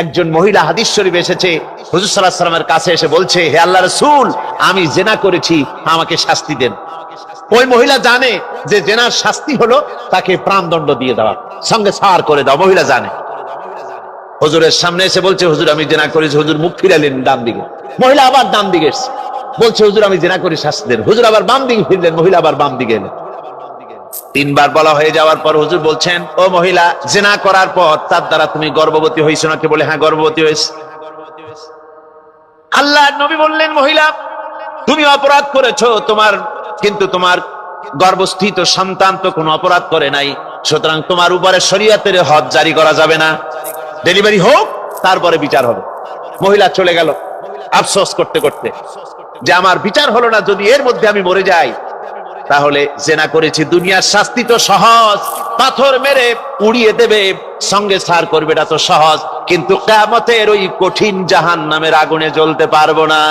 একজন মহিলা হাদিস শরীফে এসেছে, হুজুর সাল্লাল্লাহু আলাইহি ওয়াসাল্লামের কাছে এসে বলছে, হে আল্লাহর রাসূল, আমি জিনা করেছি, আমাকে শাস্তি দেন। ওই মহিলা জানে যে জিনার শাস্তি হলো তাকে প্রাণদণ্ড দিয়ে দেওয়া, সঙ্গে ছাড় করে দাও। মহিলা জানে। হুজুরের সামনে এসে বলছে, হুজুর আমি জিনা করেছি। হুজুর মুখ ফিরালেন ডান দিকে। মহিলা আবার ডান দিকে এসেছে, বলছে, হুজুর আমি জিনা করে শাস্তি দেন। হুজুর আবার বাম দিকে ফিরলেন, মহিলা আবার বাম দিকে এলেন। তিনবার বলা হয়ে যাওয়ার পর হুজুর বলছেন, ও মহিলা, জিনা করার পর তার দ্বারা তুমি গর্ভবতী হয়েছো নাকি? বলে, হ্যাঁ গর্ভবতী হয়েছে। আল্লাহর নবী বললেন, মহিলা তুমি অপরাধ করেছো, কিন্তু তোমার গর্ভস্থিত সন্তান তো কোনো অপরাধ করে নাই, সুতরাং তোমার উপরে শরীয়তের হদ জারি করা যাবে না। ডেলিভারি হোক, তারপরে বিচার হবে। মহিলা চলে গেল আফসোস করতে করতে যে আমার বিচার হলো না, যদি এর মধ্যে আমি মরে যাই তাহলে জেনা করেছি। দুনিয়ার শাস্তি তো সহজ, পাথর মেরে উড়িয়ে দেবে, সঙ্গে ছাড় করবে, এটা তো সহজ, কিন্তু কিয়ামতের ওই কঠিন জাহান্নামের আগুনে জ্বলতে পারবো না।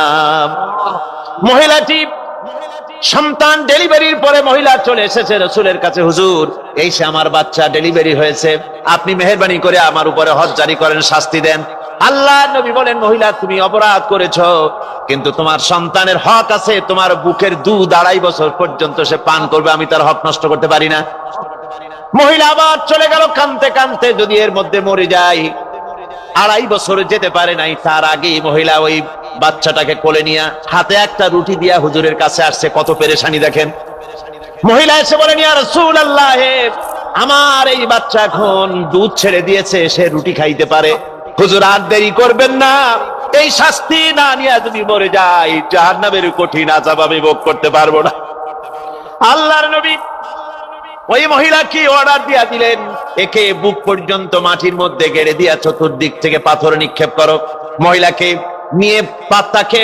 মহিলাটি সন্তান ডেলিভারির পরে মহিলা চলে এসেছে রাসূলের কাছে, হুজুর এই সে আমার বাচ্চা ডেলিভারি হয়েছে, আপনি মেহেরবানি করে আমার উপরে হদ জারি করেন, শাস্তি দেন। আল্লাহর নবী বলেন, মহিলা তুমি অপরাধ করেছো, কিন্তু তোমার সন্তানের হক আছে, তোমার বুকের দুধ 2.5 বছর পর্যন্ত সে পান করবে, আমি তার হক নষ্ট করতে পারি না। মহিলা আবার চলে গেল কাঁদতে কাঁদতে, যদি এর মধ্যে মরে যায়। 2.5 বছর যেতে পারে নাই, তার আগেই মহিলা ওই বাচ্চাটাকে কোলে নিয়ে হাতে একটা রুটি দিয়া হুজুরের কাছে আসছে। কত পেরেশানি দেখেন। মহিলা এসে বলেন, ইয়া রাসূলুল্লাহ, আমার এই বাচ্চা এখন দুধ ছেড়ে দিয়েছে, সে রুটি খাইতে পারে, হুজুর আর দেরি করবেন না, এই শাস্তি না নিয়ে যদি মরে যাই জাহান্নামের কঠিন আযাব আমি ভোগ করতে পারবো না। আল্লাহর নবী ওই মহিলাকে অর্ডার দিয়া দিলেন, একে বুক পর্যন্ত মাটির মধ্যে গেড়ে দিয়া চতুর্দিক থেকে পাথর নিক্ষেপ করো। মহিলাকে নিয়ে পাতাকে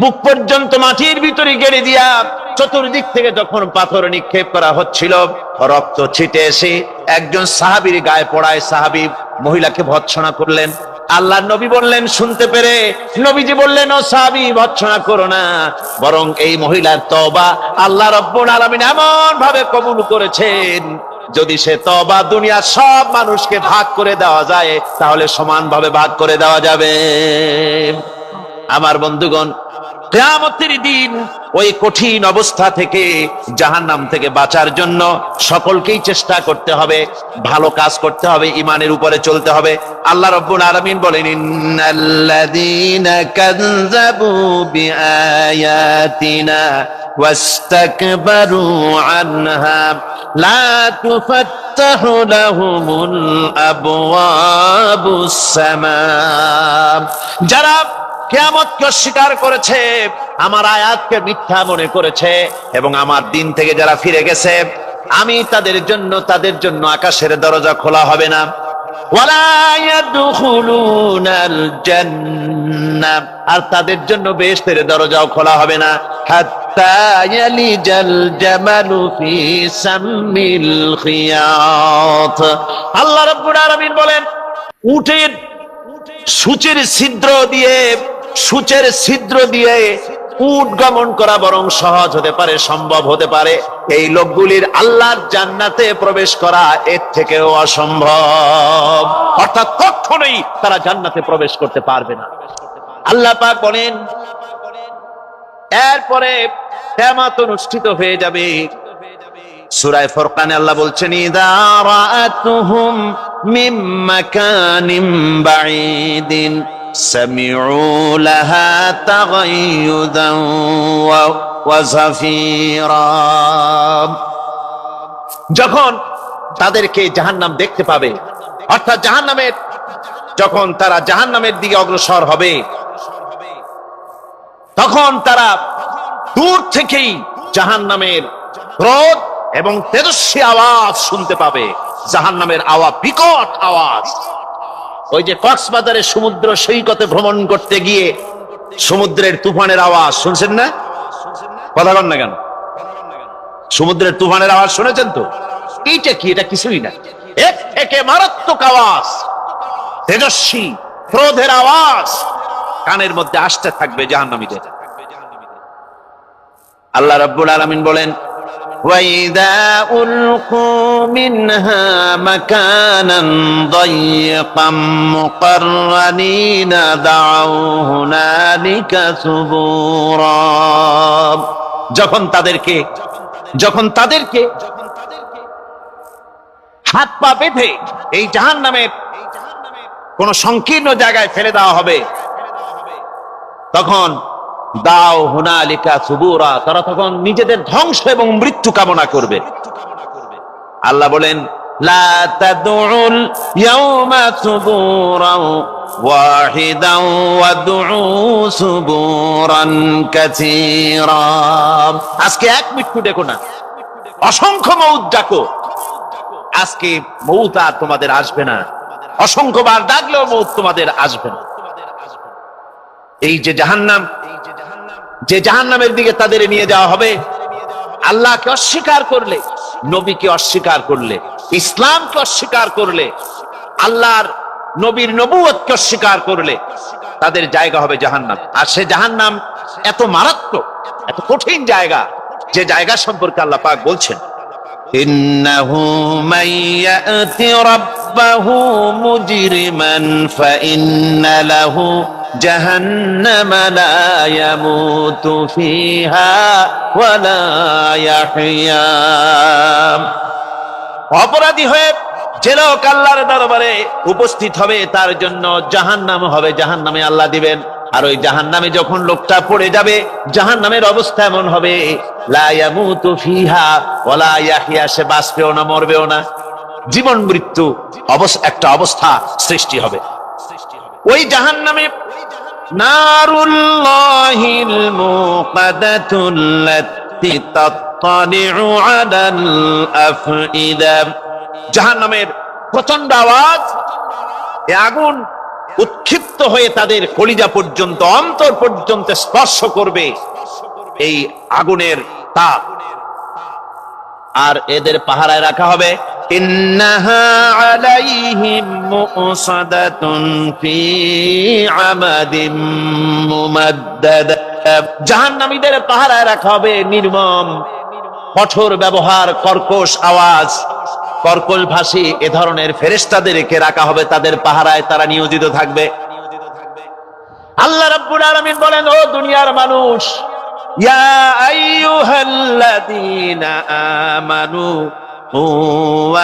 বুক পর্যন্ত মাটির ভিতরে গেড়ে দিয়া চতুর্দিক থেকে যখন পাথর নিক্ষেপ করা হচ্ছিল, রক্ত ছিটে এসে একজন সাহাবীর গায়ে পড়ায়। সাহাবী মহিলাকে ভৎসনা করলেন। আল্লাহর নবী বললেন, শুনতে পেরে নবীজি বললেন, ও সাহাবী ভৎসনা করো না, বরং এই মহিলার তওবা আল্লাহ রাব্বুল আলামিন এমন ভাবে কবুল করেছেন, যদি সে তওবা দুনিয়ার সব মানুষকে ভাগ করে দেওয়া যায় তাহলে সমানভাবে ভাগ করে দেওয়া যাবে। আমার বন্ধুগণ, কিয়ামতের দিন ওই কঠিন অবস্থা থেকে, জাহান্নাম থেকে বাঁচার জন্য সকলকেই চেষ্টা করতে হবে, ভালো কাজ করতে হবে, ঈমানের উপরে চলতে হবে। আল্লাহ রাব্বুল আলামিন বলেন, ইন্নাল্লাযীনা কাযযাবু বিআয়াতিনা ওয়াস্তাকবারু আনহা লা তুফাত্তাহু লাহুমুল আবওয়াবুস সামা। যারা কিয়ামতকে অস্বীকার করেছে, আমার আয়াতকে মিথ্যা মনে করেছে এবং আমার দিন থেকে যারা ফিরে গেছে, আমি তাদের জন্য আকাশের দরজা খোলা হবে না। ওয়ালা ইয়াদখুলুনাল জান্নাহ, আর তাদের জন্য বেহেশতের দরজাও খোলা হবে না। হাত্তা ইয়ালিজাল জামালু ফি সাম্মিল খিয়াত। আল্লাহ রাব্বুল আলামিন বলেন, উটের সূচের ছিদ্র দিয়ে উট গমন করা বরং সহজ হতে পারে, সম্ভব হতে পারে। এই লোকগুলির আল্লাহর জান্নাতে প্রবেশ করা এর থেকেও অসম্ভব, অর্থাৎ কখনোই তারা জান্নাতে প্রবেশ করতে পারবে না। আল্লাহ পাক বলেন, এরপরে কিয়ামত অনুষ্ঠিত হয়ে যাবে। সূরা ফুরকানে আল্লাহ বলছেন, ইযা রাআতুহুম মিন মাকানিন বাঈদিন সামিউ লাহা তাগায়ুদান ওয়া যাফীরা। যখন তাদেরকে জাহান্নাম দেখতে পাবে, অর্থাৎ যখন তারা জাহান্নামের দিকে অগ্রসর হবে, তখন তারা দূর থেকেই জাহান্নামের ক্রোধ এবং তেজস্বী আওয়াজ শুনতে পাবে। জাহান্নামের আওয়াজ, বিকট আওয়াজ। ওই যে কক্সবাজারে সমুদ্র সৈকতে ভ্রমণ করতে গিয়ে সমুদ্রের তুফানের আওয়াজ শুনছেন না? কথা বলেন না কেন? সমুদ্রের তুফানের আওয়াজ শুনেছেন তো? এইটা কি? এটা কিছুই না, এক থেকে মারাত্মক আওয়াজ, তেজস্বী ক্রোধের আওয়াজ কানের মধ্যে আসতে থাকবে জাহান্নামীদের। আল্লাহ রাব্বুল আলামিন বলেন, وَإِذَا أُلْقُوا مِنْهَا مَكَانًا ضَيِّقًا مُقَرَّنِينَ دَعَوْا هُنَالِكَ ثُبُورًا। যখন তাদেরকে হাত পা বেঁধে এই জাহান্নামের কোন সংকীর্ণ জায়গায় ফেলে দেওয়া হবে, তখন দাও হুনালিকা সুবুরা, তারা তখন নিজেদের ধ্বংস এবং মৃত্যু কামনা করবে। আল্লাহ বলেন লা তাদউল ইয়াউমা সুবুরান ওয়াহিদান ওয়াদউ সুবুরান কাসীরা। আজকে এক মৃত্যু ডেকো না, অসংখ্য মউত ডাকো। আজকে মউত আর তোমাদের আসবে না, অসংখ্যবার ডাকলেও মউত তোমাদের আসবে না। এই যে জাহান্নামের দিকে তাদের নিয়ে যাওয়া হবে, আল্লাহকে অস্বীকার করলে, নবীকে অস্বীকার করলে, ইসলামকে অস্বীকার করলে, আল্লাহর নবীর নবুয়তকে অস্বীকার করলে তাদের জায়গা হবে জাহান্নাম। আর সে জাহান্নাম এত মারাত্মক, এত কঠিন জায়গা, যে জায়গা সম্পর্কে আল্লাহ পাক বলছেন ইন্নাহু মাইয়াতি রাব্বাহু মুজরিমান ফাইন্না লাহু জাহান্নামা লা ইয়ামুতু ফিহা ওয়া লা ইয়াহইয়া। অপরাধী হয়ে যে লোক আল্লাহর দরবারে উপস্থিত হবে তার জন্য জাহান্নাম হবে, জাহান্নামে আল্লাহ দিবেন। আর ওই জাহান্নামে যখন লোকটা পড়ে যাবে, জাহান্নামের অবস্থা এমন হবে লা ইয়ামুতু ফিহা ওয়া লা ইয়াহইয়া, সে বাঁচবেও না মরবেও না, জীবন মৃত্যু একটা অবস্থা সৃষ্টি হবে। ওই জাহান্নামে নারুল্লাহিল মুকাদাতুল্লাতী তাত্তালিউ আলাল আফইদা, জাহান্নামের প্রচন্ড আওয়াজ, এই আগুন উৎক্ষিপ্ত হয়ে তাদের কলিজা পর্যন্ত, অন্তর পর্যন্ত স্পর্শ করবে এই আগুনের তাপ। আর এদের পাহারায় রাখা হবে ইন্নাহা আলাইহিম মুসাদাতুন ফি আমাদিম মুমাদ্দাদা, জাহান্নামীদের পাহারায় রাখা হবে নির্মম, কঠোর ব্যবহার, কর্কশ আওয়াজ, কর্কশ ভাষী এ ধরনের ফেরেশতাদেরকে রাখা হবে তাদের পাহারায়, তারা নিয়োজিত থাকবে। আল্লাহ রাব্বুল আলামিন বলেন, ও দুনিয়ার মানুষ, ইয়া আইয়ুহাল্লাযীনা আমানু কু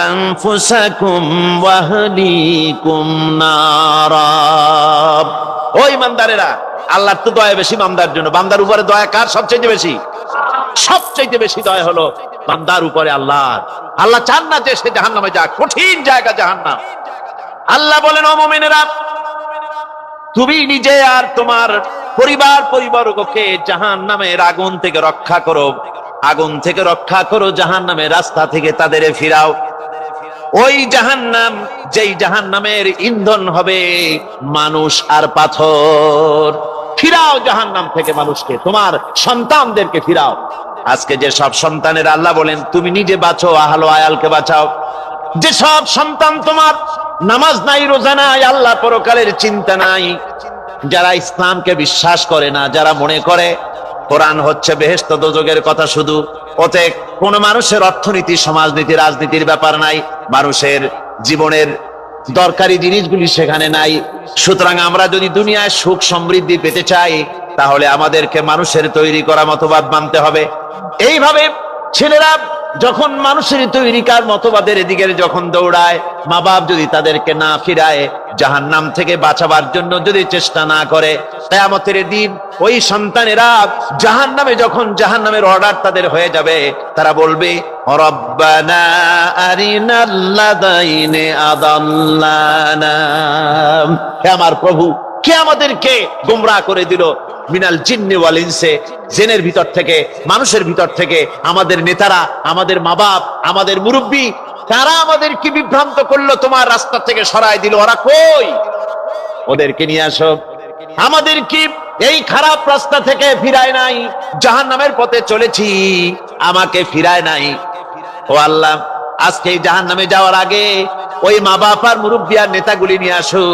আনফুসাকুম ওয়া আহলিকুম নারা। ও ঈমানদারেরা, আল্লাহর তো দয়া বেশি বান্দার জন্য। বান্দার উপরে দয়া কার সবচেয়ে বেশি? সবচেয়ে বেশি দয়া হলো বান্দার উপরে আল্লাহর। আল্লাহ চান না যে সে জাহান্নামে যাক, কঠিন জায়গা জাহান্নাম। আল্লাহ বলেন, ও মুমিনেরা, তুমি নিজে আর তোমার পরিবারবর্গকে জাহান্নামের আগুন থেকে রক্ষা করো, আগুন থেকে রক্ষা করো, জাহান্নামের রাস্তা থেকে তাদের ফিরাও। ওই জাহান্নাম, যেই জাহান্নামের ইন্ধন হবে মানুষ আর পাথর, ফিরাও জাহান্নাম থেকে মানুষকে, তোমার সন্তানদেরকে ফিরাও। আজকে যে সব সন্তানের আল্লাহ বলেন তুমি নিজে বাঁচো, আহল আয়ালকে বাঁচাও। যে সব সন্তান তোমার নামাজ নাই, রোজা নাই, আল্লাহ পরকালের চিন্তা নাই, যারা ইসলামকে বিশ্বাস করে না, যারা মনে করে কোরআন হচ্ছে বেহেশত দোজখের কথা শুধু, ওতে কোন মানুষের অর্থনীতি, সমাজনীতি, রাজনীতির ব্যাপার নাই, মানুষের জীবনের দরকারি জিনিসগুলি সেখানে নাই। সুতরাং আমরা যদি দুনিয়ায় সুখ সমৃদ্ধি পেতে চাই, তাহলে আমাদেরকে মানুষের তৈরি করা মতবাদ মানতে হবে। এইভাবে ছেলেরা যখন মানুষের তৈরিকার মতবাদের দিকে যখন দৌড়ায়, মা বাপ যদি তাদেরকে না ফিরায়, জাহান্নাম থেকে বাঁচাবার জন্য যদি চেষ্টা না করে, কিয়ামতের দিন ওই সন্তানেরা জাহান্নামে, যখন জাহান্নামের অর্ডার তাদের হয়ে যাবে, তারা বলবে রব্বানা আরিনাল্লাযাইনি আদাল্লানা, হে আমার প্রভু, কে আমাদেরকে গোমরাহ করে দিল, মিনাল জিন্নি ওয়াল ইনসে, জিনের ভিতর থেকে, মানুষের ভিতর থেকে, আমাদের নেতারা, আমাদের মা বাপ, আমাদের মুরব্বী, তারা আমাদেরকে বিভ্রান্ত করলো, তোমার রাস্তা থেকে সরায় দিল। ওরা কই? ওদেরকে নিয়ে আসো। আমাদের কি এই খারাপ রাস্তা থেকে ফিরায় নাই, জাহান্নামের পথে চলেছি, আমাকে ফিরায় নাই। ও আল্লাহ, আজকে এই জাহান্নামে যাওয়ার আগে ওই মা বাবার মুরব্বী আর নেতাগুলি নিয়ে আসো,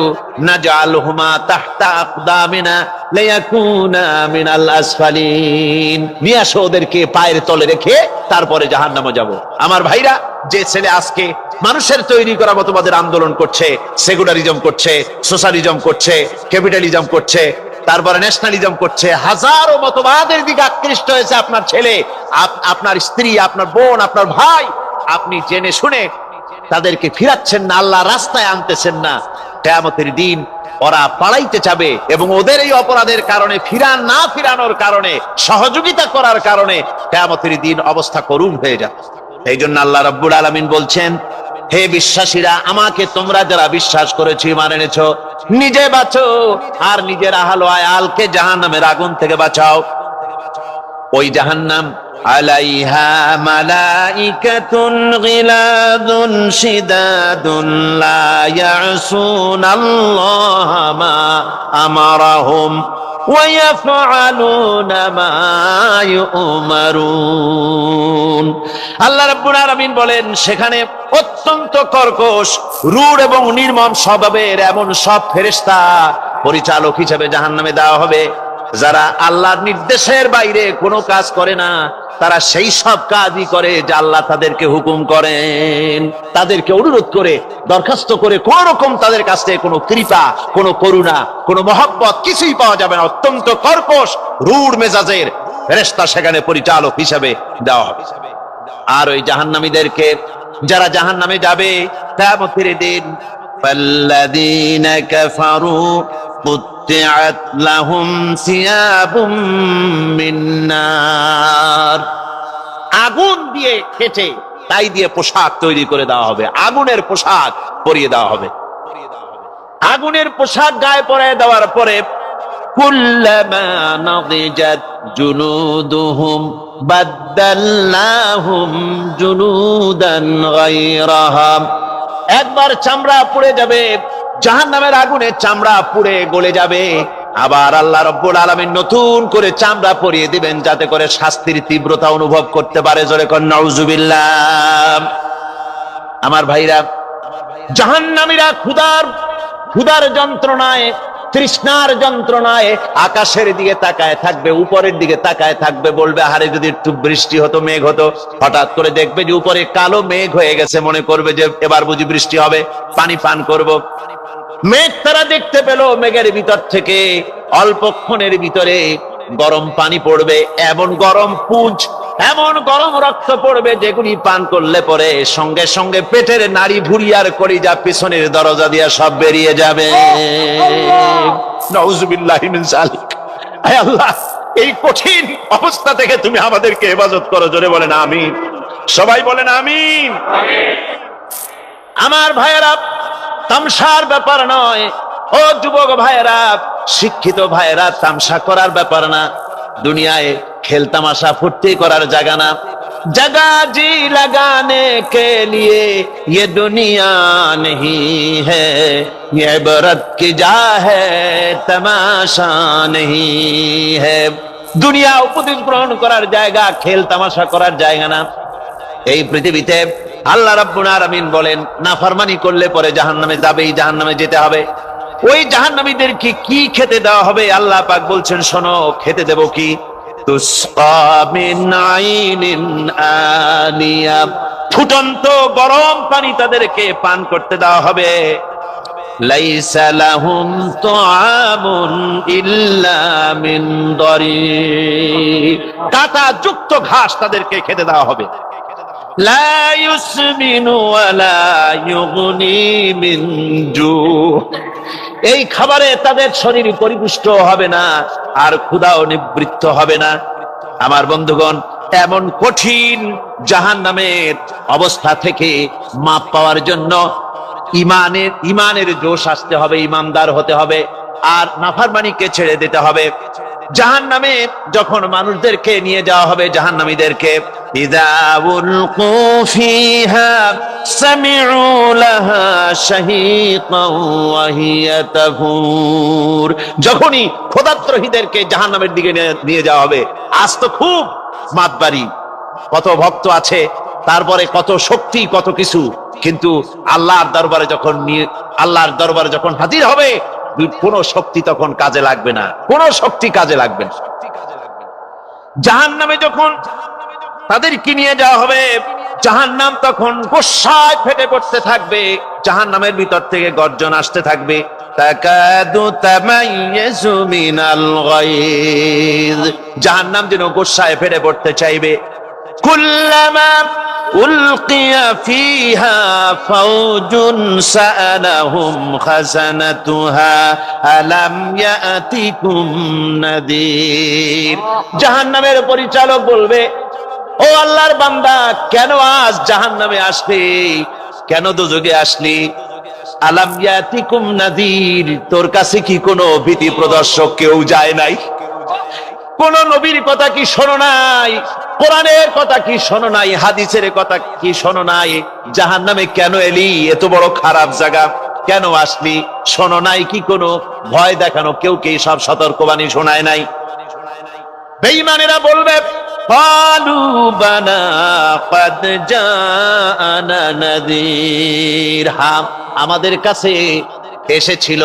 নাজআলহুমা তাহতা আকদামিনা লিয়াকুনা মিনাল আসফালিন। নিয়ে আসো ওদেরকে পায়ের তলে রেখে তারপরে জাহান্নামে যাব। আমার ভাইরা, যে ছেলে আজকে মানুষের তৈরি করা মতবাদের আন্দোলন করছে, সেকুলারিজম করছে, সোশ্যালিজম করছে, ক্যাপিটালিজম করছে, তারপরে ন্যাশনালিজম করছে, হাজারো মতবাদের দিকে আকৃষ্ট হয়েছে আপনার ছেলে, আপনার স্ত্রী, আপনার বোন, আপনার ভাই, আপনি জেনে শুনে তাদেরকে ফিরাচ্ছেন না, আল্লাহ রাস্তায় আনতেছেন না। কিয়ামতের দিন ওরা পালাইতে যাবে এবং ওদের এই অপরাধের কারণে, ফিরানোর কারণে, সহযোগিতা করার কারণে কিয়ামতের দিন অবস্থা করুণ হয়ে যাবে। এই জন্য আল্লাহ রাব্বুল আলামিন বলছেন, হে বিশ্বাসীরা, আমাকে তোমরা যারা বিশ্বাস করেছো, ঈমান এনেছো, নিজে বাঁচো আর নিজের আহল আয়ালকে জাহান্নামের আগুন থেকে বাঁচাও। ওই জাহান্নাম আলাইহা মালাইকাতুন গিলাদুন শিদাদুন লা ইয়াসুনাল্লাহা মা আমারাহুম ওয়া ইয়াফআলুনা মা ইউমারুন। আল্লাহ রাব্বুল আলামিন বলেন, সেখানে অত্যন্ত কর্কশ, রূঢ় এবং নির্মম স্বভাবের এমন সব ফেরেশতা পরিচালক হিসেবে জাহান্নামে দেওয়া হবে, যারা আল্লাহর নির্দেশের বাইরে কোনো কাজ করে না। তারা সেই সব কাজই করে যা আল্লাহ তাদেরকে হুকুম করেন। তাদেরকে অনুরোধ করে, দরখাস্ত করে কোন রকম তাদের কাছ থেকে কোনো কৃপা, কোনো করুণা, কোনো মহব্বত কিছুই পাওয়া যাবে না। অত্যন্ত কর্কশ, রূঢ় মেজাজের ফেরেশতা সেখানে পরিচালক হিসেবে দেওয়া হবে। আর ওই জাহান্নামীদেরকে, যারা জাহান্নামে যাবে কিয়ামতের দিন, ফাল্লাযীনা কাফারু কুত্তিআত লাহুম সিয়াবুম মিন নার, আগুন দিয়ে কেটে তাই দিয়ে পোশাক তৈরি করে দেওয়া হবে, আগুনের পোশাক পরিয়ে দেওয়া হবে। আগুনের পোশাক গায়ে পরিয়ে দেওয়ার পরে কুল্লামা নাদিজাত জুনুদুহুম বাদদালনাহুম জুনুদান গায়রাহা, একবার চামড়া পুড়ে যাবে, জাহান্নামের আগুনে চামড়া পুড়ে গলে যাবে, আবার আল্লাহ রাব্বুল আলামিন নতুন করে চামড়া পরিয়ে দিবেন, যাতে করে শাস্তির তীব্রতা অনুভব করতে পারে। জোরে কোন নাউজুবিল্লাহ। আমার ভাইরা, জাহান্নামীরা ক্ষুধার যন্ত্রণায়, তৃষ্ণার যন্ত্রণায় আকাশের দিকে তাকায় থাকবে, উপরের দিকে তাকায় থাকবে, বলবে, আরে যদি একটু বৃষ্টি হতো, মেঘ হতো। হঠাৎ করে দেখবে যে উপরে কালো মেঘ হয়ে গেছে, মনে করবে যে এবার বুঝি বৃষ্টি হবে, পানি পান করব। মেঘ তারা দেখতে পেল, মেঘের ভিতর থেকে অল্পক্ষণের ভিতরে গরম পানি পড়বে, এমন গরম পুঁজ, এমন গরম রক্ত পড়বে, যেগুলি পান করলে পরে সঙ্গে সঙ্গে পেটের নাড়ি ভুঁড়ি আর কলিজা পিছনের দরজা দিয়ে সব বেরিয়ে যাবে। নাউজুবিল্লাহি মিন যালিক। আয় আল্লাহ, এই কঠিন অবস্থা থেকে তুমি আমাদেরকে হেফাজত করো। জোরে বলেন আমিন। সবাই বলেন আমিন। আমার ভাইয়েরা, তামসার ব্যাপার নয়। ও যুবক ভাইয়েরা, শিক্ষিত ভাইয়েরা, তামসা করার ব্যাপার না। দুনিয়ায় খেল তামাশা ফুর্তি করার জায়গা না। जगह जी लगाने के लिए ये दुनिया नहीं है, ये इबरत की जा है तमाशा नहीं है। দুনিয়া উপদেশ গ্রহণ করার জায়গা, খেল তামাশা করার জায়গা না। এই পৃথিবীতে আল্লাহ রাব্বুল আলামিন বলেন, নাফরমানি করলে পরে জাহান্নামে যাবেই, জাহান্নামে যেতে হবে। ওই জাহান্নামীদেরকে কি খেতে দেওয়া হবে? আল্লাহ পাক বলছেন, শোনো, খেতে দেব কি? তুসকা মিন আইনিন আনিয়া, ফুটন্ত গরম পানি তাদেরকে পান করতে দেওয়া হবে। লাইসা লাহুম তুআমুন ইল্লা মিন দারি, কাঁটা যুক্ত ঘাস তাদেরকে খেতে দেওয়া হবে। লা ইউসমিনু ওয়ালা ইউগনি মিন জু, এই খাবারে তাদের শরীর পরিপুষ্ট হবে না, আর ক্ষুধাও নিবৃত্ত হবে না। আমার বন্ধুগণ, এমন কঠিন জাহান্নামের অবস্থা থেকে মাপ পাওয়ার জন্য ইমানের জোশ আসতে হবে, ইমানদার হতে হবে, আর নাফরমানিকে ছেড়ে দিতে হবে। জাহান্নামে যখন মানুষদেরকে নিয়ে যাওয়া হবে, জাহান্নামীদেরকে, ইযা উলকু ফিহা সামিউ লাহা শাহীকান ওয়া হিয়া তাফুর, যখনই খোদাত্রহীদেরকে জাহান্নামের দিকে নিয়ে যাওয়া হবে, আজ তো খুব মাতবাড়ি, কত ভক্ত আছে তারপরে কত শক্তি, কত কিছু, কিন্তু আল্লাহর দরবারে যখন হাজির হবে, কোনো শক্তি তখন কাজে লাগবে না, কোনো শক্তি কাজে লাগবে না। জাহান্নামে যখন তাদেরকে নিয়ে যাওয়া হবে, জাহান্নাম তখন গোসায় ফেটে পড়তে থাকবে, জাহান্নামের ভিতর থেকে গর্জন আসতে থাকবে, তাকাদু তামাইয়াজু মিনাল গায়জ। জাহান্নাম যেন গোসায় ফেটে পড়তে চাইবে। কুল্লামা উলকিয়া ফিহা ফাওজুন সাআলাহুম খাজানাতুহা আলাম ইয়াতিকুম নাদির। জাহান্নামের পরিচালক বলবে, ও আল্লাহর বান্দা, কেন আজ জাহান্নামে আসলি, কেন দোজখে আসলি? আলাম ইয়াতিকুম নাদির, তোর কাছে কি কোনো ভীতি প্রদর্শক কেউ যায় নাই? কোন নবীর কথা কি শোনো নাই? কোরআনের কথা কি শোনো নাই? হাদিসের কথা কি শোনো নাই? জাহান্নামে কেন এলি? এত বড় খারাপ জায়গা কেন আসলি? শোনো নাই কি কোনো ভয় দেখানো কেউ কে সব সতর্কবাণী শোনায় নাই? বেঈমানেরা বলবে, ক্বালু বালা ক্বাদ জাআনা নাযীর, হ্যাঁ আমাদের কাছে এসেছিল,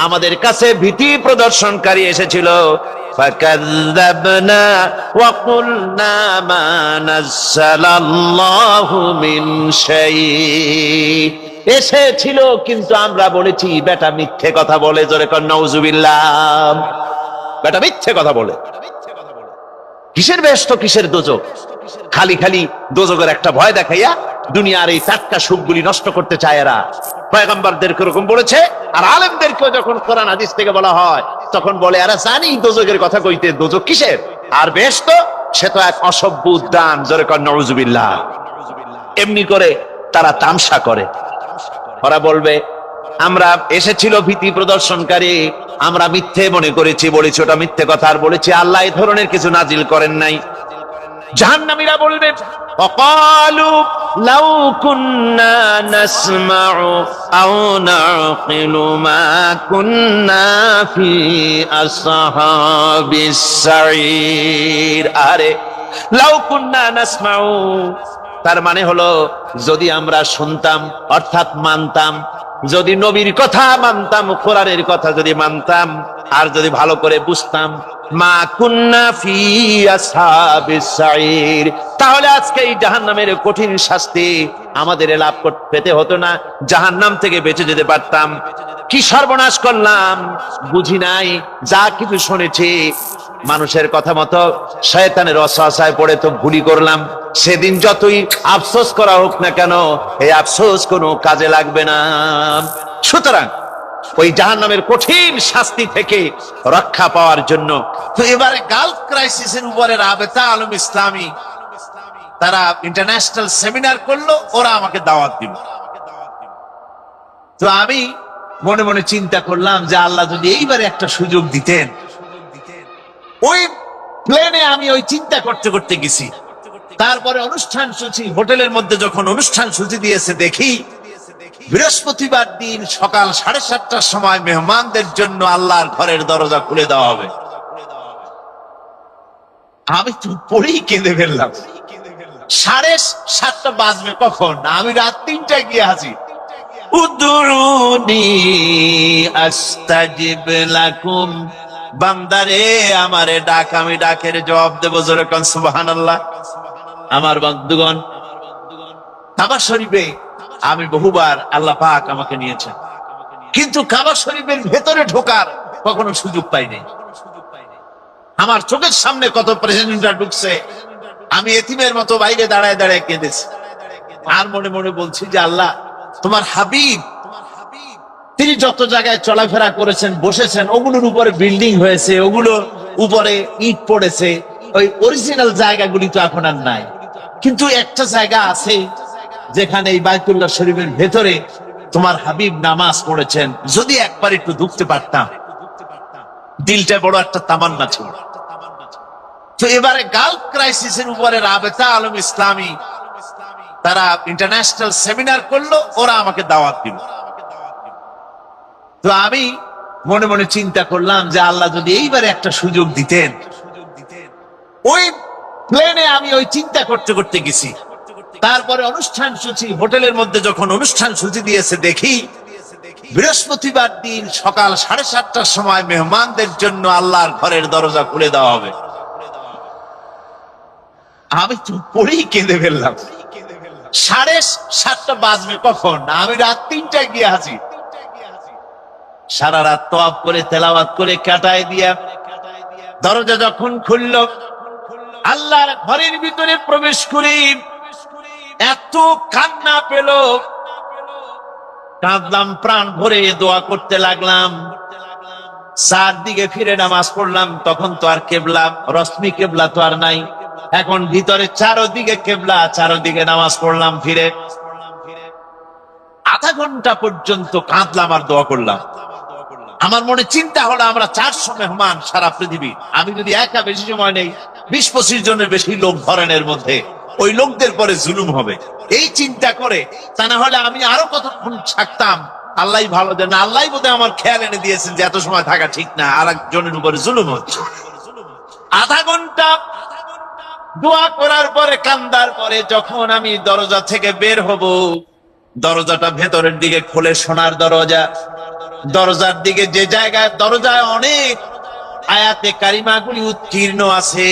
আমাদের কাছে ভীতি প্রদর্শনকারী এসেছিল। ফাকাযযাবনা ওয়া কুলনা মা নাযালাল্লাহু মিন শাই, এসেছিল কিন্তু আমরা বলেছি বেটা মিথ্যে কথা বলে। জোরে কর নাউযুবিল্লাহ। বেটা মিথ্যে কথা বলে। কিসের বেহেশত, কিসের দোজখ? খালি খালি দোজখের একটা ভয় দেখাইয়া দুনিয়ার এই টাটকা সুখগুলি নষ্ট করতে চায় এরা। পয়গম্বরদেরকে এরকম বলেছে, আর আলেমদেরকেও যখন কোরআন হাদিস থেকে বলা হয় তখন বলে, এরা জানি দোজখের কথা কইতে, দোজখ কিসের? আর বেহেশত সে তো এক অসভ্য উদ্যান। জোরে কর নাউযুবিল্লাহ। এমনি করে তারা তামসা করে। ওরা বলবে, আমরা এসেছিল ভীতি প্রদর্শনকারী, আমরা মিথ্যে মনে করেছি, বলেছি ওটা মিথ্যে কথা, আর বলেছি আল্লাহ এই ধরনের কিছু নাজিল করেন নাই। জাহান্নামীরা বলবে, ওয়াকালু লাউ কুন্না নাসমাউ আও নাকিলু মা কুন্না ফি আসহাবিস সাঈর। আরে লাউ কুন্না নাসমাউ, তার মানে হলো যদি আমরা শুনতাম অর্থাৎ মানতাম, যদি নবীর কথা মানতাম, কোরআনের কথা যদি মানতাম, আর যদি ভালো করে বুঝতাম, মা কুন্না ফি আসহাবিস সাঈর, তাহলে আজকে এই জাহান্নামের কঠিন শাস্তি আমাদের লাভ পেতে হতো না, জাহান্নাম থেকে বেঁচে যেতে পারতাম। কি সর্বনাশ করলাম বুঝি নাই, যা কিছু শুনেছি মানুষের কথা মতো শয়তানের ওয়াসওয়াসায় পড়ে তো ভুলই করলাম। সেদিন যতই আফসোস করা হোক না কেন, এই আফসোস কোনো কাজে লাগবে না। সুতরাং ওই জাহান্নামের কঠিন শাস্তি থেকে রক্ষা পাওয়ার জন্য তো এবারে গালফ ক্রাইসিসের উপরে রাবেতা আলম ইসলামী তারা ইন্টারন্যাশনাল সেমিনার করলো, ওরা আমাকে দাওয়াত দিল। তো আমি মনে মনে চিন্তা করলাম যে আল্লাহ যদি এইবারে একটা সুযোগ দিতেন। ওই প্লেনে আমি ওই চিন্তা করতে করতে গেছি। তারপরে অনুষ্ঠান সূচি, হোটেলের মধ্যে যখন অনুষ্ঠান সূচি দিয়েছে, দেখি বৃহস্পতিবার দিন সকাল 7:30টার সময় মেহমানদের জন্য আল্লাহর ঘরের দরজা খুলে দেওয়া হবে। আমি তো পড়েই কেঁদে ফেললাম। 7:30 বাজবে কখন? আমি রাত 3টায় গিয়ে হাজির। উদুরুনি আস্তাজিব লাকুম, বান্দারে আমারে ডাক, আমি ডাকের জবাব দেব। জোরে কোন সুবহানাল্লাহ। আমার বন্ধুগণ, কাবা শরীফে আমি বহুবার আল্লাহ পাক আমাকে নিয়েছেন, কিন্তু কাবা শরীফের ভেতরে ঢোকার কখনো সুযোগ পাইনি। আমার চোখের সামনে কত প্রেসিডেন্টরা ঢুকছে, আমি এতিমের মতো বাইরে দাঁড়ায় দাঁড়ায় কেঁদেছি। আর মনে মনে বলছি যে আল্লাহ, তোমার হাবিব তিনি যত জায়গায় চলাফেরা করেছেন, বসেছেন, ওগুলোর উপরে বিল্ডিং হয়েছে, ওগুলোর উপরে ইট পড়েছে, ওই অরিজিনাল জায়গাগুলি তো এখন আর নাই। কিন্তু একটা জায়গা আছে যেখানে এই বাইতুল্লাহ শরীফের ভেতরে তোমার হাবিব নামাজ পড়েছেন, যদি একবার একটু ঢুকতে পারতাম। দিলটা বড় একটা তামান্না ছিল। তো এবারে গালফ ক্রাইসিসের উপরে রাবেতা আলম ইসলামী তারা ইন্টারন্যাশনাল সেমিনার করলো, ওরা আমাকে দাওয়াত দিল। তো আমি মনে মনে চিন্তা করলাম যে আল্লাহ যদি এইবারে একটা সুযোগ দিতেন। ওই প্লেনে আমি ওই চিন্তা করতে করতে গেছি। তারপরে অনুষ্ঠান সূচি, হোটেলের মধ্যে যখন অনুষ্ঠান সূচি দিয়েছে, দেখি বৃহস্পতিবার দিন সকাল 7:30টার সময় মেহমানদের জন্য আল্লাহর ঘরের দরজা খুলে দেওয়া হবে। আমি তো পড়েই কেঁদে ফেললাম। 7:30 বাজবে কখন? আমি রাত 3টায় গিয়ে হাজির। সারা রাত তোয়াব করে তেলাওয়াত করে কাটায় দিয়া দরজা যখন খুলল, আল্লাহর ঘরের ভিতরে প্রবেশ করি, এত কান্না পেল, কাঁদলাম, প্রাণ ভরে দোয়া করতে লাগলাম। চারদিকে ফিরে নামাজ পড়লাম। তখন তো আর কেবলা, রশ্মি কেবলা তো আর নাই, এখন ভিতরে চারদিকে কেবলা, চারদিকে নামাজ পড়লাম ফিরে। আধা ঘন্টা পর্যন্ত কাঁদলাম আর দোয়া করলাম। আমার মনে চিন্তা হলো, আমরা 400 মেহমান সারা পৃথিবী, আমি যদি একা বেশি সময় নেই, 20-25 জনের বেশি লোক ধরেনের মধ্যে, ওই লোকদের পরে জুলুম হবে, এই চিন্তা করে, তা না হলে আমি আরো কতক্ষণ থাকতাম। আল্লাহ ভালো দেন, আল্লাহ বোধহয় আমার খেয়াল এনে দিয়েছেন যে এত সময় থাকা ঠিক না, আর একজনের উপরে জুলুম হচ্ছে। আধা ঘন্টা দোয়া করার পরে, কান্দার পরে, যখন আমি দরজা থেকে বের হব, দরজাটা ভেতরের দিকে খোলে, সোনার দরজা। দরজার দিকে যে জায়গায়, দরজায় অনেক আয়াতে কারিমাগুলি উৎকীর্ণ আছে,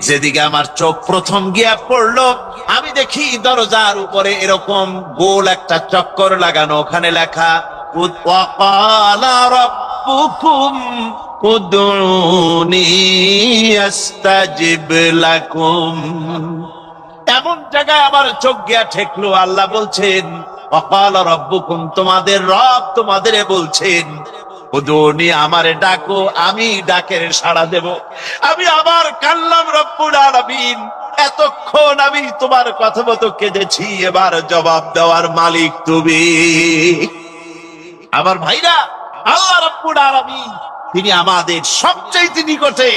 যেদিকে আমার চোখ প্রথম গিয়া পড়লো, আমি দেখি দরজার উপরে এরকম গোল একটা চক্কর লাগানো, ওখানে লেখা ওয়াকালা রাব্বুকুম উদউনি আস্তাজিব লাকুম। এমন জায়গায় আমার চোখ গিয়া ঠেকলো, আল্লাহ বলছেন ওয়াকালা রাব্বুকুম, তোমাদের রব তোমাদেরে বলছেন উদউনি, আমারে ডাকো, আমি ডাকের সাড়া দেব। আমি আবার কাল্লাম, রব্বুল আলামিন এতক্ষণ আমি তোমার কথা মতো কেঁদেছি, এবার জবাব দেওয়ার মালিক তুমি। আমার ভাইরা, আল্লাহ রব্বুল আলামিন তিনি আমাদের সবচাইতে নিকটে,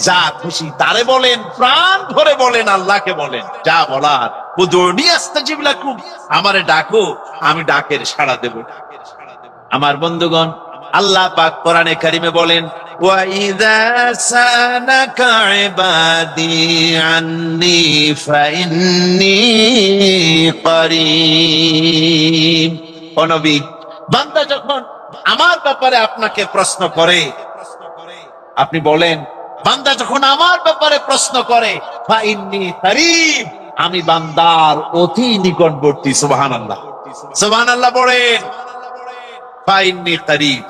যা খুশি তারে বলেন, প্রাণ ভরে বলেন, আল্লাহকে বলেন, যা বলার উদউনি আস্তাজিব লাকুম, আমারে ডাকো, আমি ডাকের সাড়া দেব। আমার বন্ধুগণ, আল্লাহ পাক কোরআনে কারিমে বলেন وَإِذَا سَأَلَكَ عِبَادِي عَنِّي فَإِنِّي قَرِيبٌ। ও নবী, বান্দা যখন আমার ব্যাপারে আপনাকে প্রশ্ন করে, আপনি বলেন, বান্দা যখন আমার ব্যাপারে প্রশ্ন করে, ফাইন্নী কারীব, আমি বান্দার অতি নিকটবর্তী। সুবহানাল্লাহ, সুবহানাল্লাহ বলেন, ফাইন্নী কারীব।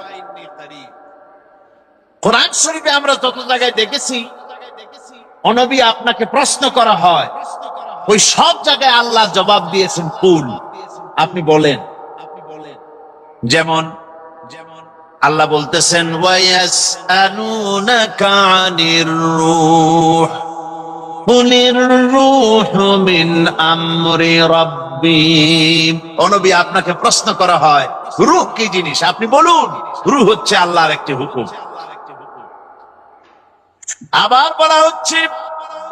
কোরআন শরীফে আমরা যত জায়গায় দেখেছি, ও নবী আপনাকে প্রশ্ন করা হয়, ওই সব জায়গায় আল্লাহ জবাব দিয়েছেন কুল, আপনি বলেন। যেমন আল্লাহ বলতেছেন ওয়ায়াসআলুনাকা আনির রূহ কুলির রূহু মিন আমরি রাব্বি। ও নবী আপনাকে প্রশ্ন করা হয় রূহ কি জিনিস, আপনি বলুন রূহ হচ্ছে আল্লাহর একটি হুকুম। আবার বলা হচ্ছে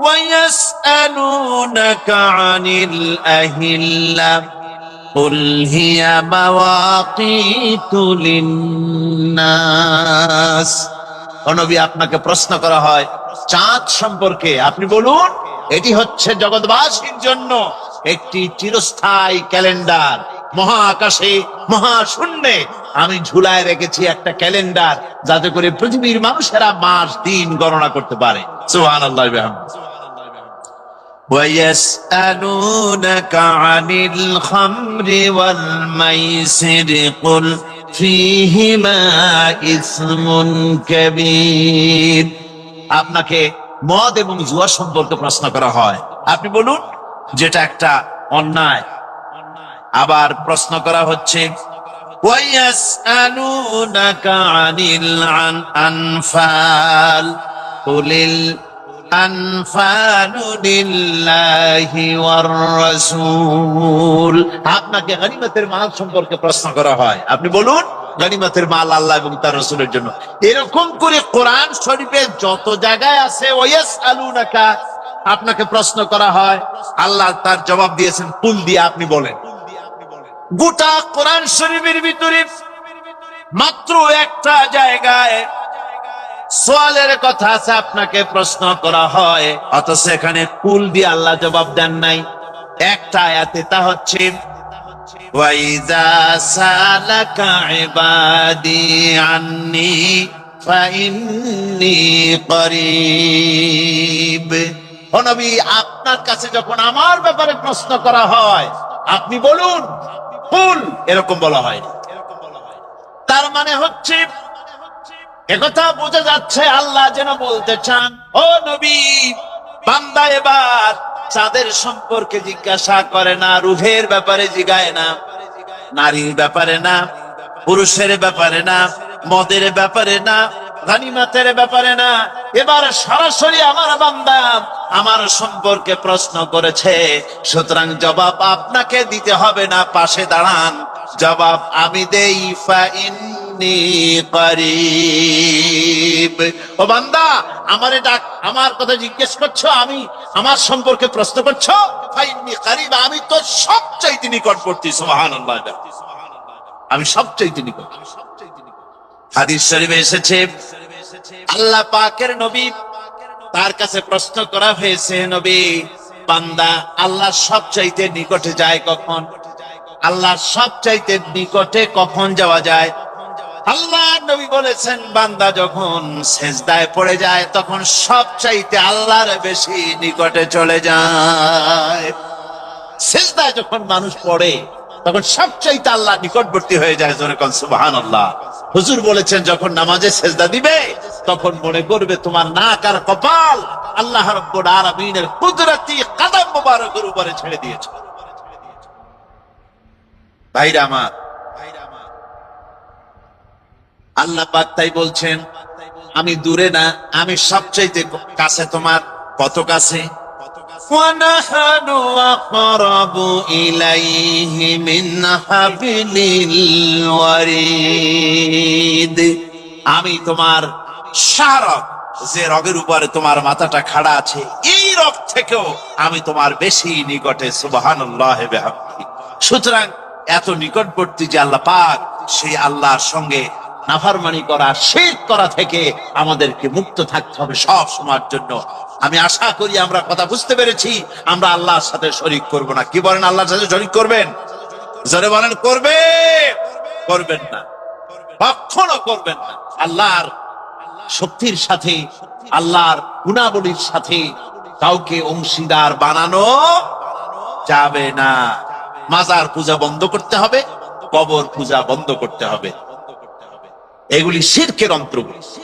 ওয়ায়াসআলুনাকা আনিল আহিল্লা কুল হিয়া মাওয়াকিতু লিন্নাস। ও নবী আপনাকে প্রশ্ন করা হয় চাঁদ সম্পর্কে, আপনি বলুন এটি হচ্ছে জগৎবাসীর জন্য একটি চিরস্থায়ী ক্যালেন্ডার। মহাকাশে মহাশূন্যে আমি ঝুলায় রেখেছি একটা ক্যালেন্ডার, যাতে করে পৃথিবীর মানুষেরা মাস দিন গণনা করতে পারে। সুবহানাল্লাহ ওয়া বিহামদিহি। وَيَسْأَلُونَكَ عَنِ الْخَمْرِ وَالْمَيْسِرِ قُلْ فِيهِمَا إِثْمٌ كَبِيرٌ। আপনাকে মদ এবং জুয়া সম্পর্কে প্রশ্ন করা হয়, আপনি বলুন যেটা একটা অন্যায়। আবার প্রশ্ন করা হচ্ছে وَيَسْأَلُونَكَ عَنِ الْأَنْفَالِ قُلِ আনফালু লিল্লাহি ওয়ার রাসূল। আপনাকে গনিমতের মাল সম্পর্কে প্রশ্ন করা হয়, আপনি বলুন গনিমতের মাল আল্লাহ এবং তার রাসূলের জন্য। এরকম করে কোরআন শরীফে যত জায়গায় আছে ওয়ায়াসআলুনাকা, আপনাকে প্রশ্ন করা হয়, আল্লাহ তার জবাব দিয়েছেন কুল দিয়ে, আপনি বলেন। গোটা কোরআন শরীফের ভিতরে মাত্র একটা জায়গায় সোয়ালের কথা আছে, আপনাকে প্রশ্ন করা হয়, অথচ এখানে কুল দিয়ে আল্লাহ জবাব দেন নাই। একটা আয়াতে, তা হচ্ছে ওয়াইযা সালাকা ইবাদি আন্নী ফাইন্নী করিব। ও নবী, আপনার কাছে যখন আমার ব্যাপারে প্রশ্ন করা হয় আপনি বলুন কুল, এরকম বলা হয়। তার মানে হচ্ছে একথা বোঝা যাচ্ছে আল্লাহ যেন বলতে চান, ও নবী, বান্দা এবার চাঁদের সম্পর্কে জিজ্ঞাসা করে না, রুহের ব্যাপারে জিগায় না, নারীর ব্যাপারে না, পুরুষের ব্যাপারে না, মদের ব্যাপারে না, গানিমাতের ব্যাপারে না। এবার সরাসরি আমার বান্দা আমার সম্পর্কে প্রশ্ন করেছে, সুতরাং জবাব আপনাকে দিতে হবে না, পাশে দাঁড়ান, জবাব আমি দেই। ফাইন্নী করিব। ও বান্দা, আমারে ডাক, আমার কথা জিজ্ঞেস করছো, আমি আমার সম্পর্কে প্রশ্ন করছো, ফাইন্নী করিব, আমি তো সবচাইতে নিকটবর্তী। সুবহানাল্লাহ, আমি সবচাইতে নিকট। হাদিস শরীফে এসেছে আল্লাহ পাকের নবী, তার কাছে প্রশ্ন করা হয়েছে, নবী, বান্দা আল্লাহ সবচাইতে নিকটে যায় কখন? আল্লাহ সবচাইতে নিকটে কখন যাওয়া যায়? আল্লাহ নবী বলেছেন, বান্দা যখন সেজদায় পড়ে যায় তখন সবচাইতে আল্লাহর বেশি নিকটে চলে যায়। সেজদায় যখন মানুষ পড়ে তখন সবচাইতে আল্লাহ নিকটবর্তী হয়ে যায়। জোরে কোন সুবহানাল্লাহ। হুজুর বলেছেন, যখন নামাজে সেজদা দিবে তখন মনে করবে তোমার নাক আর কপাল আল্লাহ রাব্বুল আলামিনের কুদরতি কদম মোবারকের উপরে ছেড়ে দিয়েছে। ভাইরা আমার, আল্লাহ পাক তাই বলছেন, আমি দূরে না, আমি সবচাইতে কাছে। তোমার কত কাছে? وَنَحْنُ أَقْرَبُ إِلَيْهِ مِنْ حَبْلِ الْوَرِيدِ। আমি তোমার শাহরগ, যে রগের উপরে তোমার মাথাটা খাড়া আছে, এই রগ থেকেও আমি তোমার বেশি নিকটে। সুবহানাল্লাহ বিহামদিহি। সুতরাং এত নিকটবর্তী যে আল্লাহ পাক, সেই আল্লাহর সঙ্গে নাফরমানি করা, শিরক করা থেকে আমাদেরকে মুক্ত থাকতে হবে সব সময়ের জন্য। আমি আশা করি আমরা কথা বুঝতে পেরেছি, আমরা আল্লাহর সাথে শরীক করব না। কি বলেন, আল্লাহর সাথে শরীক করবেন? জোরে বলেন, করবে? করবেন না, কখনো করবেন না। আল্লাহর শক্তির সাথে, আল্লাহর গুণাবলীর সাথে কাউকে অংশীদার বানানো যাবে না। মাজার পূজা বন্ধ করতে হবে, কবর পূজা বন্ধ করতে হবে, এগুলি শিরকের অন্তর্ভুক্ত।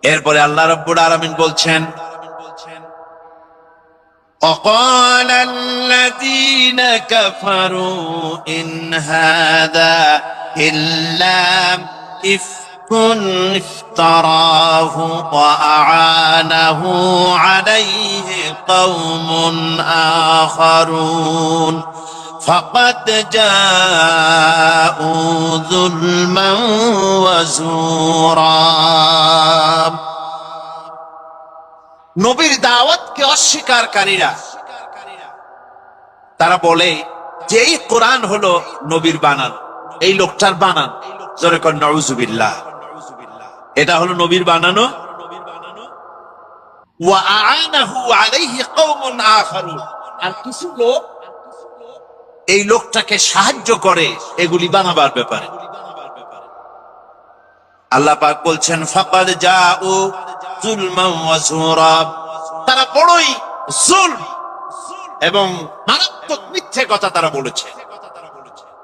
এরপরে আল্লাহ রাব্বুল আলামিন বলছেন, وقال الذين كفروا إن هذا إلا إفك افتراه وأعانه عليه قوم آخرون فقد جاءوا ظلما وزورا। নবীর দাওয়াতকে অস্বীকারীরা তারা বলে যে এই কোরআন হলো নবীর বানান, এই লোকটার বানান। জোরে কর নাউযুবিল্লাহ। এটা হলো নবীর বানানো। ওয়া আ'আনাহু আলাইহি কওমুন আখারুন, আর কিছু লোক এই লোকটাকে সাহায্য করে এগুলি বানাবার ব্যাপারে। আল্লাহ পাক বলছেন, ফাকাদ জাউ যুলমান ওয়া যুরা, তারা বড়ই যুলম এবং মারাত্মক মিথ্যে কথা তারা বলেছে।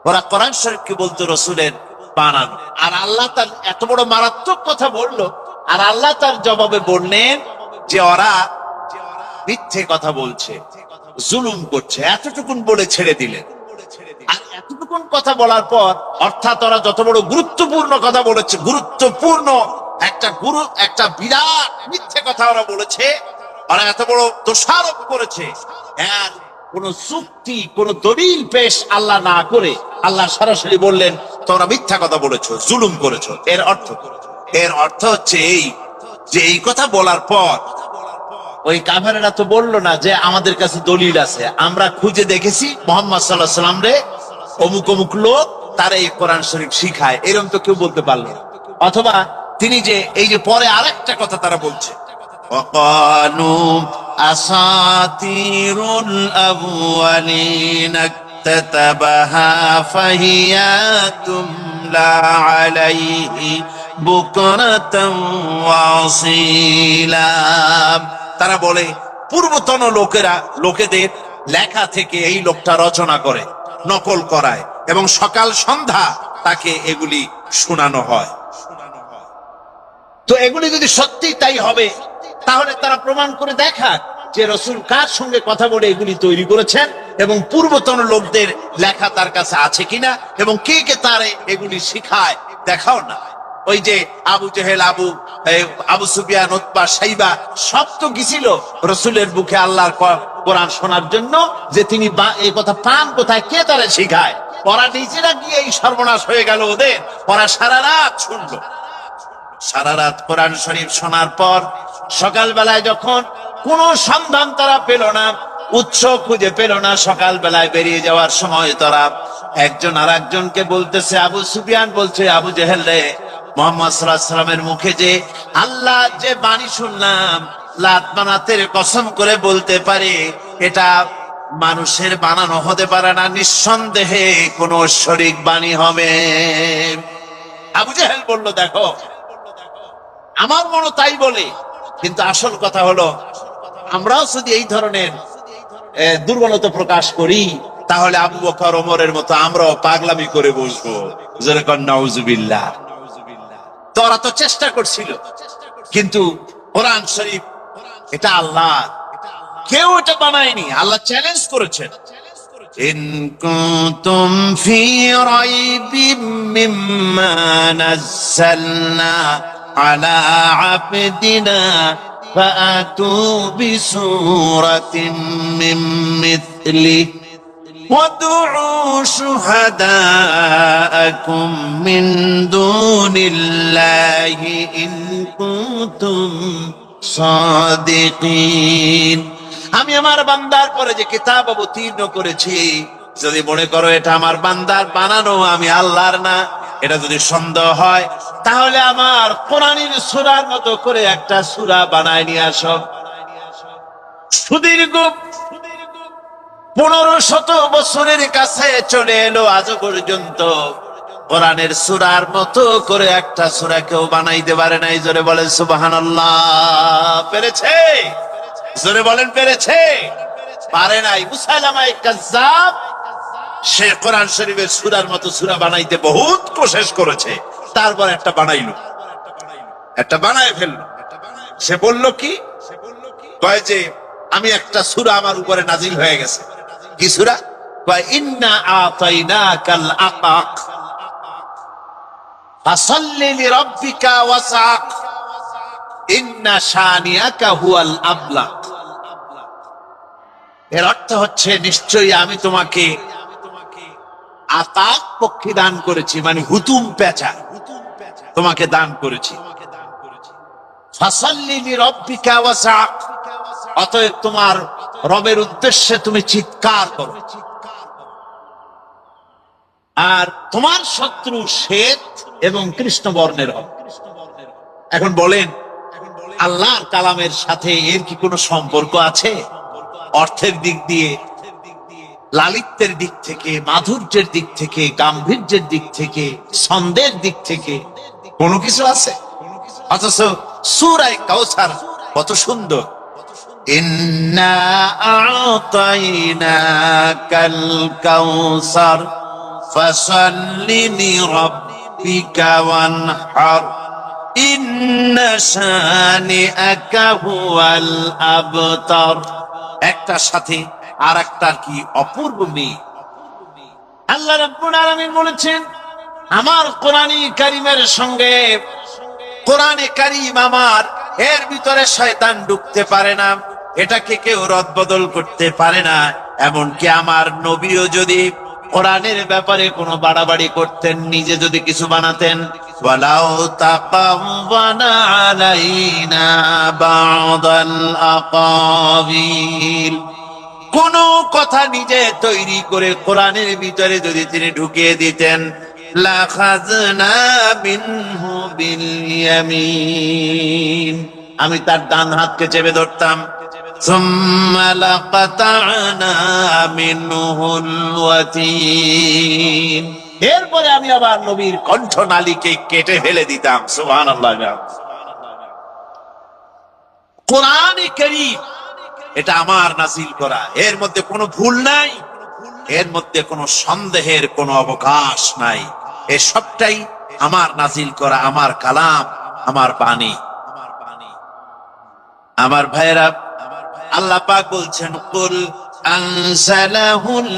ওরা কোরআন শরীফকে বলতো রাসূলের বানানো, আর আল্লাহ তার এত বড় মারাত্মক কথা বলল, আর আল্লাহ তার জবাবে বললেন যে ওরা মিথ্যে কথা বলছে, জুলুম করছে। এতটুকুন বলে ছেড়ে দিলেন। আর এতটুকুন কথা বলার পর, অর্থাৎ ওরা যত বড় গুরুত্বপূর্ণ কথা বলেছে, গুরুত্বপূর্ণ একটা বিরাট মিথ্যে কথা ওরা বলেছে, ওরা এত বড় দোষারোপ করেছে, আর কোন চুক্তি, কোন দলিল পেশ আল্লাহ না করে আল্লাহ সরাসরি বললেন তোমরা মিথ্যা কথা বলেছো, জুলুম করেছো। এর অর্থ হচ্ছে এই যে এই কথা বলার পর ওই কাফেরেরা তো বললো না যে আমাদের কাছে দলিল আছে, আমরা খুঁজে দেখেছি মুহাম্মদ সাল্লাল্লাহু আলাইহি ওয়াসাল্লাম রে অমুক অমুক লোক তারা এই কোরআন শরীফ শিখায়, এরকম তো কেউ বলতে পারলো না। অথবা তিনি যে এই যে পরে আরেকটা কথা তারা বলছে, وقالوا আসাতিরুল আউয়ালিন ইকতাতাবাহা ফাহিয়া তুমলা আলাইহি বুকরাতান ওয়া আসীলা। তারা বলে পূর্বতন লোকেদের লেখা থেকে এই লোকটা রচনা করে, নকল করায় এবং সকাল সন্ধ্যা তাকে এগুলি শোনানো হয়। তো এগুলি যদি সত্যি তাই হবে, তাহলে তারা প্রমাণ করে দেখাক যে রসুল কার সঙ্গে কথা বলে এগুলি তৈরি করেছেন এবং পূর্বতন লোকদের লেখা তার কাছে আছে কিনা এবং কে কে তার এগুলি শিখায় দেখাও না। ওই যে আবু জেহেল, আবু সুফিয়ান, উতবা, সাইবা সব তো গিয়েছিল রসুলের বুকে আল্লাহর কোরআন শোনার জন্য, যে তিনি এই কথা পান কোথায়, কে তারা শিখায়? ওরা নিজেরা গিয়ে এই সর্বনাশ হয়ে গেল ওদের। ওরা সারা রাত শুনলো, সারা রাত কোরআন শরীফ শোনার পর সকালবেলায় যখন কোন সন্ধান তারা পেল না, উৎস খুঁজে পেল না, সকালবেলায় বেরিয়ে যাওয়ার সময় তারা একজন আর একজনকে বলতেছে, আবু সুফিয়ান বলছে, আবু জেহেল রে, মুহাম্মদ সাল্লাল্লাহু আলাইহি ওয়াসাল্লামের মুখে যে আল্লাহ যে বাণী শুনলাম, লাত মানাতের কসম করে বলতে পারে এটা মানুষের বানানো হতে পারে না, নিঃসন্দেহে কোন ঐশ্বরিক বাণী হবে। আবু জেহেল বলল, দেখো আমার মনে তাই বলে, কিন্তু আসল কথা হলো আমরাও যদি এই ধরনের দুর্বলতা প্রকাশ করি, তাহলে আবু বকর ওমরের মতো আমরাও পাগলামি করে বসবো। যেরকম নাউজুবিল্লাহ। তো ওরা তো চেষ্টা করছিল, কিন্তু কোরআন শরীফ এটা আল্লাহ, কেউ এটা বানায়নি, আল্লাহ চ্যালেঞ্জ করেছেন। ইন কুনতুম ফি রাইবিম মিম্মা নাযালনা আলা আবদিনা ফাআতু বিসূরাতিন মিন মিথলিহি وادعوا شهداءكم من دون الله إن كنتم صادقين। আমি আমার বান্দার পরে যে কিতাব অবতীর্ণ করেছি, যদি মনে করো এটা আমার বান্দার বানানো, আমি আল্লাহর না, এটা যদি সন্দেহ হয়, তাহলে আমার কোরআনের সূরার মতো করে একটা সূরা বানায় নিয়ে আসো। সুদীর্ঘ 1500 বছরের কাছে চলে এলো, আজও পর্যন্ত কোরআনের সূরার মতো করে একটা সূরা কেউ বানাইতে পারে নাই। জোরে বলেন সুবহানাল্লাহ। পেরেছে? জোরে বলেন পেরেছে? পারে নাই। মুসাইলামায়ে কাজ্জাব সে কোরআন শরীফের সূরার মতো সূরা বানাইতে বহুত কোশিশ করেছে, তারপর একটা বানাইলো, একটা বানায় ফেললো। সে বলল কি, কয় যে আমি একটা সূরা আমার উপরে নাজিল হয়ে গেছে। কি সূরা? কয় ইন্না আতাইনাকাল আকাক ফাসাল্লি লিরাব্বিকা ওয়াসআক ইন্না শানিয়াকা হুয়াল আবলাক। এর অর্থ হচ্ছে, নিশ্চয়ই আমি তোমাকে আতাক পক্ষী দান করেছি, মানে হুতুম পেঁচা তোমাকে দান করেছি। ফাসাল্লি লিরাব্বিকা ওয়াসআক, অতএব তোমার রবের উদ্দেশ্যে তুমি চিৎকার করো। আর তোমার শত্রু শ্বেত এবং কৃষ্ণ বর্ণের হবে। এখন বলেন, আল্লাহর কালামের সাথে এর কি কোনো সম্পর্ক আছে? অর্থের দিক দিয়ে, লালিত্যের দিক থেকে, মাধুর্যের দিক থেকে, গাম্ভীর্যের দিক থেকে, ছন্দের দিক থেকে কোনো কিছু আছে? অথচ সূরা কাউসার কত সুন্দর। ইন্না আ'তাইনাকাল কাউসার ফাসাল্লি লিরাব্বিকা ওয়ানহার ইন্না শানিআকা হুয়াল আবতার। একটার সাথে আর একটার কি অপূর্ব মিল। আল্লাহ রাব্বুল আলামিন বলেছেন, আমার কোরআনী কারীমের সঙ্গে, কোরআনে কারীম আমার, এর ভিতরে শয়তান ঢুকতে পারে না, এটাকে কেউ রদবদল করতে পারে না। এমনকি আমার নবীও যদি কোরআনের ব্যাপারে কোনো বাড়াবাড়ি করতেন, নিজে যদি কিছু বানাতেন, ওয়ালাউ তাকাওয়ানা আলাইনা বা'দাল আকাবিল, কোন কথা নিজে তৈরি করে কোরআনের ভিতরে যদি তিনি ঢুকিয়ে দিতেন, লাখাযনা মিনহু বিল ইয়ামিন, আমি তার ডান হাতকে চেপে ধরতাম। ثم لقطعنا منه الوتين। এরপরে আমি আবার নবীর কণ্ঠনালীকে কেটে ফেলে দিতাম। সুবহানাল্লাহ। কোরআনে কারীম এটা আমার নাযিল করা, এর মধ্যে কোনো ভুল নাই, এর মধ্যে কোনো সন্দেহের কোনো অবকাশ নাই। এই সবটাই আমার নাযিল করা, আমার কালাম, আমার বাণী। আমার ভাইরা, আল্লাহ পাক বলছেন, কুল আনজালাহুল্লাযী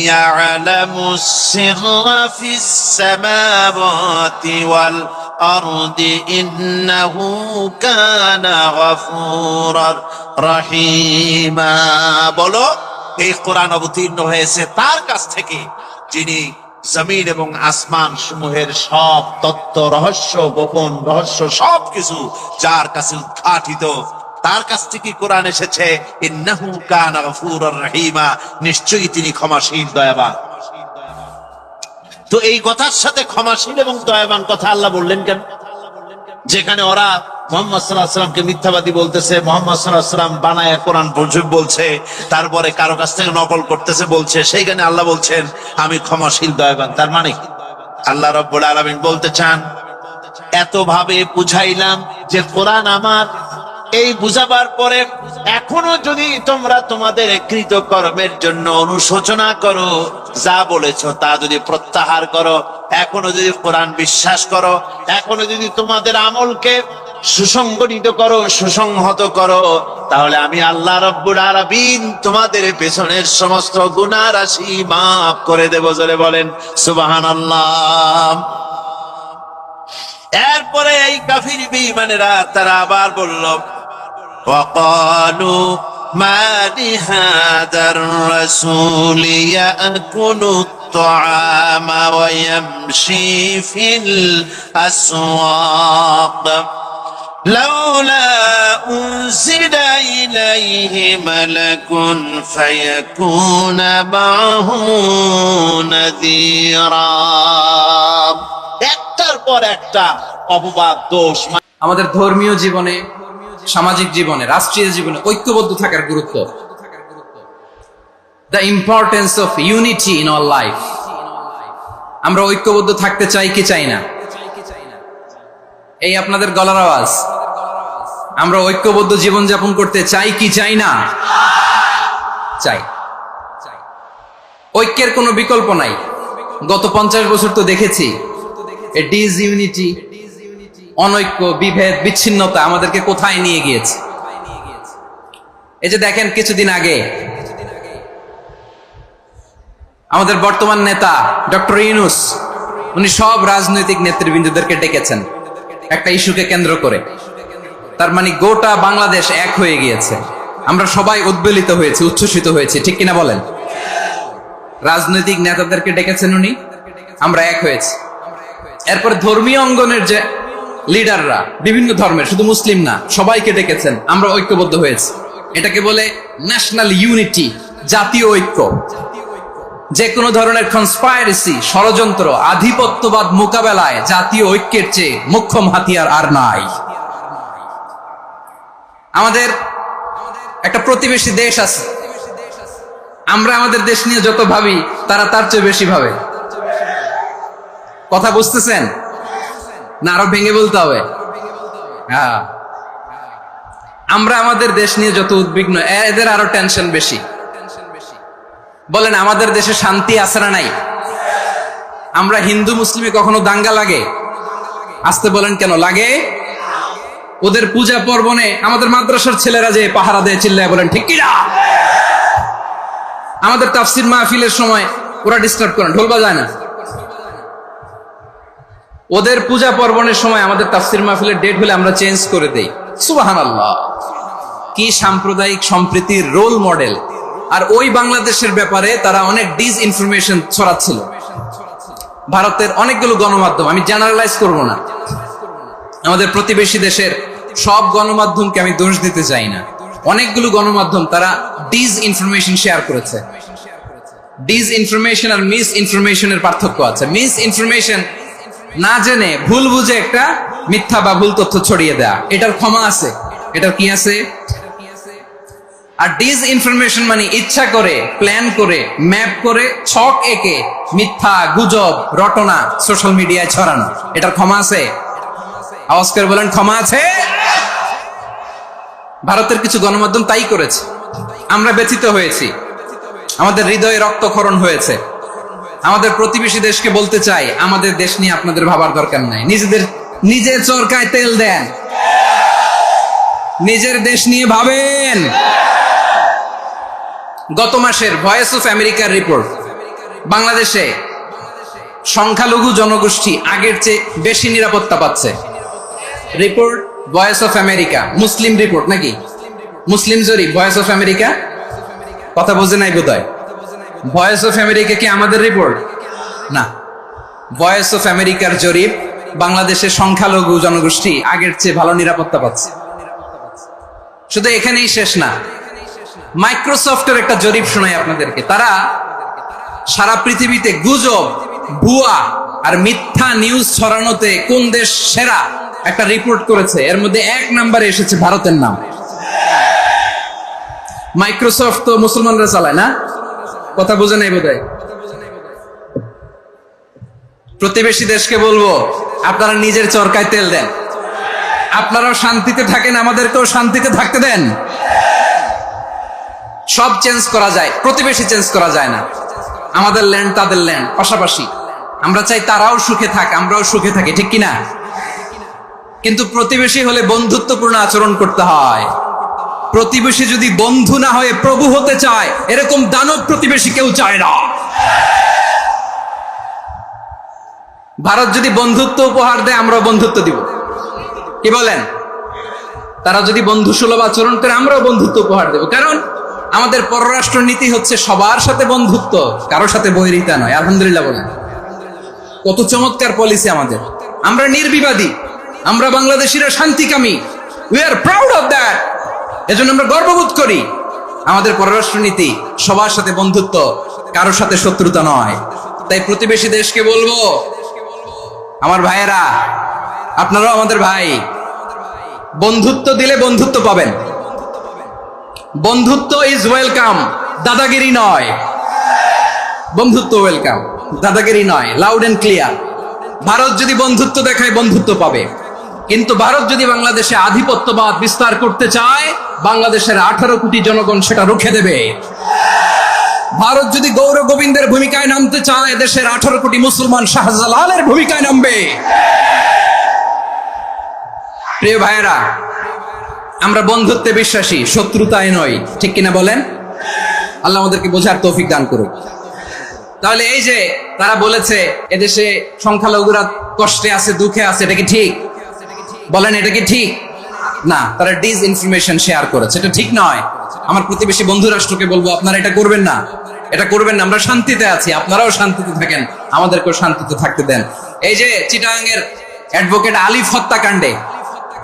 ইয়ালামুস সিররা ফিস সামাওয়াতি ওয়াল আরদি ইন্নাহু কানা গফুরার রহিমা। বলো, এই কোরআন অবতীর্ণ হয়েছে তার কাছ থেকে যিনি জমিন এবং আসমান সমূহের সব তত্ত্ব, রহস্য, গোপন রহস্য সবকিছু যার কাছে উদ্ঘাটিত, তার কাছ থেকে কোরআন এসেছে। ইন্নাহু কানা গফুরার রহিমা, নিশ্চয়ই তিনি ক্ষমাশীল, দয়াবান। তো এই কথার সাথে ক্ষমাশীল এবং দয়াবান কথা আল্লাহ বললেন কেন? যেখানে ওরা মুহাম্মদ সাল্লাল্লাহু আলাইহি ওয়াসাল্লামকে মিথ্যাবাদী বলতেছে, মুহাম্মদ সাল্লাল্লাহু আলাইহি ওয়াসাল্লাম বানায় কোরআন বলছে, তারপরে কারো কাছ থেকে নকল করতেছে বলছে, সেইখানে আল্লাহ বলছেন আমি ক্ষমাশীল দয়াবান। তার মানে আল্লাহ রাব্বুল আলামিন বলতে চান, এত ভাবে বুঝাইলাম যে কোরআন আমার, এই বুঝাবার পরে এখনো যদি তোমরা তোমাদের কৃত কর্মের জন্য অনুশোচনা করো, যা বলেছো তা যদি প্রত্যাহার করো, এখনো যদি কোরআন বিশ্বাস করো, এখনো যদি তোমাদের আমলকে সুসংগঠিত করো, সুসংহত করো, তাহলে আমি আল্লাহ রাব্বুল আলামিন তোমাদের পেছনের সমস্ত গুনাহ রাশি মাফ করে দেব। জোরে বলেন সুবহানাল্লাহ। এরপরে এই কাফির বেঈমানেরা তারা আবার বলল, وقالوا ما لهذا الرسول يأكل الطعام ويمشي في الأسواق لولا أنزل إليه ملك فيكون معه نذيرا। একটার পর একটা অপবাদ, দোষ। আমাদের ধর্মীয় জীবনে, সামাজিক জীবনে, রাষ্ট্রীয় জীবনে ঐক্যবদ্ধ থাকার গুরুত্ব, the importance of unity in our life. আমরা ঐক্যবদ্ধ থাকতে চাই কি চাই না? এই আপনাদের গলার আওয়াজ। আমরা ঐক্যবদ্ধ জীবন যাপন করতে চাই কি চাই না? চাই। ঐক্যের কোনো বিকল্প নাই। গত 50 বছর তো দেখেছি ডিসইউনিটি, অনৈক্য, বিভেদ, বিচ্ছিন্নতা আমাদেরকে কোথায় নিয়ে গিয়েছে। এই যে দেখেন, কিছুদিন আগে আমাদের বর্তমান নেতা ডক্টর ইউনূস, উনি সব রাজনৈতিক নেতৃবৃন্দদেরকে ডেকেছেন একটা ইস্যুকে কেন্দ্র করে। তার মানে গোটা বাংলাদেশ এক হয়ে গিয়েছে। আমরা সবাই উদ্বেলিত হয়েছি, উচ্ছ্বসিত হয়েছি, ঠিক কিনা বলেন? রাজনৈতিক নেতাদেরকে ডেকেছেন উনি, আমরা এক হয়েছি। এরপর ধর্মীয় অঙ্গনের যে লিডাররা, বিভিন্ন ধর্মের, শুধু মুসলিম না, সবাইকে ডেকেছেন, আমরা ঐক্যবদ্ধ হয়েছি। এটাকে বলে ন্যাশনাল ইউনিটি, জাতীয় ঐক্য। যে কোনো ধরনের কনস্পাইরেসি, ষড়যন্ত্র, আধিপত্যবাদ মোকাবেলায় জাতীয় ঐক্যের চেয়ে মোক্ষম হাতিয়ার আর নাই। আমাদের একটা প্রতিবেশী দেশ আছে, আমরা আমাদের দেশ নিয়ে যত ভাবি তারা তার চেয়ে বেশি ভাবে। কথা বুঝতেছেন না? আরো ভেঙে বলতে হবে। হ্যাঁ, আমরা আমাদের দেশ নিয়ে যত উদ্বিগ্ন, এদের আরো টেনশন বেশি। বলেন, আমাদের দেশে শান্তি আছে না নাই? আমরা হিন্দু মুসলিমে কখনো দাঙ্গা লাগে? আসতে বলেন, কেন লাগে? ওদের পূজা পার্বণে আমাদের মাদ্রাসার ছেলেরা যে পাহারা দেয়, চিল্লায় বলেন ঠিক কিনা? আমাদের তাফসির মাহফিলের সময় ওরা ডিস্টার্ব করেন, ঢোল বাজায় না। ওদের পূজা পার্বণের সময় আমাদের তাফসির মাহফিলের ডেট হলে আমরা চেঞ্জ করে দেই। সুবহানাল্লাহ, কি সাম্প্রদায়িক সম্প্রীতির রোল মডেল। আর ওই বাংলাদেশের ব্যাপারে তারা অনেক ডিসইনফরমেশন ছড়াচ্ছিল। ভারতের অনেকগুলো গণমাধ্যম, আমি জেনারেলাইজ করব না, আমাদের প্রতিবেশী দেশের সব গণমাধ্যমকে আমি দোষ দিতে চাই না, অনেকগুলো গণমাধ্যম তারা ডিসইনফরমেশন শেয়ার করেছে। ডিসইনফরমেশন আর মিস ইনফরমেশনের পার্থক্য আছে। মিস ইনফরমেশন না জেনে ভুল বুঝে একটা মিথ্যা বা ভুল তথ্য ছড়িয়ে দেয়া, এটার ক্ষমা আছে। এটার কি আছে? আর ডিসইনফরমেশন মানে ইচ্ছা করে, প্ল্যান করে, ম্যাপ করে, ছক এঁকে মিথ্যা, গুজব, রটনা সোশ্যাল মিডিয়ায় ছড়ানো, এটার ক্ষমা আছে? আওয়াজ করে বলেন, ক্ষমা আছে? ভারতের কিছু গণমাধ্যম তাই করেছে। আমরা ব্যথিত হয়েছি, আমাদের হৃদয়ে রক্তক্ষরণ হয়েছে। আমাদের প্রতিবেশী দেশকে বলতে চাই, আমাদের দেশ নিয়ে আপনাদের ভাবার দরকার নাই, নিজের চরকায় তেল দেন, নিজের দেশ নিয়ে ভাবেন। গত মাসের ভয়েস অফ আমেরিকার রিপোর্ট, বাংলাদেশে সংখ্যালঘু জনগোষ্ঠী আগের চেয়ে বেশি নিরাপত্তা পাচ্ছে। Report voice of America, Muslim report নাকি? মুসলিম জরিপ, ভয়েস অফ আমেরিকা। কথা বোঝে নাই বোধহয়। ভয়েস অফ আমেরিকা কি আমাদের রিপোর্ট? না, ভয়েস অফ আমেরিকার জরিপ, বাংলাদেশের সংখ্যালঘু জনগোষ্ঠী আগের চেয়ে ভালো নিরাপত্তা পাচ্ছে। শুধু এখানেই শেষ না, মাইক্রোসফটের একটা জরিপ শোনাই আপনাদেরকে। তারা সারা পৃথিবীতে গুজব, ভুয়া আর মিথ্যা নিউজ ছড়ানোতে কোন দেশ সেরা একটা রিপোর্ট করেছে। এর মধ্যে 1 নম্বরে এসেছে ভারতের নাম। মাইক্রোসফট তো মুসলমানরা চালায় না? কথা বোঝে নাই বোধহয়। প্রতিবেশী দেশকে বলবো, আপনারা নিজের চরকায় তেল দেন, আপনারাও শান্তিতে থাকেন, আমাদেরকেও শান্তিতে থাকতে দেন। সব চেঞ্জ করা যায়, প্রতিবেশী চেঞ্জ করা যায় না। আমাদের ল্যান্ড তাদের ল্যান্ড, পাশাপাশি। আমরা চাই তারাও সুখে থাক, আমরাও সুখে থাকি, ঠিক কিনা? কিন্তু প্রতিবেশী হলে বন্ধুত্বপূর্ণ আচরণ করতে হয়। প্রতিবেশী যদি বন্ধু না হয়ে প্রভু হতে চায়, এরকম দানব প্রতিবেশী কেউ চায় না। ভারত যদি বন্ধুত্ব উপহার দেয়, আমরাও বন্ধুত্ব দিব, কি বলেন? তারা যদি বন্ধু সুলভ আচরণ করে, আমরাও বন্ধুত্ব উপহার দেব। কারণ আমাদের পররাষ্ট্র নীতি হচ্ছে সবার সাথে বন্ধুত্ব, কারোর সাথে বৈরিতা নয়। আলহামদুলিল্লাহ বলেন, কত চমৎকার পলিসি আমাদের। আমরা নির্বিবাদী, আমরা বাংলাদেশিরা শান্তিকামী। We are proud of that. এজন্য আমরা গর্ববোধ করি। আমাদের পররাষ্ট্র নীতি সবার সাথে বন্ধুত্ব, কারোর সাথে শত্রুতা নয়। তাই প্রতিবেশী দেশকে বলবো, আমার ভাইয়েরা, আপনারাও আমাদের ভাই। বন্ধুত্ব দিলে বন্ধুত্ব পাবেন। বন্ধুত্ব ইজ ওয়েলকাম, দাদাগিরি নয়। বন্ধুত্ব ওয়েলকাম, দাদাগিরি নয়। Loud and clear. ভারত যদি বন্ধুত্ব দেখায়, বন্ধুত্ব পাবে। কিন্তু ভারত যদি বাংলাদেশে আধিপত্যবাদ বিস্তার করতে চায়, বাংলাদেশের 18 কোটি জনগণ সেটা রুখে দেবে। ভারত যদি গৌর গোবিন্দের ভূমিকায় নামতে চায়, দেশের 18 কোটি মুসলমান শাহজালালের ভূমিকায় নামবে। প্রিয় ভাইয়েরা, আমরা বন্ধুত্বে বিশ্বাসী, শত্রুতায় নয়, ঠিক কিনা বলেন? আল্লাহ আমাদেরকে বোঝার তৌফিক দান করুক। তাহলে এই যে তারা বলেছে এদেশে সংখ্যালঘুরা কষ্টে আছে, দুঃখে আছে, এটা কি ঠিক? বলেন, এটা কি ঠিক? না, তারা ডিসইনফরমেশন শেয়ার করেছে, এটা ঠিক নয়। আমার প্রতিবেশী বন্ধু রাষ্ট্রকে বলবো, আপনারা এটা করবেন না, এটা করবেন না। আমরা শান্তিতে আছি, আপনারাও শান্তিতে থাকেন, আমাদেরকেও শান্তিতে থাকতে দেন। এই যে চিটাগাংয়ের অ্যাডভোকেট আলিফ হত্যাকাণ্ডে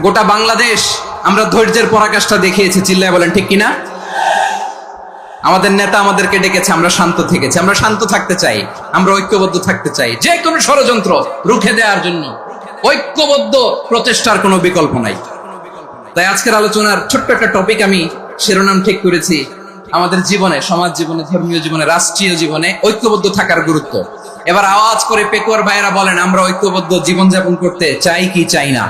গোটা বাংলাদেশ আমরা ধৈর্যের পরাকাষ্ঠা দেখিয়েছি, চিল্লায় বলেন ঠিক কিনা? আমাদের নেতা আমাদেরকে ডেকেছে, আমরা শান্ত থেকেছি। আমরা শান্ত থাকতে চাই, আমরা ঐক্যবদ্ধ থাকতে চাই। যে কোনো ষড়যন্ত্র রুখে দেওয়ার জন্য ঐক্যবদ্ধ প্রচেষ্টার কোনো বিকল্প নাই। তাই আজকের আলোচনার ছোট্ট একটা টপিক আমি শিরোনাম ঠিক করেছি, আমাদের জীবনে, সমাজ জীবনে, ধর্মীয় জীবনে, রাষ্ট্রীয় জীবনে ঐক্যবদ্ধ থাকার গুরুত্ব। এবার আওয়াজ করে পেকুয়ার ভাইয়েরা বলেন, আমরা ঐক্যবদ্ধ জীবনযাপন করতে চাই কি চাই না?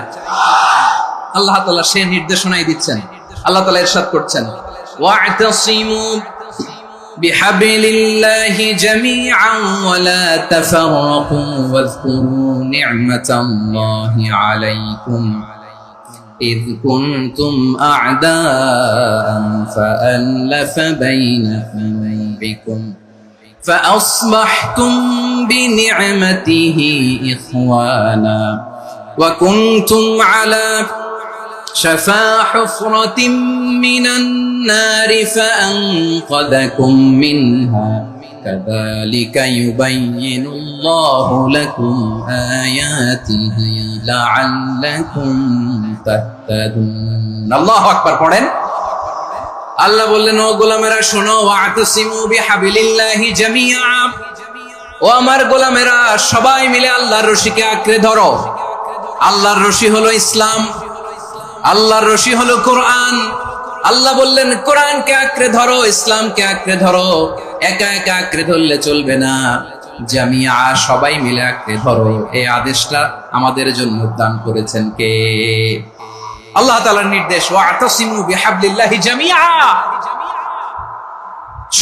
আল্লাহ তাআলা সে নির্দেশনাই দিচ্ছেন। আল্লাহ তাআলা ইরশাদ করছেন, ওয়া'তাসিমু বিহাবলিল্লাহি জামিআন ওয়া লা তাফাররাকু ওয়াযকুরু নি'মাতাল্লাহি আলাইকুম إذ كنتم أعداء فألف بين قلوبكم فأصبحتم بنعمته إخوانا وكنتم على شفا حفرة من النار فأنقذكم منها كذلك يبين الله لكم آياته لعلكم تهتدون الله أكبر পড়েন। আল্লাহ বললেন, ও গোলামেরা শোনো, ওয়া'তাসিমু বিহাবলিল্লাহি জামিআ, ও আমার গোলামেরা সবাই মিলে আল্লাহর রশিকে আঁকড়ে ধরো। আল্লাহর রশি হলো ইসলাম, আল্লাহর রশি হলো কোরআন, আল্লাহ বললেন কোরআনকে আঁকড়ে ধরো, ইসলামকে আঁকড়ে ধরো, একা একা আঁকড়ে ধরলে চলবে না, জামিয়া সবাই মিলে আঁকড়ে ধরো। এই আদেশটা আমাদের জন্য দান করেছেন কে? আল্লাহ তাআলার নির্দেশ, ওয়া'তাসিমু বিহাবলিল্লাহি জামিআ,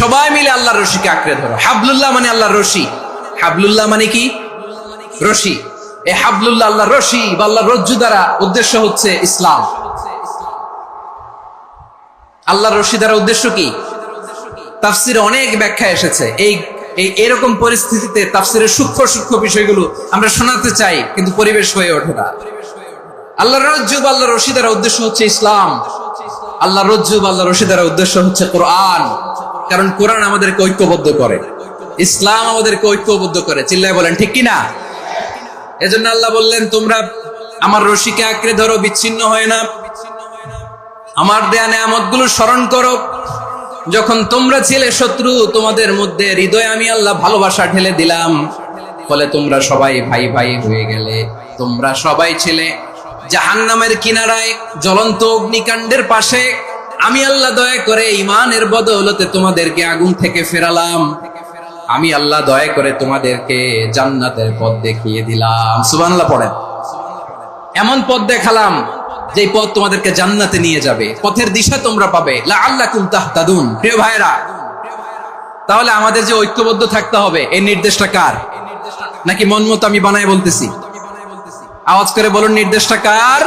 সবাই মিলে আল্লাহর রশিকে আঁকড়ে ধরো। হাবলুল্লাহ মানে আল্লাহর রশি। হাবলুল্লাহ মানে কি? রশি। এই হাবলুল্লাহ আল্লাহর রশি বা আল্লাহর রজ্জু দ্বারা উদ্দেশ্য হচ্ছে ইসলাম। আল্লাহর রশি দ্বারা উদ্দেশ্য কি? তাফসিরে অনেক ব্যাখ্যা এসেছে। এরকম পরিস্থিতিতে তাফসিরের সূক্ষ্ম সূক্ষ্ম বিষয়গুলো আমরা শোনাতে চাই, কিন্তু পরিবেশ হয়ে ওঠে না। আল্লাহর রজ্জু বা আল্লাহর রশি দ্বারা উদ্দেশ্য হচ্ছে ইসলাম। আল্লাহর রজ্জু বা আল্লাহর রশি দ্বারা উদ্দেশ্য হচ্ছে কোরআন। কারণ কোরআন আমাদেরকে ঐক্যবদ্ধ করে, ইসলাম আমাদেরকে ঐক্যবদ্ধ করে। চিল্লায় বলেন ঠিক কিনা? এজন্য আল্লাহ বললেন, তোমরা আমার রশিকে আঁকড়ে ধরো, বিচ্ছিন্ন হয় না। আমার দেয়া নেয়ামতগুলো স্মরণ করো। যখন তোমরা ছিলে শত্রু, তোমাদের মধ্যে হৃদয়ে আমি আল্লাহ ভালোবাসা ঢেলে দিলাম, ফলে তোমরা সবাই ভাই ভাই হয়ে গেলে। তোমরা সবাই ছিলে জাহান্নামের কিনারায়, জ্বলন্ত অগ্নিকাণ্ডের পাশে। আমি আল্লাহ দয়া করে ঈমানের বদৌলতে তোমাদেরকে আগুন থেকে ফেরালাম। আমি আল্লাহ দয়া করে তোমাদেরকে জান্নাতের পথ দেখিয়ে দিলাম। সুবহানাল্লাহ পড়েন। এমন পথ দেখালাম যে পথ তোমাদেরকে জান্নাতে নিয়ে যাবে, পথের দিশা তোমরা পাবে। লাআল্লাকুম তাহতাদুন। প্রিয় ভাইরা, তাহলে আমাদের যে ঐক্যবদ্ধ থাকতে হবে, এই নির্দেশটা কার? নাকি মন মতো আমি বানায় বলতেছি? আওয়াজ করে বলুন, নির্দেশটা কার?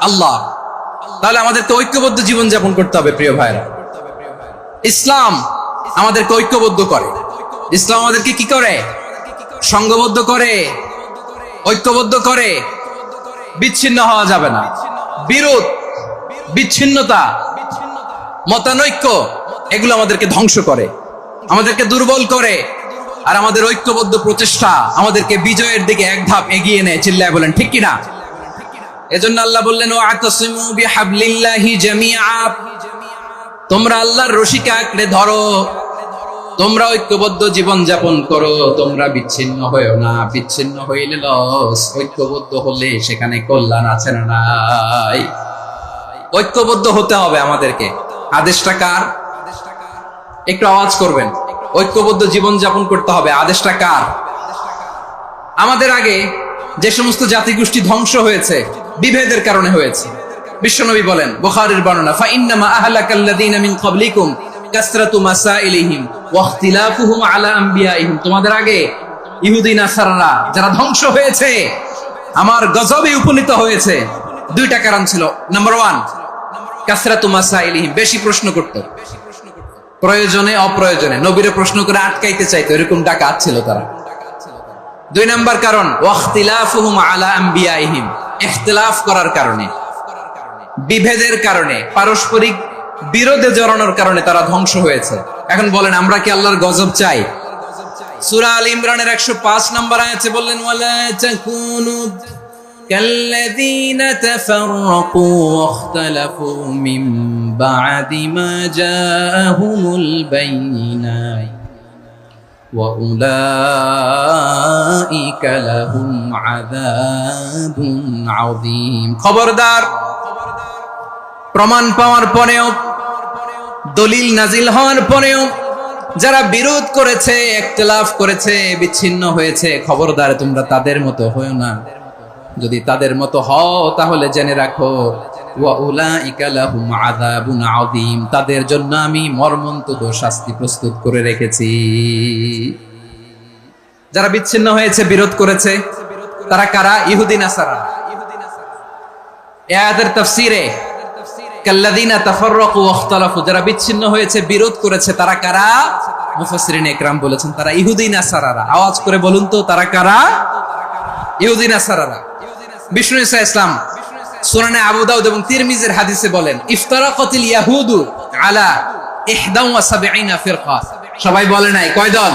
আল্লাহ। তাহলে আমাদেরকে ঐক্যবদ্ধ জীবন যাপন করতে হবে। প্রিয় ভাইরা, ইসলাম আমাদেরকে ঐক্যবদ্ধ করে। ইসলাম আমাদেরকে কি করে? সংঘবদ্ধ করে, ঐক্যবদ্ধ করে। বিচ্ছিন্ন হওয়া যাবে না। বিরোধ, বিচ্ছিন্নতা, মতানৈক্য, এগুলো আমাদেরকে ধ্বংস করে, আমাদেরকে দুর্বল করে। আর আমাদের ঐক্যবদ্ধ প্রচেষ্টা আমাদেরকে বিজয়ের দিকে এক ধাপ এগিয়ে নেয়। চিল্লায় বলেন ঠিক কিনা? এজন্য আল্লাহ বললেন, ওয়া'তাসিমু বিহাবলিল্লাহি জামিআ, তোমরা আল্লাহর রশিকে আঁকড়ে ধরো, তোমরা ঐক্যবদ্ধ জীবন যাপন করো, তোমরা বিচ্ছিন্ন হয়েও না। বিচ্ছিন্ন হইলে লস, ঐক্যবদ্ধ হলে সেখানে কল্যাণ আছে না নাই? ঐক্যবদ্ধ হতে হবে আমাদেরকে। আদেশটা কার? একটু আওয়াজ করবেন। ঐক্যবদ্ধ জীবন যাপন করতে হবে। আদেশটা কার? আমাদের আগে যে সমস্ত জাতিগোষ্ঠী ধ্বংস হয়েছে, বিভেদের কারণে হয়েছে। বিশ্বনবী বলেন, বুখারীর বর্ণনা, ফাইন্নামা আহলাকাল্লাযীনা মিন ক্বাবলিকুম কাসরাতু মাসাইলিহিম ওয়া ইখতিলাফুহুম আলা আম্বিয়াইহিম। তোমাদের আগে ইহুদি নাসারারা যারা ধ্বংস হয়েছে, আমার গজবে উপনীত হয়েছে, দুইটা কারণ ছিল। নাম্বার 1, কাসরাতু মাসাইলিহিম, বেশি প্রশ্ন করত, প্রয়োজনে অপ্রয়োজনে নবীরে প্রশ্ন করে আটকাইতে চাইতো, এরকম ডাকাত ছিল তারা। 2 নাম্বার কারণ, ওয়া ইখতিলাফুহুম আলা আম্বিয়াইহিম, ইখতিলাফ করার কারণে, বিভেদের কারণে, পারস্পরিক বিরোধে জড়ানোর কারণে তারা ধ্বংস হয়েছে। এখন বলেন, আমরা কি আল্লাহর গজব চাই? সূরা আল ইমরানের 105 নম্বর আয়াতে বললেন, ওয়ালা তাকুনু কাল্লাযীনা তাফাররাকু ওয়াখতালাফু মিন বা'দি মা জাআহুমুল বাইয়িনাত ওয়া উলাইকা লাহুম আযাবুন আযীম। খবরদার, প্রমাণ পাওয়ার পরেও, দলিল নাজিল হওয়ার পরেও যারা বিরোধ করেছে, ইখতিলাফ করেছে, বিচ্ছিন্ন হয়েছে, খবরদার তোমরা তাদের মতো হয়ো না। যদি তাদের মতো হও তাহলে জেনে রাখো, ওয়া উলাইকা লাহুম আযাবুন আযীম, তাদের জন্য আমি মর্মন্তুদ শাস্তি প্রস্তুত করে রেখেছি। যারা বিচ্ছিন্ন হয়েছে, বিরোধ করেছে, তারা কারা? ইহুদি নাসারা। এই আয়াতের তাফসীরে কাল্লাযীনা তাফাররাকু ওয়াখতালাফু, যারা বিচ্ছিন্ন হয়েছে, বিরোধ করেছে, তারা কারা? মুফাসসিরিন ইকরাম বলেছেন তারা ইহুদি নাসারারা। আওয়াজ করে বলুন তো, তারা কারা? ইহুদি নাসারারা। বিষ্ণু ঈসা ইসলাম সুনানে আবু দাউদ এবং তিরমিজির হাদিসে বলেন, ইফতারাকাতিল ইয়াহুদু আলা 71 ফিরকা। সবাই বলে নাই, কয় দল?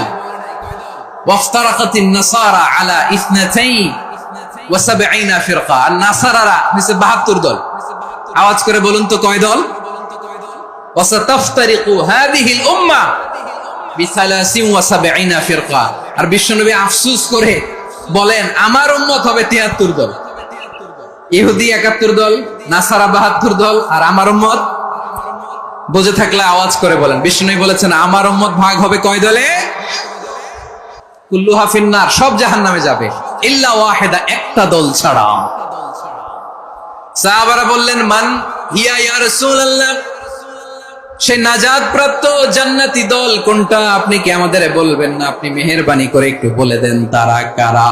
ওয়াফতারাকাতিন নাসারা আলা 72 ফিরকা। আর নাসারারা হইছে 72 দল। আওয়াজ করে বলুন তো, কয় দল? ওয়াসাতাফতারিকু হাদিহিল উম্মাহ বি73 ফিরকা। আর বিশ্বনবী আফসোস করে বলেন, আমার উম্মত হবে 73 দল। ইহুদি 71 দল, নাসারা 72 দল, আর আমার উম্মত বুঝে থাকলে আওয়াজ করে বলেন। বিষ্ণু বলেছেন আমার উম্মত ভাগ হবে কয় দলে? কুল্লুহা ফিন্নার, সব জাহান্নামে যাবে, ইল্লা ওয়াহিদা, একটা দল ছাড়া। সাহাবারা বললেন মান হিয়া ইয়া রাসূলুল্লাহ, সেই নাজাত প্রাপ্ত জান্নাতি দল কোনটা? আপনি কি আমাদের বলবেন না? আপনি মেহেরবানি করে একটু বলে দেন তারা কারা।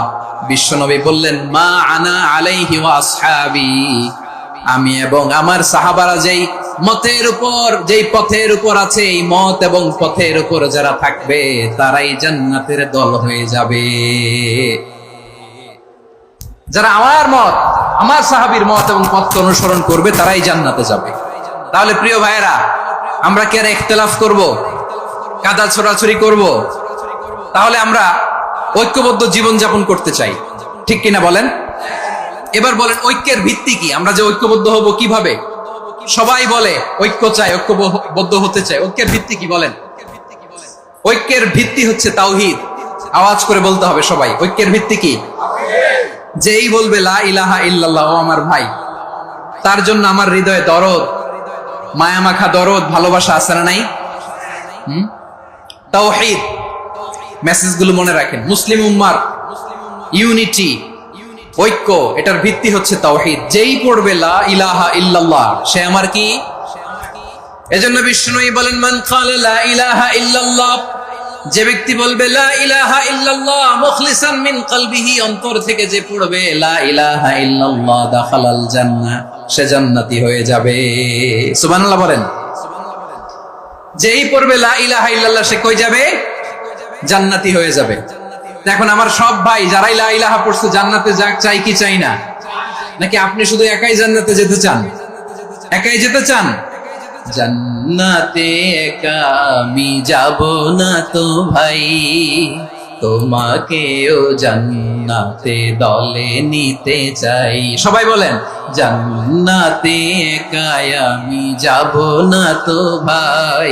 বিশ্বনবী বললেন মা আনা আলাইহি ওয়া আসহাবি, আমি এবং আমার সাহাবারা যেই মতের উপর, যেই পথের উপর আছে, এই মত এবং পথের উপর যারা থাকবে তারাই জান্নাতের দল হয়ে যাবে। যারা আমার মত, আমার সাহাবীর মত এবং পথকে অনুসরণ করবে তারাই জান্নাতে যাবে। তাহলে প্রিয় ভাইয়েরা, আমরা কি আর ইখতিলাফ করব, কাদা ছোড়াছুরি করব? তাহলে আমরা ঐক্যবদ্ধ জীবন যাপন করতে চাই, ঠিক কিনা বলেন? এবার বলেন ঐক্যের ভিত্তি কি? আমরা যে ঐক্যবদ্ধ হব কিভাবে? সবাই বলে ঐক্য চাই, ঐক্যবদ্ধ হতে চাই। ঐক্যের ভিত্তি কি বলেন? ঐক্যের ভিত্তি হচ্ছে তাওহীদ। আওয়াজ করে বলতে হবে সবাই, ঐক্যের ভিত্তি কি? যেই বলবে লা ইলাহা ইল্লাল্লাহ, ও আমার ভাই, তার জন্য আমার হৃদয়ে দরদ, মায়ামাখা দরদ, ভালোবাসা আছে না নাই? তাওহীদ, মেসেজগুলো মনে রাখেন। মুসলিম উম্মার ইউনিটি, ঐক্য, এটার ভিত্তি হচ্ছে তাওহীদ। যেই পড়বে লা ইলাহা ইল্লাল্লাহ, সে আমার কি? এজন্য বিষ্ণুই বলেন মান ক্বালা লা ইলাহা ইল্লাল্লাহ, যে ব্যক্তি বলবে লা ইলাহা ইল্লাল্লাহ মুখলিসান মিন কলবিহি, অন্তর থেকে যে পড়বে লা ইলাহা ইল্লাল্লাহ, দাখালাল জান্নাহ, সে জান্নাতি হয়ে যাবে। সুবহানাল্লাহ বলেন। যেই পড়বে লা ইলাহা ইল্লাল্লাহ, সে কই যাবে? জান্নাতি হয়ে যাবে। এখন আমার সব ভাই যারাই লা ইলাহা পড়ছে জান্নাতে যাক, চাই কি চাই না? নাকি আপনি শুধু একাই জান্নাতে যেতে চান? একাই যেতে চান? জান্নাতে একা আমি যাব না তো ভাই, তোমাকেও জান্নাতে দলে নিতে চাই। সবাই বলেন জান্নাতে একা আমি যাব না তো ভাই,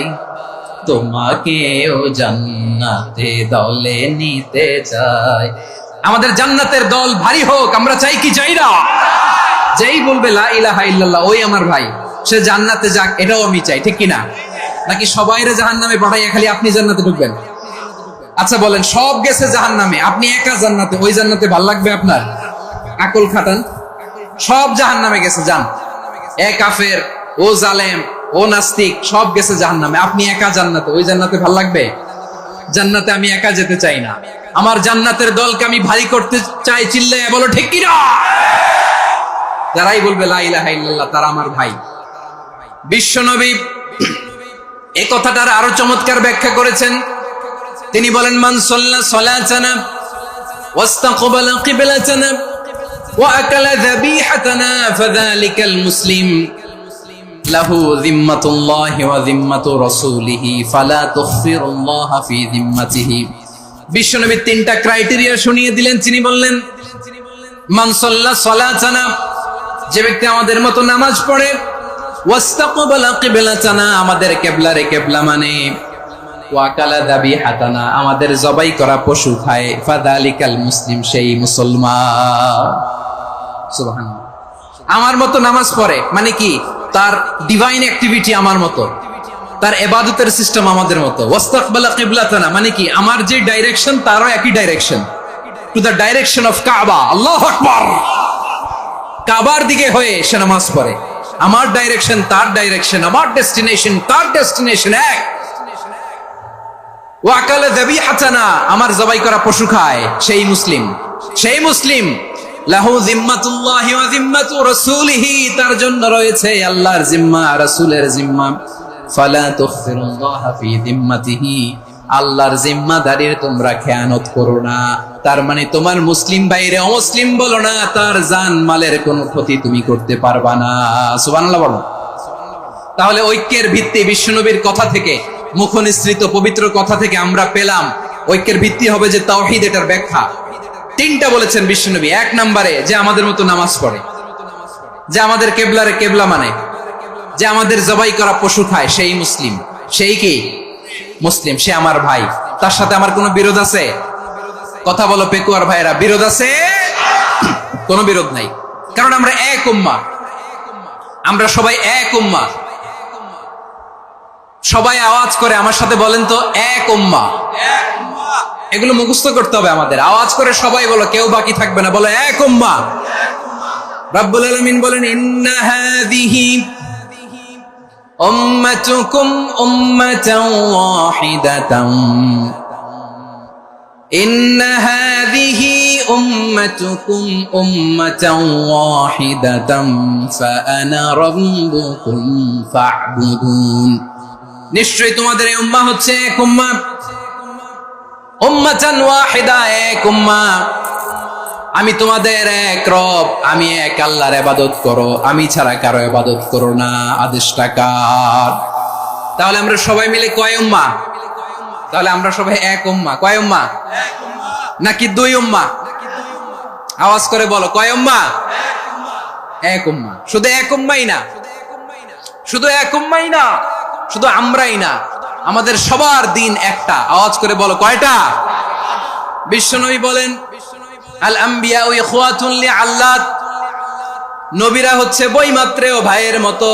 তোমাকেও জান্নাতে দলে নিতে চাই। আমাদের জান্নাতের দল ভারী হোক, আমরা চাই কি চাই না? যেই বলবে লা ইলাহা ইল্লাল্লাহ, ওই আমার ভাই, সে জান্নাতে যাক, এটাও আমি চাই, ঠিক কিনা? নাকি সবাইরে জাহান্নামে পাঠাইয়া খালি আপনি জান্নাতে ঢুকবেন? আচ্ছা বলেন, সব গেছে জাহান্নামে, আপনি একা জান্নাতে, ওই জান্নাতে ভাল লাগবে আপনার? আকল খাটান। সব জাহান্নামে গেছে, যান। এ কাফের, ও জালেম, ও নাস্তিক, সব গেছে জাহান্নামে, আপনি একা জান্নাতে, ওই জান্নাতে ভাল লাগবে? জান্নাতে আমি একা যেতে চাই না, আমার জান্নাতের দলকে আমি ভারী করতে চাই। চিল্লায় বলো ঠিক কিনা? যারাই বলবে লা ইলাহা ইল্লাল্লাহ তারা আমার ভাই। বিশ্বনবী এই কথাটার আরো চমৎকার ব্যাখ্যা করেছেন। তিনি বলেন মান সাল্লা সালাতানা ওয়াস্তাকবালা কিবলাতানা ওয়া আকালা যাবিহাতানা ফাযালিকাল মুসলিম লাহু যিম্মাতুল্লাহি ওয়া যিম্মাতু রাসূলিহি ফালা তুখফিরুল্লাহা ফি যিম্মাতিহি। বিশ্বনবী তিনটা ক্রাইটেরিয়া শুনিয়ে দিলেন। তিনি বললেন মান সাল্লা সালাতানা, যে ব্যক্তি আমাদের মতো নামাজ পড়ে, ওয়াস্তাকবালা কিবলাতানা, আমাদের কিবলারে কিবলা মানে, ওয়া আকালা যাবিহাতানা, আমাদের জবাই করা পশু খায়, ফাযালিকাল মুসলিম, সেই মুসলমান। সুবহানাল্লাহ। আমার মতো নামাজ পড়ে মানে কি? তার ডিভাইন অ্যাক্টিভিটি আমার মতো, তার ইবাদতের সিস্টেম আমাদের মতো। ওয়াস্তাকবালা কিবলাতানা মানে কি? আমার যে ডাইরেকশন তারও একই direction, to the direction of কাবা। আল্লাহু আকবার। কাবার দিকে হয়ে সে নামাজ পড়ে। আমার ডাইরেকশন তার ডাইরেকশন, আমার ডেস্টিনেশন তার ডেস্টিনেশন এক। ওয়া আকালা যাবিহাতানা, আমার জবাই করা পশু খায়, সেই মুসলিম। সেই মুসলিম লাহু যিম্মাতুল্লাহি ওয়া যিম্মাতু রাসূলিহি, তার জন্য রয়েছে আল্লাহর জিম্মা, রাসূলের জিম্মা। ফালা তুখফিরুল্লাহা ফি যিম্মাতিহি, আল্লাহর জিম্মাদারির তোমরা খেয়ানত করো না। তার মানে তোমার মুসলিম বাইরে অমুসলিম বলো না, তার জান মালের কোনো ক্ষতি তুমি করতে পারবা না। সুবহানাল্লাহ বলো। তাহলে ঐক্যের ভিত্তি বিশ্বনবীর কথা থেকে, মুখনিসৃত পবিত্র কথা থেকে আমরা পেলাম ঐক্যের ভিত্তি হবে যে তাওহীদ। এটার ব্যাখ্যা তিনটা বলেছেন বিশ্বনবী। এক নম্বরে যে আমাদের মতো নামাজ পড়ে, যে আমাদের কেবলারে কেবলা মানে, যে আমাদের জবাই করা পশু খায়, সেই মুসলিম। সেই কি? মুসলিম, সে আমার ভাই। তার সাথে আমার কোনো বিরোধ আছে? কথা বলো পেকুয়ার ভাইরা, বিরোধ আছে? কোনো বিরোধ নাই, কারণ আমরা এক উম্মাহ, আমরা সবাই এক উম্মাহ। সবাই আওয়াজ করে আমার সাথে বলেন তো, এক উম্মাহ। এগুলো মুখস্থ করতে হবে আমাদের। আওয়াজ করে সবাই বলো, কেউ বাকি থাকবে না, বলো এক উম্মাহ। রাব্বুল আলামিন বলেন, ইন্না হাযিহি উম্মাতুকুম উম্মাতান ওয়াহিদাতান, ইন্না হাযিহি উম্মাতুকুম উম্মাতান ওয়াহিদাতান ফাআনা রাব্বুকুম ফা'বুদুন। নিশ্চয়ই তোমাদের এই উম্মাহ হচ্ছে এক উম্মাহ, উম্মাতান ওয়াহিদা, এক উম্মাহ। আমি তোমাদের এক রব, আমি এক আল্লাহর ইবাদত করো, আমি ছাড়া কারো ইবাদত করো না। আদেশটা কার? তাহলে আমরা সবাই মিলে কয় উম্মাহ? তাহলে আমরা সবাই এক উম্মাহ। কয় উম্মাহ? নাকি দুই উম্মাহ? আওয়াজ করে বলো, কয় উম্মাহ? এক উম্মাহ। শুধু এক উম্মাই না, শুধু এক উম্মাই না, শুধু আমরাই না, আমাদের সবার দিন একটা। আওয়াজ করে বলো, কয়টা? বিশ্বনবী বলেন, আল আম্বিয়া ইখওয়াতুন লিআল্লাত, নবীরা হচ্ছে বৈমাত্রেয় ভাইয়ের মতো।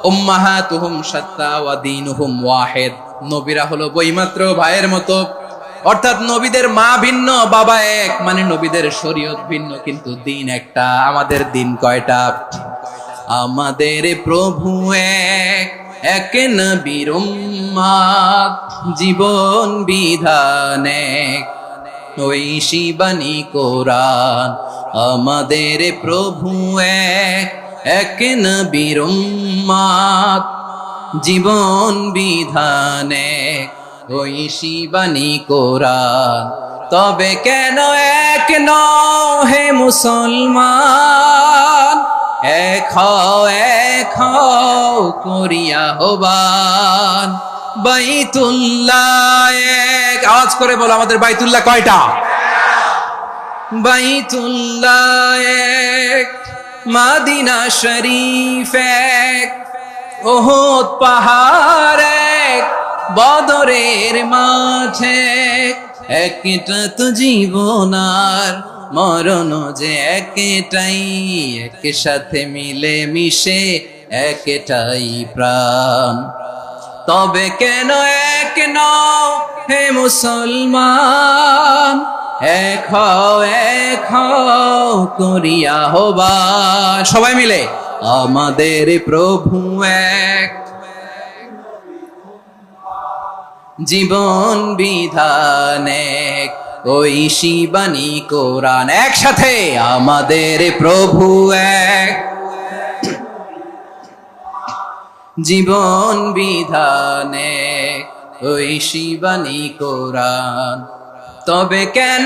উম্মাহাতুহুম শাত্তা ওয়া দীনুহুম ওয়াহিদ, নবীরা হলো বৈমাত্রেয় ভাইয়ের মতো। অর্থাৎ নবীদের মা ভিন্ন, বাবা এক, মানে নবীদের শরীয়ত ভিন্ন, কিন্তু দিন একটা। আমাদের দিন কয়টা? আমাদের প্রভু এক, এক নবীর উম্মাত, জীবন বিধান এক, ঐশী বাণী কোরআন। আমাদের প্রভু এক, এক নবীর উম্মাত, জীবন বিধান এক, ঐশী বাণী কোরআন। তবে কেন এক নও হে মুসলমান, এক হও করিয়া হবান। বাইতুল্লাহ এক, আওয়াজ করে বলো, আমাদের বাইতুল্লাহ কয়টা? বাইতুল্লাহ এক, মদিনা শরীফ এক, উহুদ পাহাড় এক, বদরের মাঠে একটা তো জীবন আর মরণ যে একটাই, একসাথে মিলে মিশে একটাই প্রাণ। তবে কেন এক নও হে মুসলমান, এক হও করিয়া হবান। সবাই মিলে, আমাদের প্রভু এক, জীবন বিধান এক, ঐশী বাণী কোরআন। একসাথে, আমাদের প্রভু এক, জীবন বিধান এক, ঐশী বাণী কোরআন। তবে কেন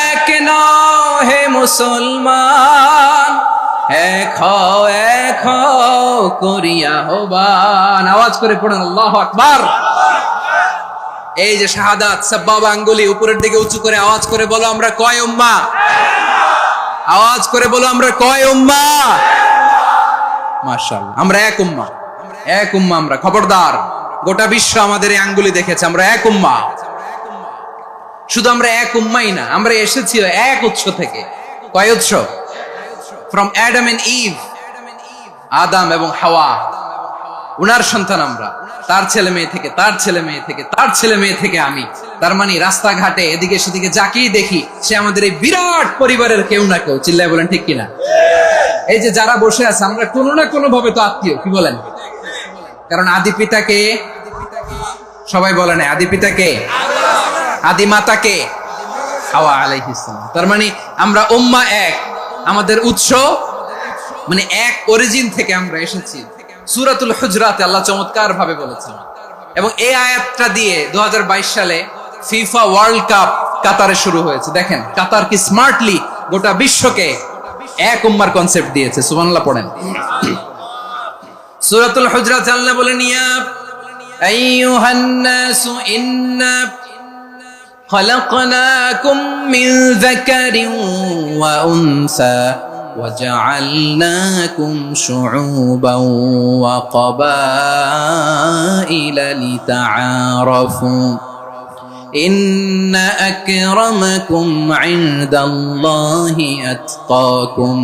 এক নও হে মুসলমান, এক হও করিয়া হবান। আওয়াজ করে পড়ুন, আল্লাহু আকবার। এই যে শাহাদাত, সাব্বাবা আঙ্গুলি উপরের দিকে উঁচু করে আওয়াজ করে বলো, আমরা কয় উম্মাহ? আওয়াজ করে বলো, আমরা কয় উম্মাহ? মাশাআল্লাহ, আমরা এক উম্মাহ, এক উম্মাহ আমরা। খবরদার, গোটা বিশ্ব আমাদের এই আঙ্গুলি দেখেছে, আমরা এক উম্মাহ। শুধু আমরা এক উম্মাই না, আমরা এসেছি এক উৎস থেকে। কয় উৎস? ফ্রম অ্যাডাম এন্ড ইভ, আদম এবং হাওয়া, উনার সন্তান আমরা। তার ছেলে মেয়ে থেকে, তার ছেলে মেয়ে থেকে, তার ছেলে মেয়ে থেকে আমি। তার মানে রাস্তাঘাটে এদিকে সেদিকে যাকেই দেখি, সে আমাদের এই বিরাট পরিবারের কেউ না কেউ। চিল্লায় বলেন ঠিক কিনা? এই যে যারা বসে আছে, আমরা কোনো না কোনো ভাবে তো আত্মীয়। কি বলেন? কারণ আদি পিতাকে সবাই বলে না, আদি পিতাকে, আদি মাতাকে হাওয়া আলাইহিস সালাম। তার মানে আমরা উম্মাহ এক, আমাদের উৎস মানে এক অরিজিন থেকে আমরা এসেছি। সূরাতুল হুজরাতে আল্লাহ চমৎকার ভাবে বলেছেন, এবং এই আয়াতটা দিয়ে 2022 সালে ফিফা ওয়ার্ল্ড কাপ কাতারে শুরু হয়েছে। দেখেন কাতার কি স্মার্টলি গোটা বিশ্বকে এক উম্মার কনসেপ্ট দিয়েছে। সুবহানাল্লাহ পড়েন। সূরাতুল হুজরাতে আল্লাহ বলেন, ইয়া আইয়ুহান নাসু ইন্না খলাকনাকুম মিন যাকারিন ওয়া উনসা وجعلناكم شعوبا وقبائل لتعارفوا إن أكرمكم عند الله أتقاكم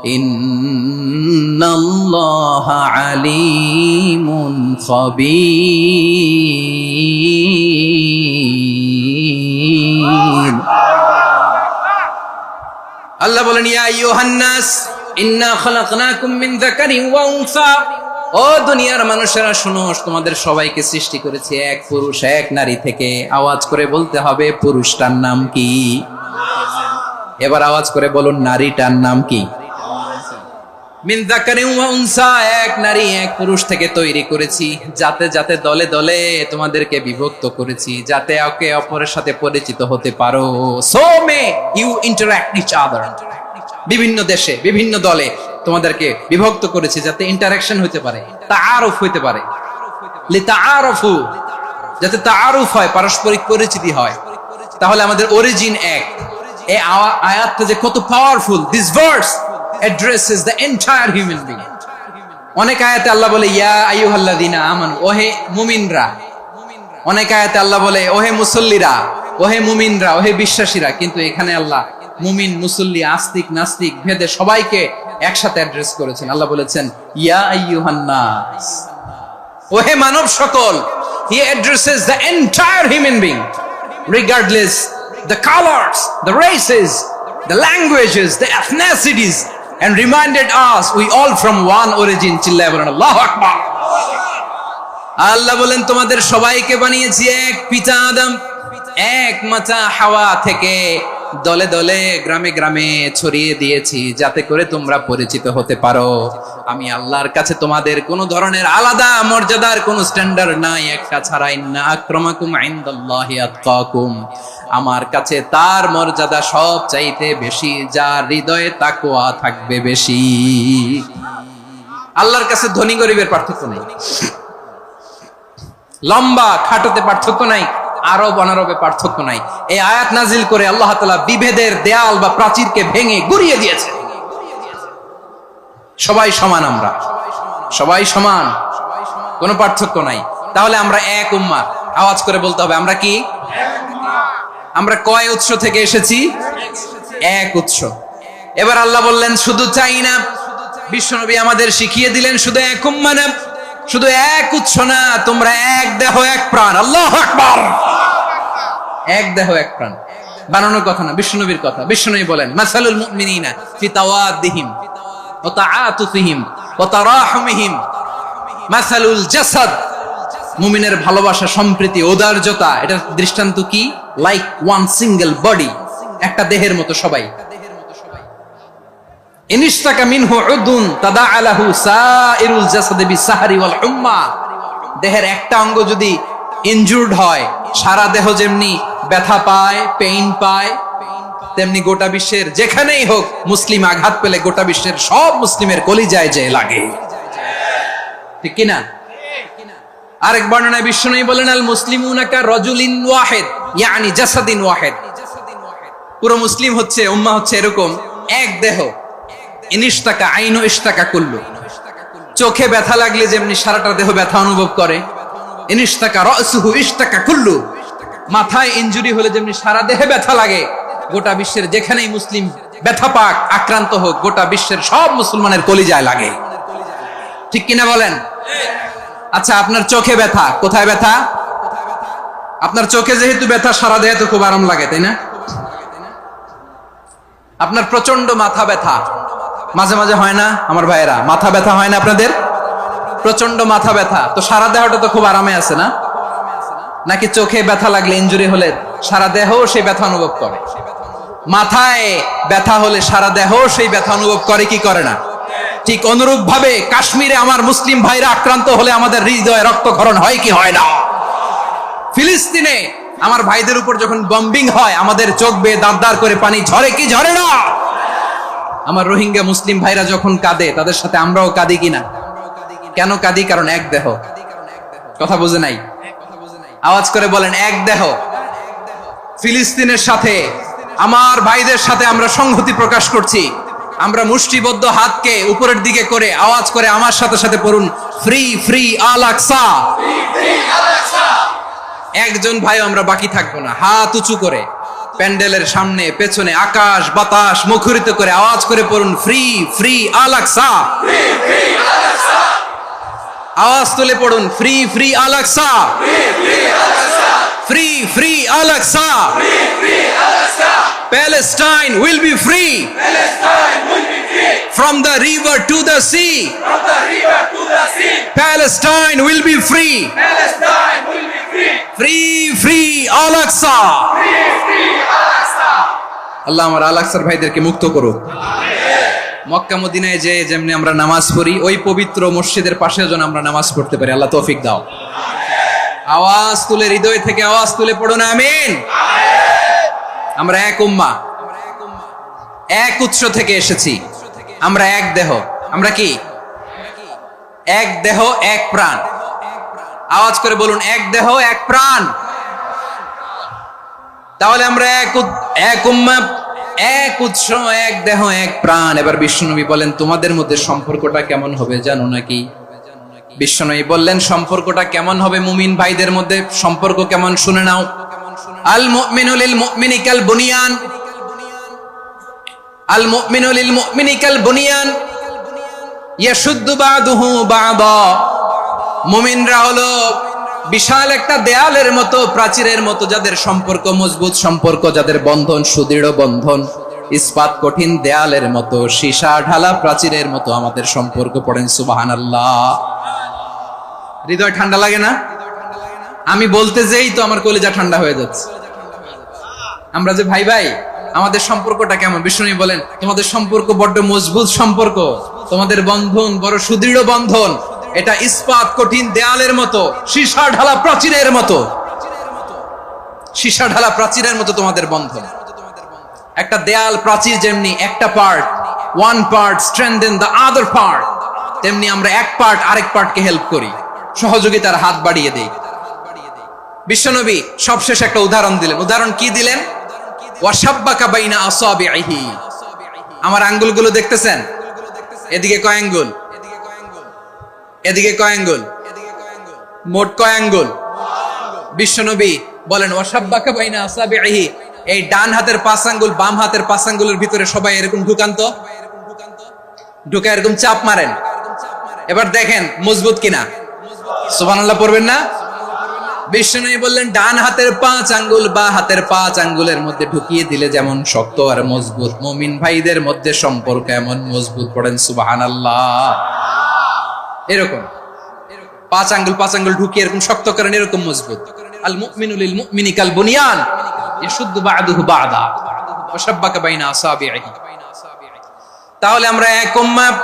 إن الله عليم خبير আল্লাহ বলেন ইয়া আইয়ুহান নাস ইন্না খালাকনাকুম মিন যাকারিন ওয়া উনসা ও দুনিয়ার মানুষেরা শুনো তোমাদের সবাইকে সৃষ্টি করেছি এক পুরুষ এক নারী থেকে আওয়াজ করে বলতে হবে পুরুষটার নাম কি এবার আওয়াজ করে বলুন নারীটার নাম কি মিন যাকারিন ওয়া উনসা এক নারী এক পুরুষ থেকে তৈরি করেছি যাতে যাতে দলে দলে তোমাদেরকে বিভক্ত করেছি যাতে একে অপরের সাথে পরিচিত হতে পারো so may you interact each other বিভিন্ন দেশে বিভিন্ন দলে তোমাদেরকে বিভক্ত করেছি যাতে ইন্টারঅ্যাকশন হতে পারে তাআরুফ হতে পারে লিতাআরফু যাতে তাআরুফ হয় পারস্পরিক পরিচিতি হয় তাহলে আমাদের অরিজিন এক এই আয়াতটা যে কত powerful this verse addresses the entire human being অনেক আয়াতে আল্লাহ বলে ইয়া আইয়ুহাল্লাযীনা আমানু ওহে মুমিনরা অনেক আয়াতে আল্লাহ বলে ওহে মুসল্লিরা ওহে মুমিনরা ওহে বিশ্বাসীরা কিন্তু এখানে আল্লাহ মুমিন মুসল্লি আস্তিক নাস্তিক ভেদে সবাইকে একসাথে অ্যাড্রেস করেছেন আল্লাহ বলেছেন ইয়া আইয়ুহান নাস ওহে মানব সকল he addresses the entire human being regardless the colors the races the languages the ethnicities and reminded us we all from one origin চিল্লায়ে বলেন আল্লাহু আকবার আল্লাহ বলেন তোমাদের সবাইকে বানিয়েছি এক পিতা আদম এক মাতা হাওয়া থেকে দলে দলে গ্রামে গ্রামে ছড়িয়ে দিয়েছি যাতে করে তোমরা পরিচিত হতে পারো আমি আল্লাহর কাছে তোমাদের কোনো ধরনের আলাদা মর্যাদার কোনো স্ট্যান্ডার্ড নাই একটা ছাড়া ইন্না আক্রামাকুম ইনদাল্লাহি আতকাকুম আমার কাছে তার মর্যাদা সব চাইতে বেশি যার হৃদয়ে তাকওয়া থাকবে বেশি আল্লাহর কাছে ধনী গরিবের পার্থক্য নাই লম্বা খাটোতে পার্থক্য নাই আরব অনারবে পার্থক্য নাই এই আয়াত নাজিল করে আল্লাহ তাআলা বিভেদের দেয়াল বা প্রাচীরকে ভেঙে গুড়িয়ে দিয়েছে সবাই সমান আমরা সবাই সমান কোনো পার্থক্য নাই তাহলে আমরা এক উম্মাহ আওয়াজ করে বলতে হবে আমরা কি আমরা কয় উৎস থেকে এসেছি এক উৎস এবার আল্লাহ বললেন শুধু চাই না বিশ্বনবী আমাদের শিখিয়ে দিলেন শুধু এক উম্মাহ না শুধু এক উৎস না তোমরা এক দেহ এক প্রাণ আল্লাহু আকবার এক দেহ এক প্রাণ বানানোর কথা না বিশ্বনবীর কথা বিশ্বনবী বলেন মাসালুল মুমিনিনা ফি তাওয়াদ্দিহিম ওয়া তাআতুফিহিম ওয়া তারাহুমিহিম মাসালুল জাসাদ মুমিনের ভালোবাসা সম্প্রীতি ঔদার্যতা এটার দৃষ্টান্ত কি লাইক ওয়ান সিঙ্গেল বডি একটা দেহের মতো সবাই ইনিশতাকা মিনহু উদুন তাদাআলাহু সাইরুল জাসাদি বিসাহরি ওয়াল হুম্মা দেহের একটা অঙ্গ যদি ইনজুরড হয় সারা দেহ যেমনি ব্যথা পায় পেইন পায় তেমনি গোটা বিশ্বের যেখানেই হোক মুসলিম আঘাত পেলে গোটা বিশ্বের সব মুসলিমের কলিজায় যে লাগে ঠিক কি না আরেক বর্ণনায় বিশ্বনবী বলেন আল মুসলিমুনা কা রাজুলিন ওয়াহিদ ইয়ানি জাসাদিন ওয়াহিদ পুরো মুসলিম হচ্ছে উম্মাহ হচ্ছে এরকম এক দেহ ইনিশতাকা আইনু ইশতাকা কুল্লু চোখে ব্যথা লাগলে যেমনি সারাটা দেহ ব্যথা অনুভব করে ইনিশতাকা রাসুহু ইশতাকা কুল্লু মাথায় ইনজুরি হলে যেমনি সারা দেহে ব্যথা লাগে গোটা বিশ্বের যেখানেই মুসলিম ব্যথা পাক আক্রান্ত হোক গোটা বিশ্বের সব মুসলমানের কলিজায় লাগে ঠিক কিনা বলেন আচ্ছা আপনার চোখে ব্যথা কোথায় ব্যথা আপনার চোখে যেহেতু ব্যথা সারা দেহে তো খুব আরাম লাগে তাই না আপনার প্রচন্ড মাথা ব্যথা মাঝে মাঝে হয় না আমার ভাইয়েরা মাথা ব্যথা হয় না আপনাদের প্রচন্ড মাথা ব্যথা তো সারা দেহটা তো খুব আরামে আছে না নাকি চোখে ব্যথা লাগলে ইনজুরি হলে সারা দেহ সেই ব্যথা অনুভব করে মাথায় ব্যথা হলে সারা দেহ সেই ব্যথা অনুভব করে কি করে না ঠিক অনুরূপ ভাবে কাশ্মীরে আমার মুসলিম ভাইরা আক্রান্ত হলে আমাদের হৃদয়ে রক্তক্ষরণ হয় কি হয় না ফিলিস্তিনে আমার ভাইদের উপর যখন বম্বিং হয় আমাদের চোখ বেয়ে দাঁড় করে পানি ঝরে কি ঝরে না আমার রোহিঙ্গা মুসলিম ভাইরা যখন কাঁদে তাদের সাথে আমরাও কাঁদি কিনা কেন কাঁদি কারণ এক দেহ কথা বুঝে নাই আওয়াজ করে বলেন এক দেহ ফিলিস্তিনের সাথে আমার ভাইদের সাথে আমরা সংহতি প্রকাশ করছি আমরা মুষ্টিবদ্ধ হাতকে উপরের দিকে করে আওয়াজ করে আমার সাথে সাথে পড়ুন ফ্রি ফ্রি আল আকসা একজন ভাই আমরা বাকি থাকবো না হাত উঁচু করে প্যান্ডেলের সামনে পেছনে আকাশ বাতাস মুখরিত করে আওয়াজ করে পড়ুন ফ্রি ফ্রি আল আকসা আওয়াজ তুলে পড়ুন, free free Al Aqsa, free free Al Aqsa, Palestine will be free, from the river to the sea, Palestine will be free, free free al aqsa. আল্লাহ আমার আল আকসার ভাইদেরকে মুক্ত করুক। মক্কা মদিনায় যে যেমনি আমরা নামাজ পড়ি, ওই পবিত্র মসজিদের পাশে যেন আমরা নামাজ পড়তে পারি, আল্লাহ তৌফিক দাও। আওয়াজ তুলে, হৃদয় থেকে আওয়াজ তুলে পড়ুন আমিন। আমরা এক উম্মাহ, এক উৎস থেকে এসেছি, আমরা এক দেহ। আমরা কি? এক দেহ এক প্রাণ। আওয়াজ করে বলুন, এক দেহ এক প্রাণ। তাহলে আমরা এক উম্মাহ, এক উৎস, এক দেহ এক প্রাণ। এবার বিশ্বনবী বলেন, তোমাদের মধ্যে সম্পর্কটা কেমন হবে জানো নাকি? বিশ্বনবী বললেন, সম্পর্কটা কেমন হবে মুমিন ভাইদের মধ্যে? সম্পর্ক কেমন শুনে নাও। আল মুমিনু লিল মুমিনি কাল বুনিয়ান, আল মুমিনু লিল মুমিনি কাল বুনিয়ান ইয়াশুদ্দু বাদুহু বাদা। মুমিনরা হলো বিশাল একটা দেয়ালের মতো, প্রাচীরের মতো, যাদের সম্পর্ক মজবুত, সম্পর্ক যাদের বন্ধন সুদৃঢ় বন্ধন, ইস্পাত কঠিন দেয়ালের মতো, সীসা ঢালা প্রাচীরের মতো আমাদের সম্পর্ক। পড়েন সুবহানাল্লাহ। হৃদয় ঠান্ডা লাগে না? আমি বলতে যেই তো আমার কলিজা ঠান্ডা হয়ে যাচ্ছে। আমরা যে ভাই ভাই, আমাদের সম্পর্কটা কেমন? বিষ্ণু বলেন, তোমাদের সম্পর্ক বড্ড মজবুত সম্পর্ক, তোমাদের বন্ধন বড় সুদৃঢ় বন্ধন, এটা ইস্পাত কঠিন দেয়ালের মতো, সীসা ঢালা প্রাচীরের মতো, সীসা ঢালা প্রাচীরের মতো তোমাদের বন্ধন। একটা দেয়াল প্রাচীর যেমনি একটা part, one part strengthen the other part, তেমনি আমরা এক পার্ট আরেক পার্টকে হেল্প করি, সহযোগিতার হাত বাড়িয়ে দেই। বিশ্বনবী সবশেষ একটা উদাহরণ দিলেন। উদাহরণ কি দিলেন? ওয়াশাব্বাকা বাইনা আসাবিহি। আমার আঙ্গুলগুলো দেখতেছেন? এদিকে কয় আঙ্গুল, এদিকে কয় আঙ্গুল, মোট কয় আঙ্গুল? বিশ্বনবী বলেন, ওয়াশাব্বাকা বাইনা আসাবিহি। এই ডান হাতের 5 আঙ্গুল বাম হাতের 5 আঙ্গুলের ভিতরে সবাই এরকম ঢুকান তো, ঢুকে এরকম চাপ মারেন। এবার দেখেন মজবুত কিনা। সুবহানাল্লাহ পড়বেন না? বিশ্বনবী বললেন, ডান হাতের 5 আঙ্গুল বা হাতের 5 আঙ্গুলের মধ্যে ঢুকিয়ে দিলে যেমন শক্ত আর মজবুত, মুমিন ভাইদের মধ্যে সম্পর্ক এমন মজবুত। পড়েন সুবহানাল্লাহ। এরকম 5 আঙ্গুল ঢুকিয়ে এরকম শক্ত করেন, এরকম মজবুত। আল মুমিনু লিল মুমিনি কাল বুনিয়ান ইয়াশুদ্দু বা'দুহু বা'দা ওয়া শাব্বাকা বাইনা আসাবিহি। তাহলে আমরা এক উম্মাহ,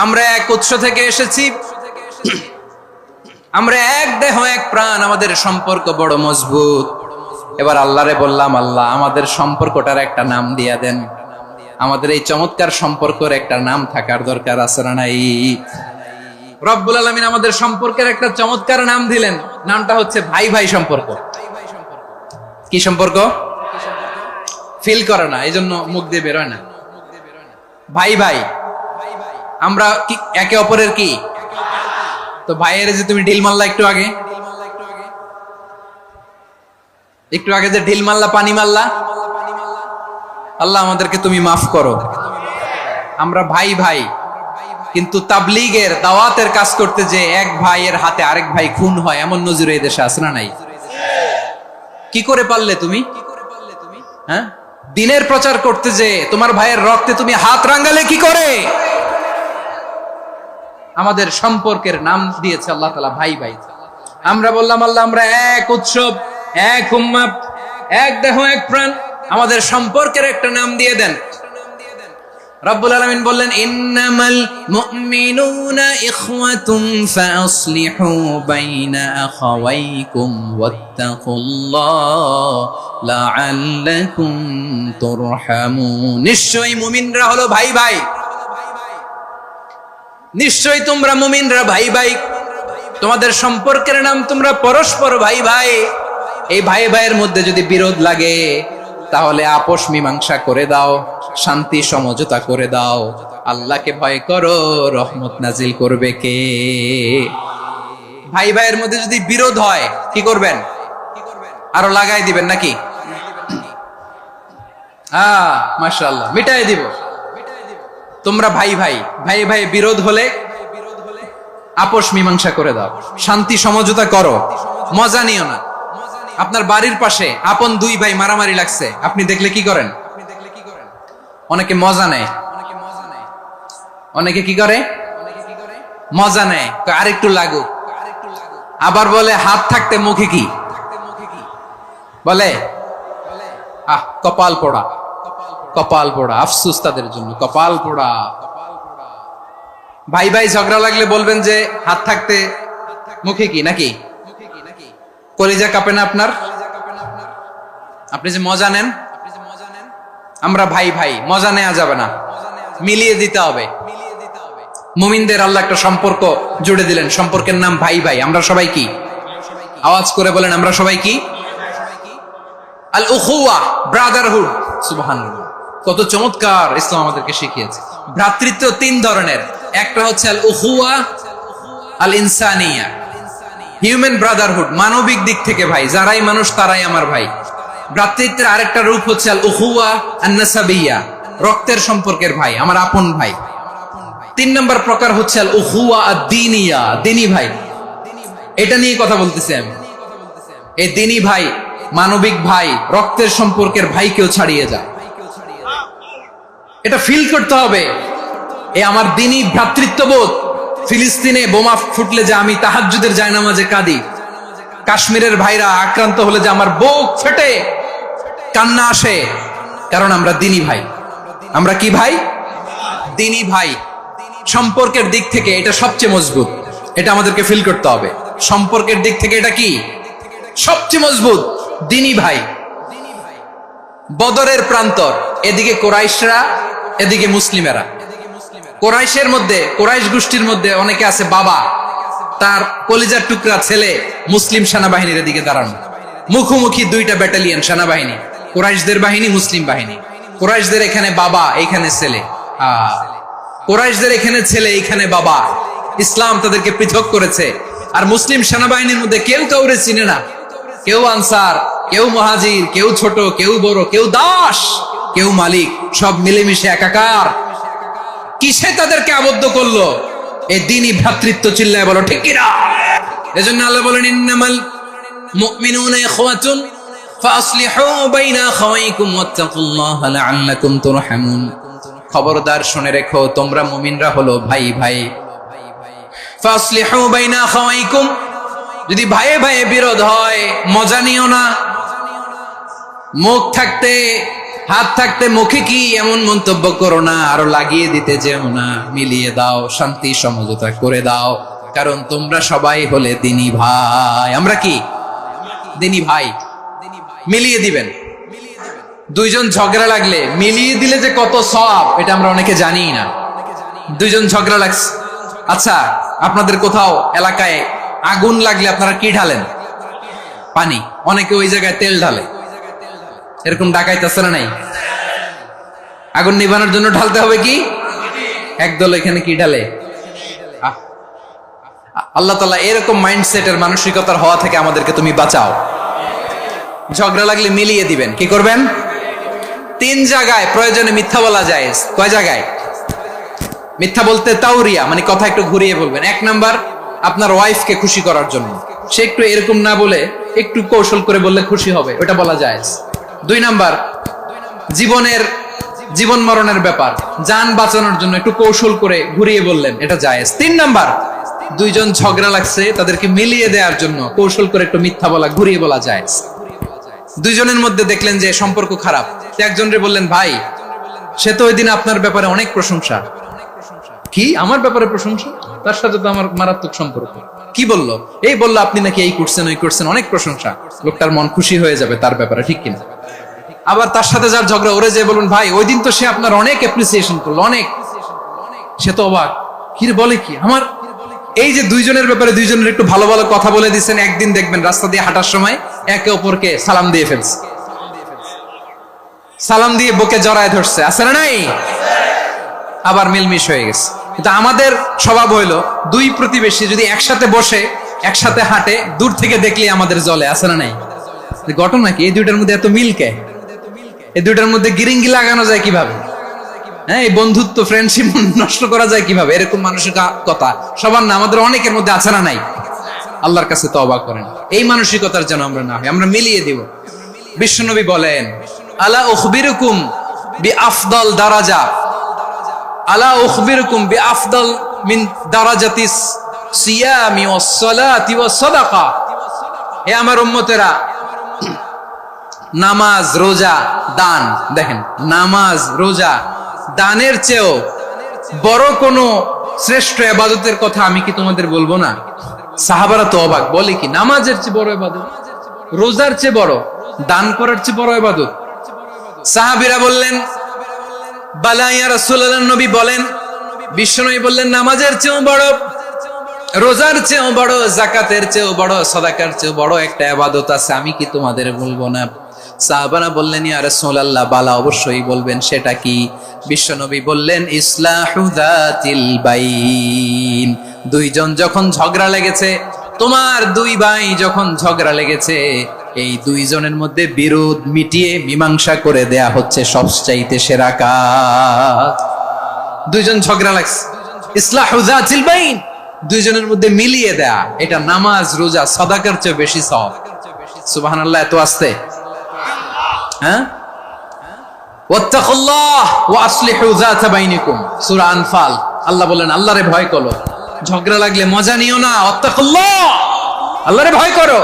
আমরা এক উৎস থেকে এসেছি, আমরা এক দেহ এক প্রাণ, আমাদের সম্পর্ক বড় মজবুত। এবার আল্লাহরে বললাম, আল্লাহ আমাদের সম্পর্কটার একটা নাম দিয়া দেন। আমাদের এই চমৎকার সম্পর্কের একটা নাম থাকার দরকার আছে না নাই? রব্বুল আলামিন আমাদের সম্পর্কের একটা চমৎকার নাম দিলেন। নামটা হচ্ছে ভাই ভাই সম্পর্ক। কি সম্পর্ক? ফিল করে না, এই জন্য মুখ দিয়ে বেরোয় না। ভাই ভাই, আমরা কি একে অপরের কি? তো ভাইয়ের যে তুমি ঢিল মারলা একটু আগে, একটু আগে যে ঢিল মারলা, পানি মারলা, আল্লাহ আমাদেরকে তুমি মাফ করো। আমরা ভাই ভাই, কিন্তু তাবলীগের দাওয়াতের কাজ করতে যে এক ভাইয়ের হাতে আরেক ভাই খুন হয়, এমন নজির এই দেশে আছে না নাই? কি করে পারলে তুমি? হ্যাঁ, দিনের প্রচার করতে যে তোমার ভাইয়ের রক্তে তুমি হাত রাঙ্গালে কি করে? আমাদের সম্পর্কের নাম দিয়েছে আল্লাহ তাআলা ভাই ভাই। আমরা বললাম, আল্লাহ আমরা এক উৎসব, এক উম্মাহ, এক দেহ এক প্রাণ, আমাদের সম্পর্কের একটা নাম দিয়ে দেন। রব্বুল আলামিন বললেন, ইন্নামাল মুমিনুনা ইখওয়াতুন ফাসলিহু বাইনা আখাওয়াইকুম ওয়াত্তাকুল্লাহ লাআল্লাকুম তুরহামুন। নিশ্চয়ই মুমিনরা হলো ভাই ভাই, নিশ্চয়ই তোমরা মুমিনরা ভাই ভাই, তোমাদের সম্পর্কের নাম তোমরা পরস্পর ভাই ভাই। এই ভাই ভাইয়ের মধ্যে যদি বিরোধ লাগে তাহলে আপোষ মীমাংসা করে দাও, শান্তি সমঝোতা করে দাও। আল্লাহকে ভয় করো, রহমত নাজিল করবে কে? ভাই ভাইয়ের মধ্যে যদি বিরোধ হয় কি করবেন? আরো লাগাই দিবেন নাকি? মাশাআল্লাহ, মিটাই দিব। তোমরা ভাই ভাই, ভাই ভাই বিরোধ হলে আপোষ মীমাংসা করে দাও, শান্তি সমঝোতা করো, মজা নিও না। আপনার বাড়ির পাশে আপন দুই ভাই মারামারি লাগছে, আপনি দেখলে কি করেন? অনেকে মজা নেয়, অনেকে কি করে? মজা নেয়, আরেকটু লাগুক। আবার বলে হাত থাকতে মুখে কি বলে? কপাল পোড়া, কপাল পোড়া, আফসুস তাদের জন্য, কপাল পোড়া। ভাই ভাই ঝগড়া লাগলে বলবেন যে হাত থাকতে মুখে কি, নাকি কলিজা কাঁপে না আপনার? আপনি যে মজা নেন, আমরা ভাই ভাই, মজা নেওয়া যাবে না, মিলিয়ে দিতে হবে। মুমিনদের আল্লাহ একটা সম্পর্ক জুড়ে দিলেন, সম্পর্কের নাম ভাই ভাই। আমরা সবাই কি? আওয়াজ করে বলেন, আমরা সবাই কি? আল উখুয়া, ব্রাদারহুড। সুবহানাল্লাহ, কত চমৎকার ইসলাম আমাদেরকে শিখিয়েছে। ভ্রাতৃত্ব তিন ধরনের, একটা হচ্ছে আল উখুয়া আল ইনসানিয়া, হিউম্যান ব্রাদারহুড, মানবিক দিক থেকে ভাই, যারাই মানুষ তারাই আমার ভাই। ভ্রাতৃত্বের আরেকটা রূপ হচ্ছে আল উখুয়া আন নাসাবিয়া, রক্তের সম্পর্কের ভাই, আমার আপন ভাই। তিন নম্বর প্রকার হচ্ছে আল উখুয়া আদ-দীনিয়া, দ্বীনি ভাই। এটা নিয়ে কথা বলতেছি আমি। এই দ্বীনি ভাই, মানবিক ভাই, রক্তের সম্পর্কের ভাইকেও ছাড়িয়ে যায়। এটা ফিল করতে হবে। এই আমার দ্বীনি ভ্রাতৃত্ববোধ। ফিলিস্তিনে বোমা ফুটলে যে আমি তাহাজ্জুদের জায়নামাজে কাঁদি, কাশ্মীরের ভাইরা আক্রান্ত হলে যে আমার বুক ফেটে কান্না আসে, কারণ আমরা দ্বীনি ভাই। আমরা কি ভাই? দ্বীনি ভাই। সম্পর্কের দিক থেকে এটা সবচেয়ে মজবুত, এটা আমাদেরকে ফিল করতে হবে। সম্পর্কের দিক থেকে এটা কি? সবচেয়ে মজবুত, দ্বীনি ভাই। বদরের প্রান্তর, এদিকে কোরাইশরা, এদিকে মুসলিমেরা। কোরাইশের মধ্যে, কোরাইশ গোষ্ঠীর মধ্যে অনেকে আছে বাবা, তার কলিজার টুকরা ছেলে মুসলিম সেনাবাহিনীর এদিকে দাঁড়ানো, মুখোমুখি দুইটা ব্যাটালিয়ন সেনাবাহিনী, কোরাইশদের বাহিনী, মুসলিম বাহিনী। কোরাইশদের এখানে বাবা, এইখানে ছেলে। কোরাইশদের এখানে ছেলে, এইখানে বাবা। ইসলাম তাদেরকে পৃথক করেছে। আর মুসলিম সেনাবাহিনীর মধ্যে কেউ কাউরে চিনে না, কেউ আনসার, কেউ মুহাজির, কেউ ছোট, কেউ বড়, কেউ দাস, কেউ মালিক, সব মিলেমিশে একাকার। কিসে তাদেরকে আবদ্ধ করলো? এই দ্বীনি ভ্রাতৃত্ব। চিল্লায় বলো ঠিক কিনা? এজন্য আল্লাহ বলেন, ইন্নামাল মুমিনুনা ইখওয়াতুন ফাসলিহু বাইনা আখাওয়াইকুম ওয়াত্তাকুল্লাহা লাআল্লাকুম তুরহামুন। খবরদার শুনে রেখো, তোমরা মুমিনরা হলো ভাই ভাই। ফাসলিহু বাইনা আখাওয়াইকুম, যদি ভাইয়ে ভাইয়ে বিরোধ হয় মজা নিও না। মুখ থাকতে, হাত থাকতে মুখে কি এমন মন্তব্য করো না, আরো লাগিয়ে দিতে যেও না। মিলিয়ে দাও, শান্তি সমঝোতা করে দাও, কারণ তোমরা সবাই হলে দ্বীনি ভাই। আমরা কি? দ্বীনি ভাই। মিলিয়ে দিবেন। দুইজন ঝগড়া লাগলে মিলিয়ে দিলে যে কত সওয়াব, এটা আমরা অনেকে জানি না। দুইজন ঝগড়া লাগছে, আচ্ছা আপনাদের কোথাও এলাকায় আগুন লাগলে আপনারা কি ঢালেন? পানি। অনেকে ওই জায়গায় তেল ঢালে। এরকম ডাকাইতে আছে না নাই? আগুন নিভানোর জন্য ঢালতে হবে কি? একদল এখানে কি ঢালে? আল্লাহ তাআলা এরকম মাইন্ডসেটের, মানসিকতার হওয়া থেকে আমাদেরকে তুমি বাঁচাও। ঝগড়া লাগলে মিলিয়ে দিবেন। কি করবেন? তিন জায়গায় প্রয়োজনে মিথ্যা বলা যায়। কয় জায়গায় মিথ্যা বলতে? তাওরিয়া, মানে কথা একটু ঘুরিয়ে বলবেন। এক নাম্বার, আপনার ওয়াইফকে খুশি করার জন্য, সে একটু এরকম না বলে একটু কৌশল করে বললে খুশি হবে, ওটা বলা যায়। দুই নাম্বার, জীবন মরণের ব্যাপার, জান বাঁচানোর জন্য একটু কৌশল করে ঘুরিয়ে বললেন, এটা জায়েজ। তিন নাম্বার, দুইজন ঝগড়া লাগছে তাদেরকে মিলিয়ে দেওয়ার জন্য কৌশল করে একটু মিথ্যা বলা, ঘুরিয়ে বলা যায়। দুইজনের মধ্যে দেখলেন যে সম্পর্ক খারাপ, একজনরে বললেন, ভাই সে তো ওই দিন আপনার ব্যাপারে অনেক প্রশংসা। কি আমার ব্যাপারে প্রশংসা? তার সাথে তো আমার মারাত্মক সম্পর্ক। কি বললো? এই বললো আপনি নাকি এই করছেন, ওই করছেন, অনেক প্রশংসা। লোকটার মন খুশি হয়ে যাবে তার ব্যাপারে, ঠিক কিনা? আবার তার সাথে যার ঝগড়া, ওরে যে বলুন, ভাই ওই দিন তো সে আপনার অনেক অ্যাপ্রিসিয়েশন করলো, অনেক। সে তো অবাক, কি বলে কি আমার? এই যে দুইজনের ব্যাপারে দুইজনের একটু ভালো ভালো কথা বলে দিচ্ছেন, একদিন দেখবেন রাস্তা দিয়ে হাঁটার সময় একে অপরকে সালাম দিয়ে ফেলছে, সালাম দিয়ে বুকে জড়ায় ধরছে, আছে না নাই? আবার মিলমিশ হয়ে গেছে। কিন্তু আমাদের স্বভাব হইলো, দুই প্রতিবেশী যদি একসাথে বসে একসাথে হাঁটে, দূর থেকে দেখলে আমাদের জ্বলে, আছে না নাই? ঘটনা কি? এই দুইটার মধ্যে এত মিল কে? এই দুইটার মধ্যে গিরিঙ্গি লাগানো যায় কিভাবে? হ্যাঁ, এই বন্ধুত্ব ফ্রেন্ডশিপ নষ্ট করা যায় কিভাবে? এরকম মানসিকতা সবার না, আমাদের অনেকের মধ্যে আছে না নাই? আল্লাহর কাছে তওবা করেন, এই মানসিকতার যেন আমরা না হই, আমরা মিলিয়ে দিব। বিশ্বনবী বলেন, আলা উখবিরুকুম বিআফদাল দারাজা, আলা উখবিরুকুম বিআফদাল মিন দারাজাতিস সিয়ামি ওয়াস সালাতি ওয়াস সাদাকা। হে আমার উম্মতেরা, নামাজ, রোজা, দান, দেখেন নামাজ, রোজা, দানের চেয়েও বড় কোন শ্রেষ্ঠ ইবাদতের কথা আমি কি তোমাদের বলবো না? সাহাবারা তো অবাক, বলে কি নামাজের চেয়ে বড় ইবাদত, রোজার চেয়ে বড়, দান করার চেয়ে বড় ইবাদত? সাহাবীরা বললেন, বালা ইয়া রাসূলুল্লাহ। নবী বলেন, বিশ্বনবী বললেন, নামাজের চেয়েও বড়, রোজার চেয়েও বড়, যাকাতের চেয়েও বড়, সাদাকার চেয়েও বড় একটা ইবাদত আছে, আমি কি তোমাদের বলবো না? সাহাবারা বললেন, ইয়া রাসূলুল্লাহ, বালা, অবশ্যই বলবেন, সেটা কি? বিশ্বনবী বললেন, ইসলাহু যাতিল বাইন। দুইজন যখন ঝগড়া লেগেছে, তোমার দুই ভাই যখন ঝগড়া লেগেছে, এই দুইজনের মধ্যে বিরোধ মিটিয়ে মীমাংসা করে দেয়া হচ্ছে সবচাইতে সেরা কাজ। দুইজন ঝগড়া লাগছে, ইসলাহু যাতিল বাইন, দুইজনের মধ্যে মিলিয়ে দেয়া, এটা নামাজ, রোজা, সাদাকার চেয়ে বেশি সওয়াব। সুবহানাল্লাহ, এত আসতে, হ্যাঁ? ওয়াত্তাকুল্লাহ ওয়া আসলিহু যাতা বাইনিকুম, সূরা আনফাল। আল্লাহ বলেন, আল্লাহরে ভয় করো, ঝগড়া লাগলে মজা নিও না, ওয়াত্তাকুল্লাহ, আল্লাহরে ভয় করো,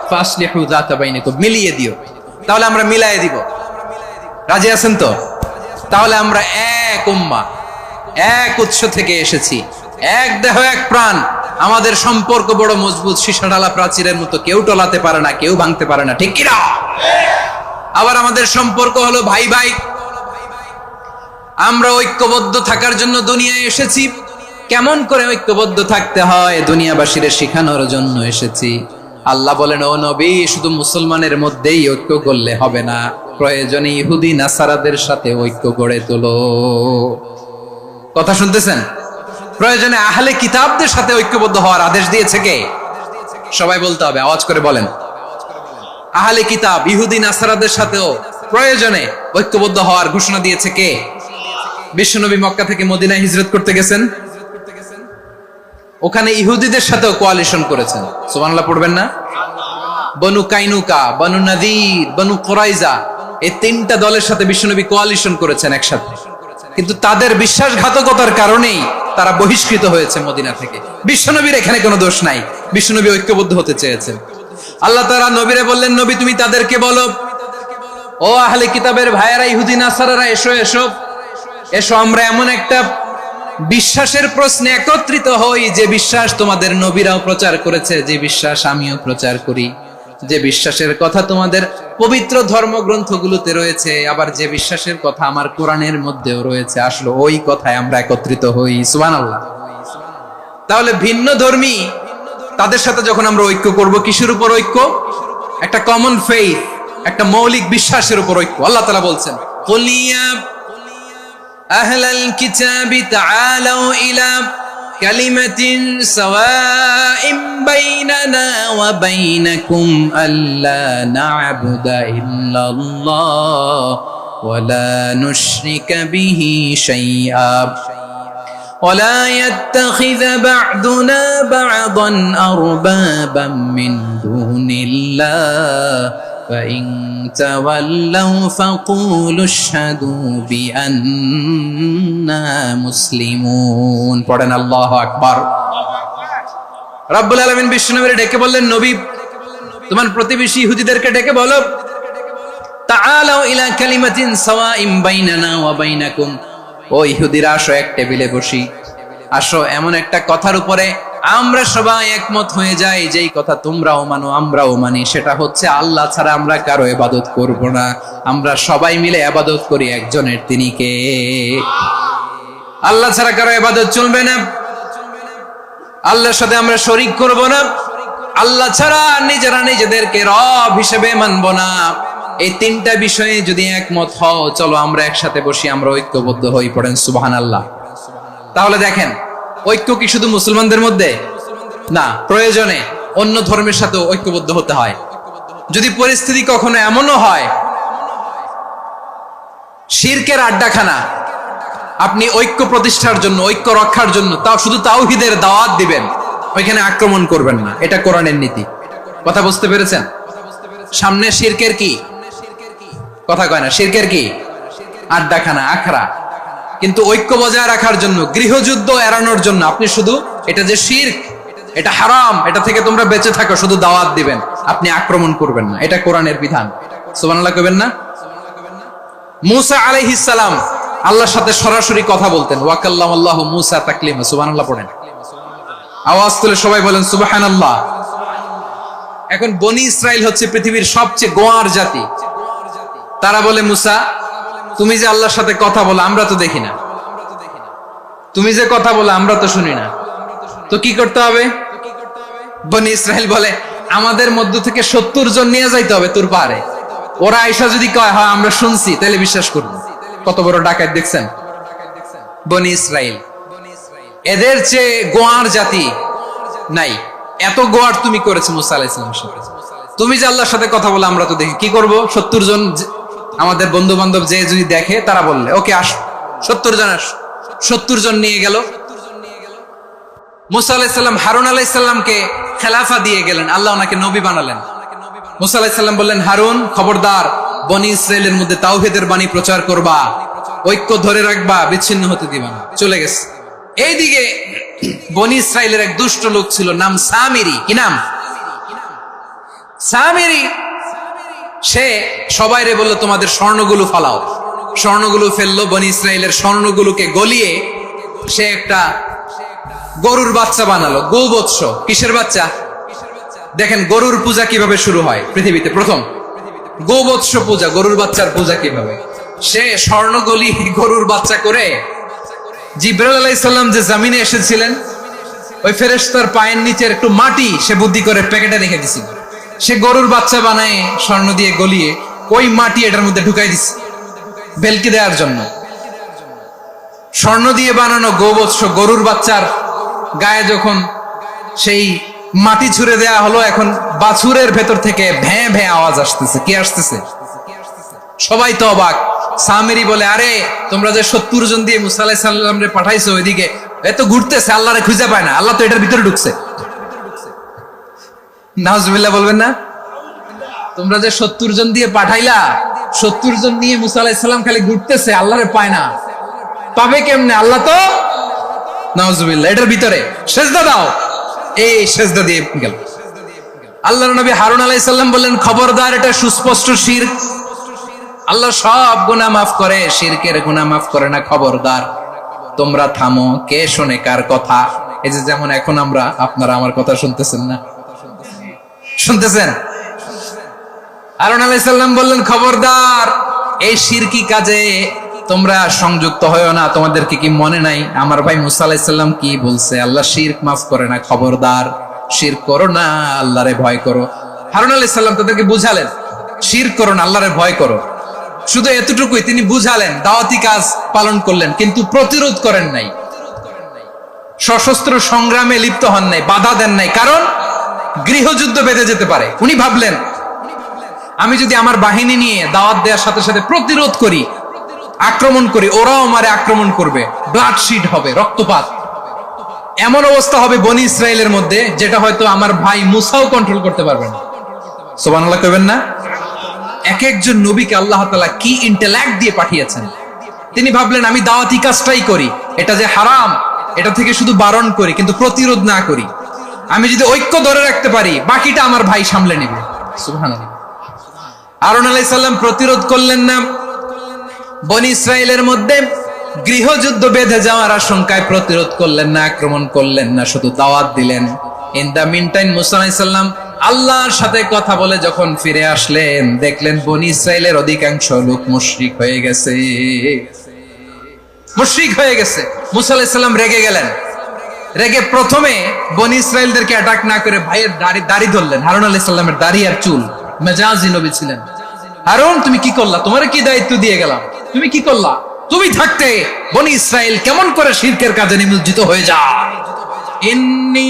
ফাসলিহু যাতা বাইনিকুম, মিলিয়ে দিও। তাহলে আমরা মিলায়ে দিব, রাজি আছেন তো? তাহলে আমরা এক উম্মাহ, এক উৎস থেকে এসেছি, এক দেহ এক প্রাণ, আমাদের সম্পর্ক বড় মজবুত, সীসাঢালা প্রাচীরের মতো, কেউ টলাতে পারে না, কেউ ভাঙতে পারে না, ঠিক কিনা? আবার আমাদের সম্পর্ক হলো ভাই ভাই, আমরা ঐক্যবদ্ধ থাকার জন্য দুনিয়ায় এসেছি। কেমন করে ঐক্যবদ্ধ থাকতে হয় দুনিয়াবাসীর শেখানোর জন্য এসেছি। আল্লাহ বলেন, ও নবী, শুধু মুসলমানের মধ্যেই ঐক্য করলে হবে না, প্রয়োজনে ইহুদি নাসারাদের সাথে ঐক্য গড়ে তোলো। কথা শুনতেছেন? প্রয়োজনে আহলে কিতাবদের সাথে ঐক্যবদ্ধ হওয়ার আদেশ দিয়েছে কে? সবাই বলতে হবে, আওয়াজ করে বলেন। আহলে কিতাব, ইহুদি নাসারাদের সাথেও প্রয়োজনে ঐক্যবদ্ধ হওয়ার ঘোষণা দিয়েছে কে? বিশ্বনবী মক্কা থেকে মদিনায় হিজরত করতে গেছেন, ওখানে ইহুদিদের সাথেও কোয়ালিশন করেছেন। সুবহানাল্লাহ পড়বেন না? বনু কাইনুকা, বনু নাযীর, বনু কুরাইজা, এই তিনটা দলের সাথে বিশ্বনবী কোয়ালিশন করেছেন একসাথে, কিন্তু তাদের বিশ্বাসঘাতকতার কারণেই তারা বহিষ্কৃত হয়েছে মদিনা থেকে। বিশ্বনবীর এখানে কোনো দোষ নাই, বিশ্বনবী ঐক্যবদ্ধ হতে চেয়েছেন। আল্লাহ তাআলা নবীরে বললেন, নবী তুমি তাদেরকে বলো, ও আহলে কিতাবের ভাইয়েরা, ইহুদি নাসারারা, এসো এসো এসো, আমরা এমন একটা বিশ্বাসের প্রশ্নে একত্রিত হই, যে বিশ্বাস তোমাদের নবীরাও প্রচার করেছে, যে বিশ্বাস আমিও প্রচার করি, যে বিশ্বাসের কথা তোমাদের পবিত্র ধর্মগ্রন্থগুলোতে রয়েছে, আবার যে বিশ্বাসের কথা আমার কোরআনের মধ্যেও রয়েছে, আসলে ওই কথায় আমরা একত্রিত হই। সুবহানাল্লাহ। তাহলে ভিন্ন ধর্মী তাদের সাথে যখন আমরা ঐক্য করব, কিসের উপর ঐক্য? একটা কমন ফেইথ, একটা মৌলিক বিশ্বাসের উপর ঐক্য। আল্লাহ তাআলা বলছেন, কুলিয়া আহলাল কিতাবি তাআলাউ ইলা কালিমাতিন সাওয়াইম বাইনানা ওয়া বাইনাকুম আল্লা না'বুদা ইল্লাল্লাহ ওয়া লা নুশরিকা বিহি শাইআ ولا يتخذ بعضنا بعضا أربابا من دون الله فإن تولوا فقولوا اشهدوا بأننا مسلمون। পড়েন আল্লাহু আকবার। রব্বুল আলামিন বিশ্বনবীকে ডেকে বললেন, নবী তোমার প্রতিবেশী ইহুদিদেরকে ডেকে বলো, তাআলাউ ইলা কালিমাতিন সাওয়াইম বাইনানা ওয়া বাইনাকুম, ও ইহুদিরা, আসো এক টেবিলে বসি, আসো এমন একটা কথার উপরে আমরা সবাই একমত হয়ে যাই, যেই কথা তোমরাও মানো আমরাও মানি, সেটা হচ্ছে আল্লাহ ছাড়া আমরা কারো ইবাদত করব না, আমরা সবাই মিলে ইবাদত করি একজনের, তিনি কে? আল্লাহ ছাড়া কারো ইবাদত চলবে না, আল্লাহর সাথে আমরা শরীক করব না, আল্লাহ ছাড়া নিজেরা নিজেদেরকে রব হিসেবে মানব না। এই তিনটা বিষয়ে যদি একমত হও, চলো আমরা একসাথে বসি, আমরা ঐক্যবদ্ধ হই। পড়েন সুবহানাল্লাহ। তাহলে দেখেন, ঐক্য কি শুধু মুসলমানদের মধ্যে না, প্রয়োজনে অন্য ধর্মের সাথেও ঐক্যবদ্ধ হতে হয়। যদি পরিস্থিতি কখনো এমনও হয় শিরকের আড্ডাখানা, আপনি ঐক্য প্রতিষ্ঠার জন্য, ঐক্য রক্ষার জন্য তাও শুধু তাওহীদের দাওয়াত দিবেন, ওইখানে আক্রমণ করবেন না। এটা কোরআনের নীতি। কথা বুঝতে পেরেছেন? সামনে শিরকের কি কথা কয় না, শিরকের কি আড্ডাখানা, আখড়া। কিন্তু ঐক্য বজায় রাখার জন্য, গৃহযুদ্ধ এড়ানোর জন্য আপনি শুধু এটা যে শিরক, এটা হারাম, এটা থেকে তোমরা বেঁচে থাকো, শুধু দাওয়াত দিবেন, আপনি আক্রমণ করবেন না। এটা কোরআনের বিধান। সুবহানাল্লাহ কইবেন না? মুসা আলাইহিস সালাম আল্লাহর সাথে সরাসরি কথা বলতেন। ওয়াকাল্লামাল্লাহু মুসা তাকলিমা। সুবহানাল্লাহ পড়েন, আওয়াজ তুলে সবাই বলেন সুবহানাল্লাহ। এখন বনি ইসরাইল হচ্ছে পৃথিবীর সবচেয়ে গোয়ার জাতি। তারা বলে, মুসা তুমি যে আল্লাহর সাথে কথা বলো আমরা তো দেখি না, তুমি যে কথা বলো আমরা তো শুনি না, তো কি করতে হবে? বনি ইসরাইল বলে, আমাদের মধ্য থেকে 70 জন নিয়ে যাইতে হবে তোর পাহাড়ে। ওরা আয়েশা যদি কয় হয় আমরা শুনছি, তাহলে বিশ্বাস করবো। কত বড় ডাকাত দেখছেন বনি ইসরাইল। এদের চেয়ে গোয়ার জাতি নাই। এত গোয়ার তুমি করেছো মুসা আলাইহিস সালামের সাথে। তুমি যে আল্লাহর সাথে কথা বলে আমরা তো দেখি, কি করব? 70 জন আমাদের বন্ধু বান্ধব যে যদি দেখে, তারা বললে ওকে আস, 70 জন আস। 70 জন নিয়ে গেল। মুসা আলাইহিস সালাম হারুন আলাইহিস সালামকে খেলাফা দিয়ে গেলেন, আল্লাহ ওনাকে নবী বানালেন। মুসা আলাইহিস সালাম বললেন, হারুন খবরদার, বনি ইসরাইলের মধ্যে তাওহীদের বাণী প্রচার করবা, ঐক্য ধরে রাখবা, বিচ্ছিন্ন হতে দিবা না। চলে গেছে। এইদিকে বনি ইসরাইলের এক দুষ্ট লোক ছিল, নাম সামিরি। কি নাম? সামিরি। সে সবাইরে বলল, তোমাদের স্বর্ণগুলো ফালাও। স্বর্ণগুলো ফেললো। বনি ইসরাইলের স্বর্ণগুলোকে গলিয়ে সে একটা গরুর বাচ্চা বানালো। গোবৎস। কিসের বাচ্চা? দেখেন গরুর পূজা কিভাবে শুরু হয় পৃথিবীতে প্রথম। গোবৎস পূজা, গরুর বাচ্চার পূজা কিভাবে। সে স্বর্ণ গলি গরুর বাচ্চা করে, জিবরাইল আলাইহিস সালাম যে জমিনে এসেছিলেন, ওই ফেরেশতার পায়ের নিচের একটু মাটি সে বুদ্ধি করে প্যাকেটে রেখে দিছিল। সে গরুর বাচ্চা বানায় স্বর্ণ দিয়ে গলিয়ে ওই মাটি এটার মধ্যে ঢুকাই দিছে ভেলকি দেওয়ার জন্য। স্বর্ণ দিয়ে বানানো গোবৎস গরুর বাচ্চার গায়ে যখন সেই মাটি ছুঁড়ে দেয়া হলো, এখন বাছুরের ভেতর থেকে ভ্যাঁ ভ্যাঁ আওয়াজ আসতেছে। কি আসতেছে? সবাই তো অবাক। সামেরি বলে, আরে তোমরা যে 70 জন দিয়ে মুসা আলাইহিস সালাম রে পাঠাইছো, ওইদিকে এত ঘুরতেছে, আল্লাহরে খুঁজে পায় না, আল্লাহ তো এটার ভিতরে ঢুকছে। নাউজুবিল্লাহ বলবেন না? তোমরা যে 70 জন দিয়ে পাঠাইলা, 70 জন নিয়ে মুসা আলাইহিস সালাম খালি ঘুরতেছে, আল্লাহরে পায় না। পাবে কেমনে? আল্লাহ তো নাউজুবিল্লাহ এটার ভিতরে। সেজদা দাও। এই সেজদা দিয়ে গেল। আল্লাহর নবী হারুন আলাইহিস সালাম বললেন, খবরদার, এটা সুস্পষ্ট শিরক। আল্লাহ সব গুনাহ মাফ করে, শিরকের গুনাহ মাফ করে না। খবরদার, তোমরা থামো। কে শোনে কার কথা? এই যে যেমন এখন আপনারা আমার কথা শুনতেছেন না? শুনতেছেন? হারুন আলাইহিস সালাম বললেন, খবরদার, এই শিরকি কাজে তোমরা সংযুক্ত হয়ো না। তোমাদেরকে কি মনে নাই আমার ভাই মুসা আলাইহিস সালাম কি বলছে? আল্লাহ শিরক মাফ করে না। খবরদার, শিরক করো না, আল্লাহরে ভয় করো। হারুন আলাইহিস সালাম তাদেরকে বুঝালেন, শিরক করো না, আল্লাহরে ভয় করো। শুধু এতটুকুই তিনি বুঝালেন, দাওয়াতি কাজ পালন করলেন, কিন্তু প্রতিরোধ করেন নাই, সশস্ত্র সংগ্রামে লিপ্ত হন নাই, বাধা দেন নাই। কারণ গৃহযুদ্ধ বেঁধে যেতে পারে। উনি ভাবলেন, আমি যদি আমার বাহিনী নিয়ে দাওয়াত দেওয়ার সাথে সাথে প্রতিরোধ করি, আক্রমণ করি, ওরাও আমারে আক্রমণ করবে, ব্লাডশিড হবে, রক্তপাত। এমন অবস্থা হবে বনি ইসরাইলের মধ্যে, যেটা হয়তো আমার ভাই মুসাও কন্ট্রোল করতে পারবে না। সুবহানাল্লাহ কইবেন না? এক একজন নবীকে আল্লাহ তাআলা কি ইন্টেলেক্ট দিয়ে পাঠিয়েছেন। তিনি ভাবলেন, আমি দাওয়াতি কাজটাই করি, এটা যে হারাম এটা থেকে শুধু বারণ করি, কিন্তু প্রতিরোধ না করি। আমি যদি ঐক্য ধরে রাখতে পারি, বাকিটা আমার ভাই সামলে নেবে। সুবহানাল্লাহ। হারুন আলাইহিস সালাম প্রতিরোধ করলেন না। বনি ইসরাইলের মধ্যে গৃহযুদ্ধ বেঁধে যাওয়ার আশঙ্কায় প্রতিরোধ করলেন না, আক্রমণ করলেন না, শুধু দাওয়াত দিলেন। ইন দা মিন টাইম মুসা আলাইহিস সালাম আল্লাহর সাথে কথা বলে যখন ফিরে আসলেন, দেখলেন বনি ইসরাইলের অধিকাংশ লোক মুশরিক হয়ে গেছে। মুশরিক হয়ে গেছে। মুসা আলাইহিস সালাম রেগে গেলেন। রেগে প্রথমে বনি ইসরাইলদেরকে অ্যাটাক না করে ভাইয়ের দাড়ি ধরলেন। হারুন আলাইহিস সালামের দাড়ি আর চুল। মেজাজি নবী ছিলেন। হারুন, তুমি কি করলা? তোমার কি দায়িত্ব দিয়ে গেলাম, তুমি কি করলা? তুমি থাকতে বনি ইসরাইল কেমন করে শিরকের কাজে নিমজ্জিত হয়ে যায়? ইন্নী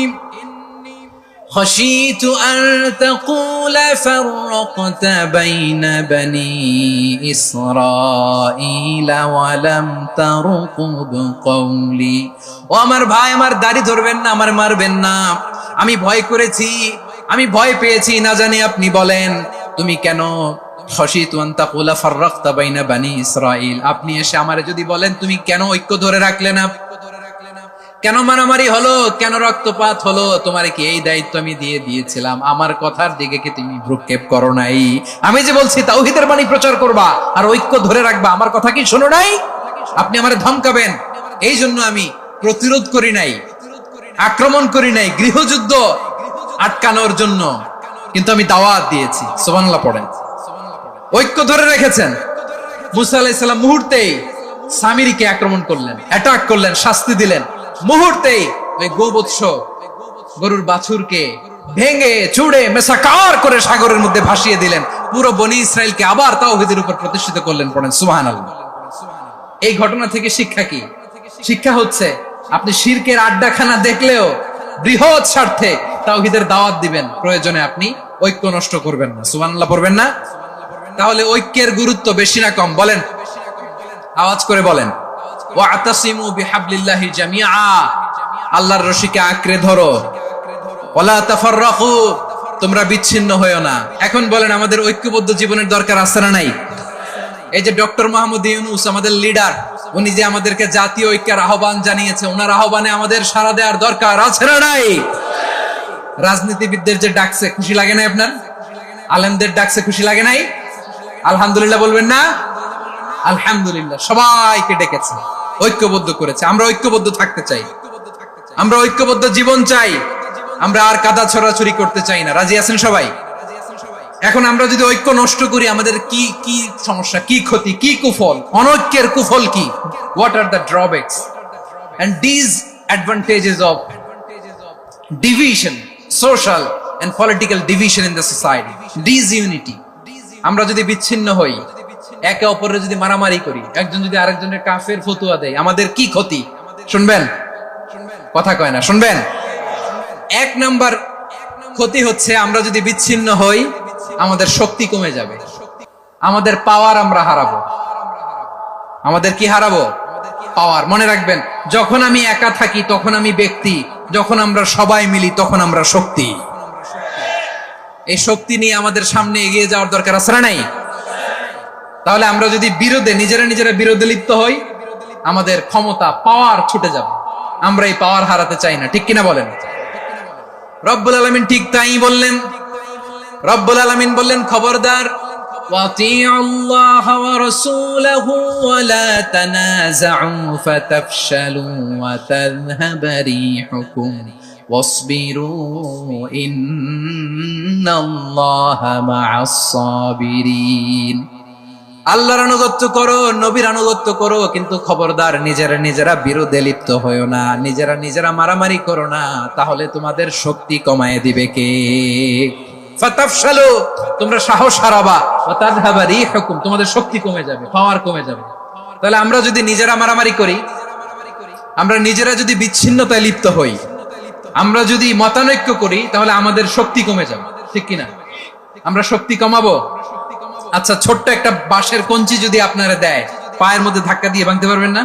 خشيت أن تقول فرقت بين بني إسرائيل ولم ترقب قولي ও আমার ভাই, আমার দাড়ি ধরবেন না, আমার মারবেন না। আমি ভয় করেছি, আমি ভয় পেয়েছি, না জানি আপনি বলেন তুমি কেন খশিতু আন তাকুলা ফাররাকতা বাইনা বানি ইসরাইল, আপনি এসে আমারে যদি বলেন তুমি কেন ঐক্য ধরে রাখলে না, কেন মারামারি হলো, কেন রক্তপাত হলো, তোমারে কি এই দায়িত্ব আমি দিয়ে দিয়েছিলাম? আমার কথার দিকে কি তুমি ভ্রুক্ষেপ করো নাই? আমি যে বলছি তাওহীদের বাণী প্রচার করবা আর ঐক্য ধরে রাখবা, আমার কথা কি শোনো নাই? আপনি আমারে ধমকাবেন, এই জন্য আমি প্রতিরোধ করি নাই, আক্রমণ করি নাই, গৃহযুদ্ধ আটকানোর জন্য কিন্তু আমি দাওয়াত দিয়েছি। সুবহানাল্লাহ পড়েন। ঐক্য ধরে রেখেছেন। মুসা আলাইহিস সালাম মুহূর্তেই সামিরীকে আক্রমণ করলেন, অ্যাটাক করলেন, শাস্তি দিলেন। মুহূর্তেই ওই গোবৎস গরুর বাছুরকে ভেঙে চুড়ে মেসাকার করে সাগরের মধ্যে ভাসিয়ে দিলেন। পুরো বনি ইসরায়েলকে আবার তাওহীদের উপর প্রতিষ্ঠিত করলেন। পড়েন সুবহানাল্লাহ। এই ঘটনা থেকে শিক্ষা কি? শিক্ষা হচ্ছে আপনি শিরকের আড্ডাখানা দেখলেও বৃহৎ স্বার্থে তাওহীদের দাওয়াত দিবেন, প্রয়োজনে আপনি ঐক্য নষ্ট করবেন না। সুবহানাল্লাহ পড়বেন না? তাহলে ঐক্যের গুরুত্ব বেশি না কম? বলেন, আওয়াজ করে বলেন। ওয়াতাসিমু বিহাবলিল্লাহি জামিআ, আল্লাহর রশিকে আঁকড়ে ধরো। ওয়ালা তাফাররাকু, তোমরা বিচ্ছিন্ন হয়ো না। এখন বলেন আমাদের ঐক্যবদ্ধ জীবনের দরকার আছে না নাই? এই যে ডক্টর মোহাম্মদ ইউনূস আমাদের লিডার, উনি যে আমাদেরকে জাতীয় ঐক্যের আহ্বান জানিয়েছে, ওনার আহ্বানে আমাদের সাড়া দেওয়ার দরকার আছে না নাই? রাজনীতিবিদদের যে ডাকছে, খুশি লাগে নাই আপনার? আলেমদের ডাকছে, খুশি লাগে নাই? আলহামদুলিল্লাহ বলবেন না? আলহামদুলিল্লাহ, সবাইকে ডেকেছে, ঐক্যবদ্ধ করেছে। আমরা ঐক্যবদ্ধ থাকতে চাই, আমরা ঐক্যবদ্ধ জীবন চাই, আমরা আর কাদা ছড়াছড়ি করতে চাই না। রাজি আছেন সবাই? এখন আমরা যদি ঐক্য নষ্ট করি, আমাদের কি কি সমস্যা, কি ক্ষতি, কি কুফল? অনৈক্যের কুফল কি? What are the drawbacks and disadvantages of division, social and political division in the society, disunity. আমরা যদি বিচ্ছিন্ন হই, একে অপরের যদি মারামারি করি, একজন যদি আরেকজনের কাফের ফতুয়া দেয়, আমাদের কি ক্ষতি? শুনবেন? কথা কয় না, শুনবেন? এক নাম্বার ক্ষতি হচ্ছে আমরা যদি বিচ্ছিন্ন হই, আমাদের শক্তি কমে যাবে, আমাদের পাওয়ার আমরা হারাবো। আমাদের কি হারাবো? পাওয়ার। মনে রাখবেন, যখন আমি একা থাকি তখন আমি ব্যক্তি, যখন আমরা সবাই মিলি তখন আমরা শক্তি। এই শক্তি নিয়ে আমাদের সামনে এগিয়ে যাওয়ার দরকার আছে না নাই? তাহলে আমরা যদি নিজেরা বিরোধে লিপ্ত হই, আমাদের ক্ষমতা, পাওয়ার ছুটে যাবে। আমরা এই পাওয়ার হারাতে চাই না, ঠিক কিনা বলেন? রব্বুল আলামিন ঠিক তাই বললেন। রব্বুল আলামিন বললেন, খবরদার, ওয়াতিউল্লাহ ওয়া রাসূলাহু ওয়া লা তানাযাউ ফাতাফশালু ওয়া তাযহাবা রিহুকুম ওয়াসবিরু ইন্নাল্লাহা মা'আস সাবিরিন। আল্লাহর আনুগত্য করো, নবীর আনুগত্য করো, কিন্তু খবরদার নিজেরা বিরোধে লিপ্ত হয়ো না, নিজেরা মারামারি করো না, তাহলে তোমাদের শক্তি কমায় দিবে কে? ফাতাফশালু, তোমরা সাহস হারাবা, ওয়া তাযহাবা রিহুকুম, তোমাদের শক্তি কমে যাবে, পাওয়ার কমে যাবে। তাহলে আমরা যদি নিজেরা মারামারি করি, আমরা নিজেরা যদি বিচ্ছিন্নতায় লিপ্ত হই, আমরা যদি মতানৈক্য করি, তাহলে আমাদের শক্তি কমে যাবে, ঠিক কিনা? আমরা শক্তি কমাবো। আচ্ছা, ছোট্ট একটা বাঁশের কঞ্চি যদি আপনারা দেয়, পায়ের মধ্যে ধাক্কা দিয়ে ভাঙতে পারবেন না?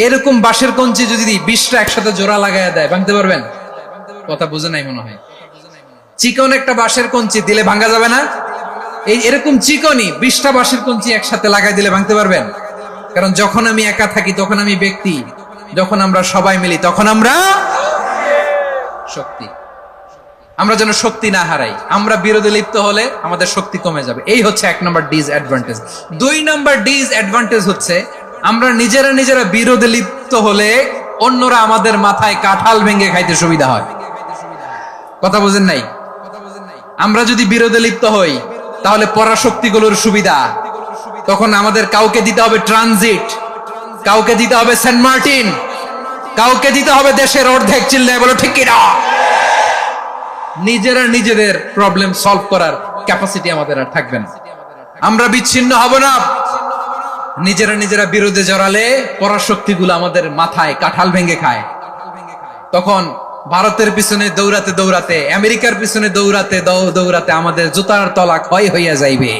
এরকম বাঁশের কঞ্চি যদি 20টা একসাথে জোড়া লাগায় দেয়, ভাঙতে পারবেন? কথা বুঝে নাই মনে হয়। চিকন একটা বাঁশের কঞ্চি দিলে ভাঙা যাবে না? এরকম চিকনই 20টা বাঁশের কঞ্চি একসাথে লাগাই দিলে ভাঙতে পারবেন? কারণ যখন আমি একা থাকি তখন আমি ব্যক্তি, যখন আমরা সবাই মিলি তখন আমরা শক্তি। আমরা যেন শক্তি না হারাই। আমরা বিরোধে লিপ্ত হলে আমাদের শক্তি কমে যাবে। এই হচ্ছে 1 নম্বর ডিসঅ্যাডভান্টেজ। 2 নম্বর ডিসঅ্যাডভান্টেজ হচ্ছে আমরা নিজেরা বিরোধে লিপ্ত হলে অন্যরা আমাদের মাথায় কাঁঠাল ভেঙে খাইতে সুবিধা হয়। কথা বুঝেন নাই? আমরা যদি বিরোধে লিপ্ত হই তাহলে পরাশক্তিগুলোর সুবিধা, তখন আমাদের কাউকে দিতে হবে ট্রানজিট, কাউকে দিতে হবে সেন্ট মার্টিন, কাউকে দিতে হবে দেশের অর্ধেক। চিল্লায় বলো ঠিক কিনা? নিজেদের প্রবলেম সলভ করার ক্যাপাসিটি আমাদের আর থাকবে না। আমরা বিচ্ছিন্ন হব না। নিজেরা বিরোধে জড়ালে পরাশক্তিগুলো আমাদের মাথায় কাঁঠাল ভেঙে খায়। তখন ভারতের পিছনে দৌড়াতে দৌড়াতে, আমেরিকার পিছনে দৌড়াতে দৌড়াতে আমাদের জুতার তলা ক্ষয় হইয়া যাইবে।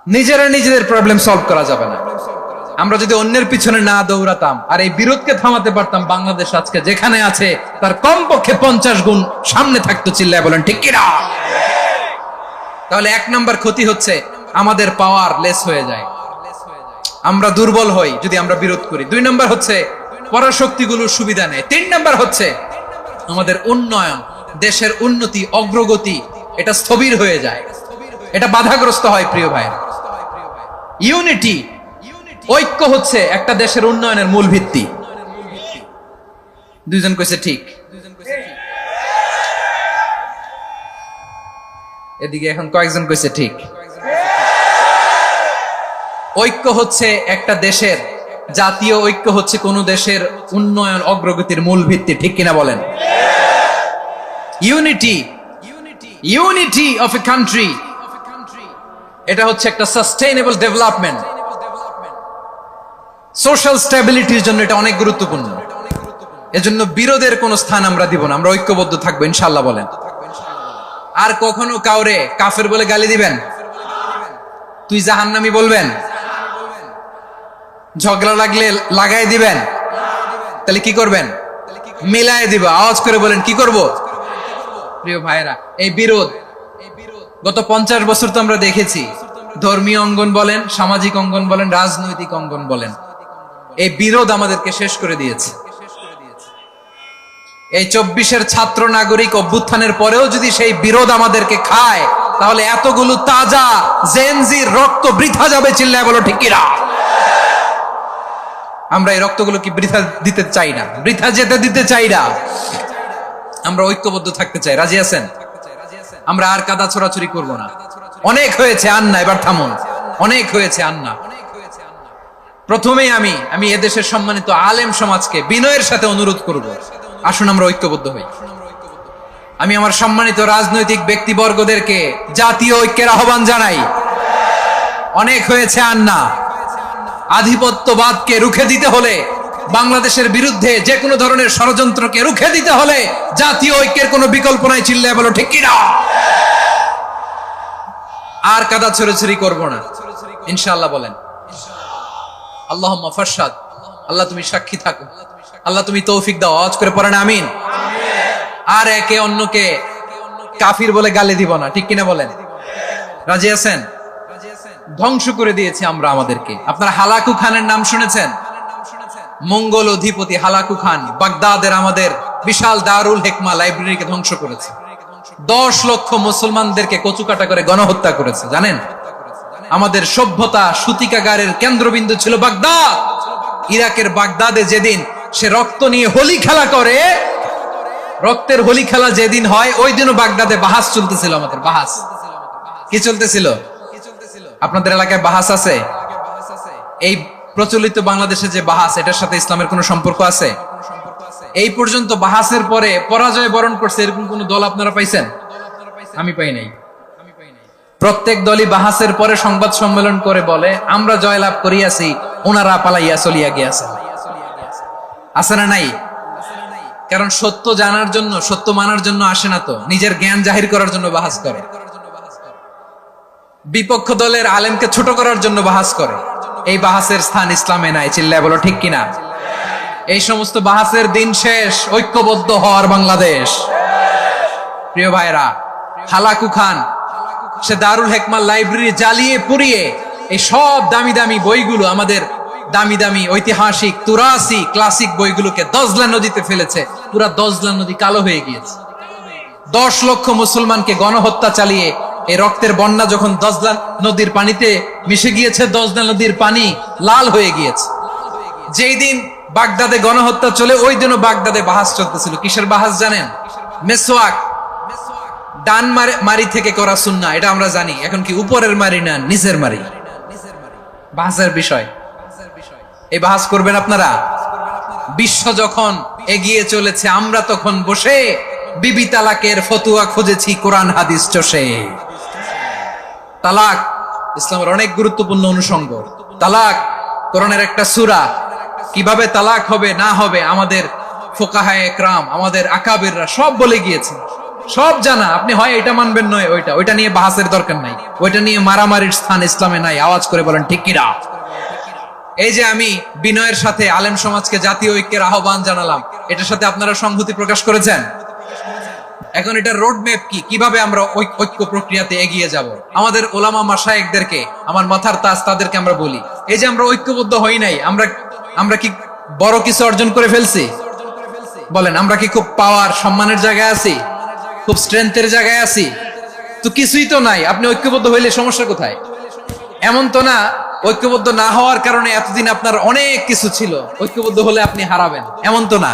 নিজেরা নিজেদের প্রবলেম সলভ করা যাবে না। আমরা যদি অন্যের পিছনে না দৌড়াতাম আর এই বিরোধকে থামাতে পারতাম, বাংলাদেশ আজকে যেখানে আছে তার কমপক্ষে 50 গুণ সামনে থাকতো। চিল্লায় বলেন ঠিক কিনা? তাহলে 1 নম্বর ক্ষতি হচ্ছে আমাদের পাওয়ার লেস হয়ে যায়, আমরা দুর্বল হই যদি আমরা বিরোধ করি। 2 নম্বর হচ্ছে পরাশক্তিগুলোর সুবিধা নেয়। 3 নম্বর হচ্ছে আমাদের উন্নয়ন, দেশের উন্নতি, অগ্রগতি এটা স্থবির হয়ে যায়, এটা বাধাগ্রস্ত হয়। প্রিয় ভাই, ইউনিটি, ঐক্য হচ্ছে একটা দেশের উন্নয়নের মূল ভিত্তি। 2 জন কইছে ঠিক। এদিকে এখন কয়েকজন কইছে ঠিক। ঐক্য হচ্ছে একটা দেশের, জাতীয় ঐক্য হচ্ছে কোন দেশের উন্নয়ন অগ্রগতির মূল ভিত্তি। ঠিক কিনা বলেন? ইউনিটি অফ এ কান্ট্রি, এটা হচ্ছে একটা সাস্টেইনেবল ডেভেলপমেন্ট, সোশ্যাল স্টেবিলিটির জন্য এটা অনেক গুরুত্বপূর্ণ। এজন্য বিরোধের কোন স্থান আমরা দিব না, আমরা ঐক্যবদ্ধ থাকবো ইনশাআল্লাহ। বলেন। আর কখনো কাউরে কাফের বলে গালি দিবেন, তুই জাহান্নামী বলবেন, ঝগড়া লাগলে লাগাই দিবেন, তাহলে কি করবেন? মিলাই দিব। আওয়াজ করে বলেন কি করব? প্রিয় ভাইরা, এই বিরোধ গত 50 বছর তো আমরা দেখেছি, ধর্মীয় অঙ্গন বলেন, সামাজিক অঙ্গন বলেন, রাজনৈতিক অঙ্গন বলেন, এই বিরোধ আমাদেরকে শেষ করে দিয়েছে। এই 24-এর ছাত্র নাগরিক অভ্যুত্থানের পরেও যদি সেই বিরোধ আমাদেরকে খায়, তাহলে এতগুলো তাজা জেনজির রক্ত বৃথা যাবে। চিল্লায় বলো ঠিক কিনা? আমরা এই রক্তগুলো কি বৃথা দিতে চাই না, বৃথা যেতে দিতে চাই না। আমরা ঐক্যবদ্ধ থাকতে চাই। রাজি আছেন? আমরা আর কাদা ছোড়াছুরি করব না। অনেক হয়েছে আন্না, এবার থামুন। অনেক হয়েছে আন্না। প্রথমেই আমি এদেশের সম্মানিত আলেম সমাজকে বিনয়ের সাথে অনুরোধ করব, আসুন আমরা ঐক্যবদ্ধ হই। আমি আমার সম্মানিত রাজনৈতিক ব্যক্তিবর্গদেরকে জাতীয় ঐক্যের আহ্বান জানাই। অনেক হয়েছে আন্না। আধিপত্যবাদকে রুখে দিতে হলে, বাংলাদেশের বিরুদ্ধে যে কোনো ধরনের ষড়যন্ত্রকে রুখে দিতে হলে জাতীয় ঐক্যের কোনো বিকল্প নাই। চিল্লায় বলো ঠিক কিনা? আর কাদা ছড়াছড়ি করব না ইনশাআল্লাহ। বলেন আল্লাহুম্মা ফারশাদ। আল্লাহ তুমি সাক্ষী থাকো, আল্লাহ তুমি তৌফিক দাও। আওয়াজ করে পড়েন আমিন। আর একে অন্যকে কাফির বলে গালি দিব না। ঠিক কিনা বলেন? রাজি আছেন? ধ্বংস করে দিয়েছি আমরা আমাদেরকে। আপনারা হালাকু খানের নাম শুনেছেন? মঙ্গল অধিপতি হালাকু খান বাগদাদের আমাদের বিশাল দারুল হিকমা লাইব্রেরিকে ধ্বংস করেছে। 10 লক্ষ মুসলমানদেরকে কচুকাটা করে গণহত্যা করেছে। জানেন? আমাদের সভ্যতা সূতিকাগারের কেন্দ্রবিন্দু ছিল বাগদাদ। ইরাকের বাগদাদে যেদিন সে রক্ত নিয়ে হোলি খেলা করে, রক্তের হোলি খেলা যেদিন হয়, ওই দিনও বাগদাদে বাহাস চলতেছিল। আমাদের বাহাস কি চলতেছিল? আপনাদের এলাকায় বাহাস আছে? এই প্রচলিত বাংলাদেশে যে বাহাস, এটার সাথে ইসলামের কোনো সম্পর্ক আছে? এই পর্যন্ত বাহাসের পরে পরাজয় বরণ করছে এরকম কোন দল আপনারা পাইছেন? আমি পাই নাই। প্রত্যেক দলই বাহাসের পরে সংবাদ সম্মেলন করে বলে আমরা জয়লাভ করিয়াছি, ওনারা পালাইয়া চলিয়া গিয়াছেন। আছে না নাই? কারণ সত্য জানার জন্য, সত্য মানার জন্য আসে না তো, নিজের জ্ঞান জাহির করার জন্য বাহাস করে। বিপক্ষ দলের আলেমকে ছোট করার জন্য বাহাস করে। এই বাহাসের স্থান ইসলামে নাই। চিল্লায় বলো ঠিক কিনা? এই সমস্ত বাহাসের দিন শেষ। ঐক্যবদ্ধ হওয়ার বাংলাদেশ। প্রিয় ভাইরা, হালাকু খান সে দারুল হিকমা লাইব্রেরি জ্বালিয়ে পুড়িয়ে এই সব দামি দামি বইগুলো, আমাদের দামি দামি ঐতিহাসিক তুরাসি ক্লাসিক বইগুলোকে দজলা নদীতে ফেলেছে। পুরা দজলা নদী কালো হয়ে গিয়েছে। 10 লক্ষ মুসলমানকে গণহত্যা চালিয়ে এই রক্তের বন্যা যখন দজলা নদীর পানিতে মিশে গিয়েছে, দজলা নদীর পানি লাল হয়ে গিয়েছে। যেই দিন বাগদাদে গণহত্যা চলে, ওই দিনও বাগদাদে বাহাস চলতেছিল। কিসের বাহাস জানেন? মেসওয়াক, ডান মারি থেকে করা সুন্নাহ, এটা আমরা জানি। এখন কি উপরের মারি না নিচের মারি? বাহাসের বিষয়। এই বাহাস করবেন আপনারা? বিশ্ব যখন এগিয়ে চলেছে, আমরা তখন বসে বিবি তালাকের ফতুয়া খুঁজেছি কোরআন হাদিস চষে। তালাক ইসলামের অনেক গুরুত্বপূর্ণ অনুষঙ্গ। তালাক কোরআনের একটা সূরা। কিভাবে তালাক হবে না হবে আমাদের ফোকাহায়ে একরাম, আমাদের আকাবেররা সব বলে গিয়েছেন, সব জানা। আপনি হয় এটা মানবেন নয় ওইটা নিয়ে বাহাসের দরকার নাই, ওইটা নিয়ে মারামারির স্থান ইসলামে নাই। আওয়াজ করে বলেন ঠিক কিনা? এই যে আমি বিনয়ের সাথে আলেম সমাজকে জাতীয় ঐক্যের আহ্বান জানালাম, এটার সাথে আপনারা সংহতি প্রকাশ করেছেন। এখন এটা রোড ম্যাপ কি, কিভাবে আমরা ঐক্য প্রক্রিয়াতে এগিয়ে যাব। আমাদের ওলামা মাশায়েখদেরকে, আমার মাথার তাজ, তাদেরকে আমরা বলি, এই যে আমরা ঐক্যবদ্ধ হই নাই, আমরা কি বড় কিছু অর্জন করে ফেলছি? বলেন, আমরা কি খুব পাওয়ার সম্মানের জায়গায় আছি? খুব স্ট্রেংথের জায়গায় আছি? তো কিছুই তো নাই। আপনি ঐক্যবদ্ধ হইলে সমস্যা কোথায়? এমন তো না ঐক্যবদ্ধ না হওয়ার কারণে এতদিন আপনার অনেক কিছু ছিল, ঐক্যবদ্ধ হলে আপনি হারাবেন, এমন তো না।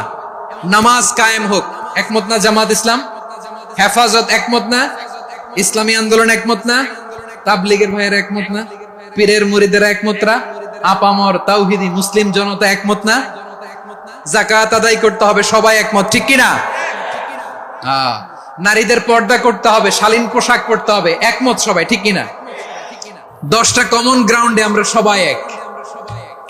নামাজ কায়েম হোক, একমত না জামাত ইসলাম? হেফাজত একমত না? ইসলামী আন্দোলন একমত না? তাবলীগের ভাইয়েরা একমত না? পীরের মুরিদেরা একমত না? আপামর তাওহীদি মুসলিম জনতা একমত না? যাকাত আদায় করতে হবে, সবাই একমত, ঠিক কিনা? নারীদের পর্দা করতে হবে, শালীন পোশাক পরতে হবে, একমত সবাই, ঠিক কিনা? 10টা কমন গ্রাউন্ডে আমরা সবাই এক।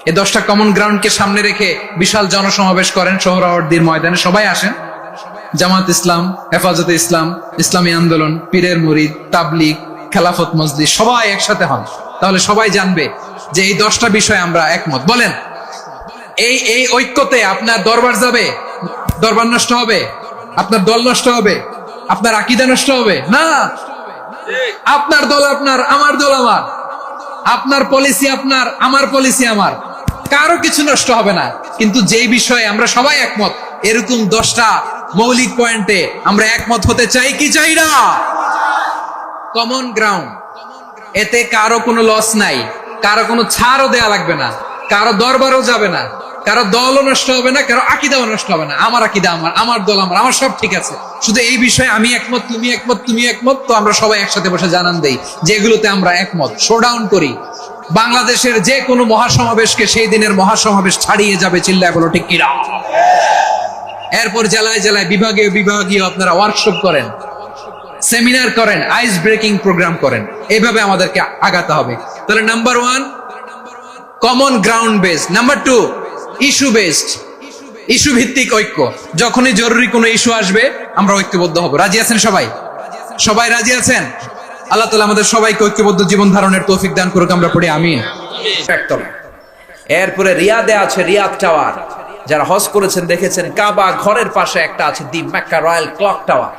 এই 10টা কমন গ্রাউন্ডকে সামনে রেখে বিশাল জনসমাবেশ করেন সোহরাওয়ার্দীর ময়দানে, সবাই আসেন। জামাত ইসলাম, হেফাজতে ইসলাম, ইসলামী আন্দোলন, পীরের মুরিদ, তাবলীগ, খেলাফত মজলিস, সবাই একসাথে হন, তাহলে সবাই জানবে যে এই 10টা বিষয়ে আমরা একমত। বলেন, এই ঐক্যতে আপনার দরবার যাবে? দরবার নষ্ট হবে? আপনার দল নষ্ট হবে? আপনার আকীদা নষ্ট হবে? না। আপনার দল আপনার, আমার দল আমার, আপনার পলিসি আপনার, আমার পলিসি আমার, কারো কিছু নষ্ট হবে না। কিন্তু যেই বিষয়ে আমরা সবাই একমত, এরকম 10টা মৌলিক পয়েন্টে আমরা একমত হতে চাই কি চাই না? কমন গ্রাউন্ড, এতে কারো কোনো লস নাই, কারো কোনো ছাড়ও দেয়া লাগবে না, কারো দরবারও যাবে না, কারো দলও নষ্ট হবে না, কারো আকীদাও নষ্ট হবে না। আমার আকীদা আমার, আমার দল আমার, আমার সব ঠিক আছে। শুধু এই বিষয়ে আমি একমত, তুমি একমত, তুমি একমত, তো আমরা সবাই একসাথে বসে জানান দেই যেগুলোতে আমরা একমত, শোডাউন করি। বাংলাদেশের যে কোনো মহাসমাবেশকে সেই দিনের মহাসমাবেশ ছাড়িয়ে যাবে, চিল্লায় বলো ঠিক কিনা? এরপর জেলায় জেলায়, বিভাগীয় বিভাগীয় আপনারা ওয়ার্কশপ করেন, সেমিনার করেন, আইস ব্রেকিং প্রোগ্রাম করেন। এইভাবে আমাদেরকে আগাতে হবে। তাহলে number 1 common ground based, number 2 issue based, issue ভিত্তিক ঐক্য। যখনই জরুরি কোনো ইস্যু আসবে আমরা ঐক্যবদ্ধ হব। রাজি আছেন সবাই? সবাই রাজি আছেন? আল্লাহ তাআলা আমাদের সবাইকে ঐক্যবদ্ধ জীবন ধারণের তৌফিক দান করুক, আমরা পড়ি আমিন। এরপরে রিয়াদে আছে রিয়াদ টাওয়ার। যারা হজ করেছেন দেখেছেন, কাবা ঘরের পাশে একটা আছে দি মক্কা রয়্যাল ক্লক টাওয়ার,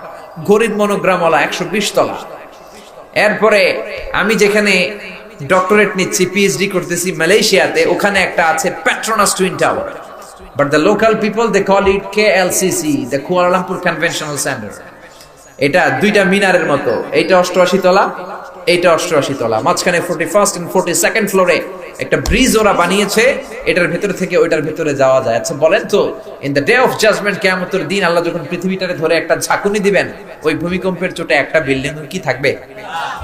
ঘড়ির মনোগ্রামওয়ালা, 120 তলা। এরপরে আমি যেখানে ডক্টরেট নিচ্ছি, পিএইচডি করতেছি মালয়েশিয়াতে, ওখানে একটা আছে Petronas twin tower, but the local people they call it KLCC, the Kuala Lumpur conventional centre. এটা 2টা মিনারের মতো, এইটা 88 তলা, এইটা 88 তলা, মাঝখানে 41st and 42nd ফ্লোরে একটা ব্রিজ ওরা বানিয়েছে, এটার ভেতর থেকে ওইটার ভেতরে যাওয়া যায়। আচ্ছা বলেন তো, in the day of judgement, কিয়ামতের দিন আল্লাহ যখন পৃথিবীটারে ধরে একটা ঝাঁকুনি দিবেন, ওই ভূমিকম্পের চোটে একটা বিল্ডিং কি থাকবে?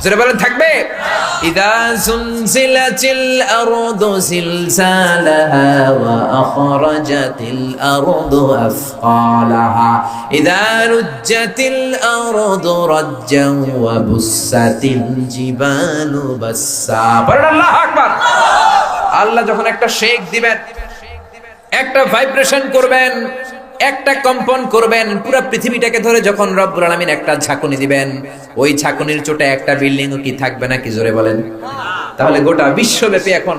জোরে বলেন, থাকবে? ইদা জুলজিলাতিল আরদু জিলজালাহা ওয়া আখরাজাতিল আরদু আফকালাহা ইদা রুজ্জাতিল আরদু রাজ্জান ওয়া বুসাতিল জিবালু বাসসা। বলেন আল্লাহু আকবার। আল্লাহ যখন একটা শেক দিবেন, একটা ভাইব্রেশন করবেন, একটা কম্পন করবেন, পুরো পৃথিবীটাকে ধরে যখন রব্বুল আলামিন একটা ঝাঁকুনি দিবেন, ওই ঝাঁকুনির চোটে একটা বিল্ডিংও কি থাকবে না? কি জোরে বলেন। তাহলে গোটা বিশ্বব্যাপী এখন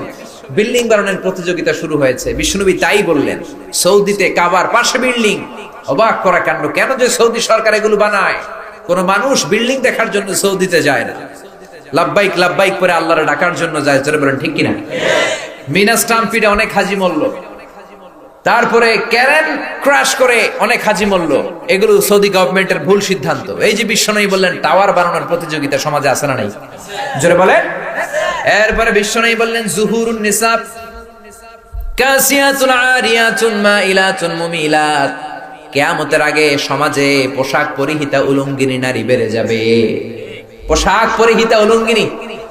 বিল্ডিং বানানোর প্রতিযোগিতা শুরু হয়েছে। বিশ্বনবী তাই বললেন, সৌদিতে কাবার পাশে বিল্ডিং। অবাক করা কাণ্ড, কেন যে সৌদি সরকার এগুলো বানায়? কোন মানুষ বিল্ডিং দেখার জন্য সৌদিতে যায় না, লাব্বাইক লাব্বাইক করে আল্লাহর ডাকার জন্য যায়। জোরে বলেন ঠিক কিনা? মিনা স্টাম্পিডে অনেক হাজি মরল, তারপরে ক্যারেন ক্রাশ করে অনেক হাজি মরল। এগুলো সৌদি গভর্নমেন্টের ভুল সিদ্ধান্ত। এই যে বিশ্বনবী বললেন টাওয়ার বানানোর প্রতিযোগিতা সমাজে আছে না নাই? জোরে বলে। এরপরে বিশ্বনবী বললেন জুহুরুন নিসা কাসিয়াতুন আরিয়াতুন মাইলাতুন মুমিলাত, কিয়ামতের আগে সমাজে পোশাক পরিহিতা উলঙ্গিনী নারী বেড়ে যাবে। পোশাক পরিহিতা উলঙ্গিনী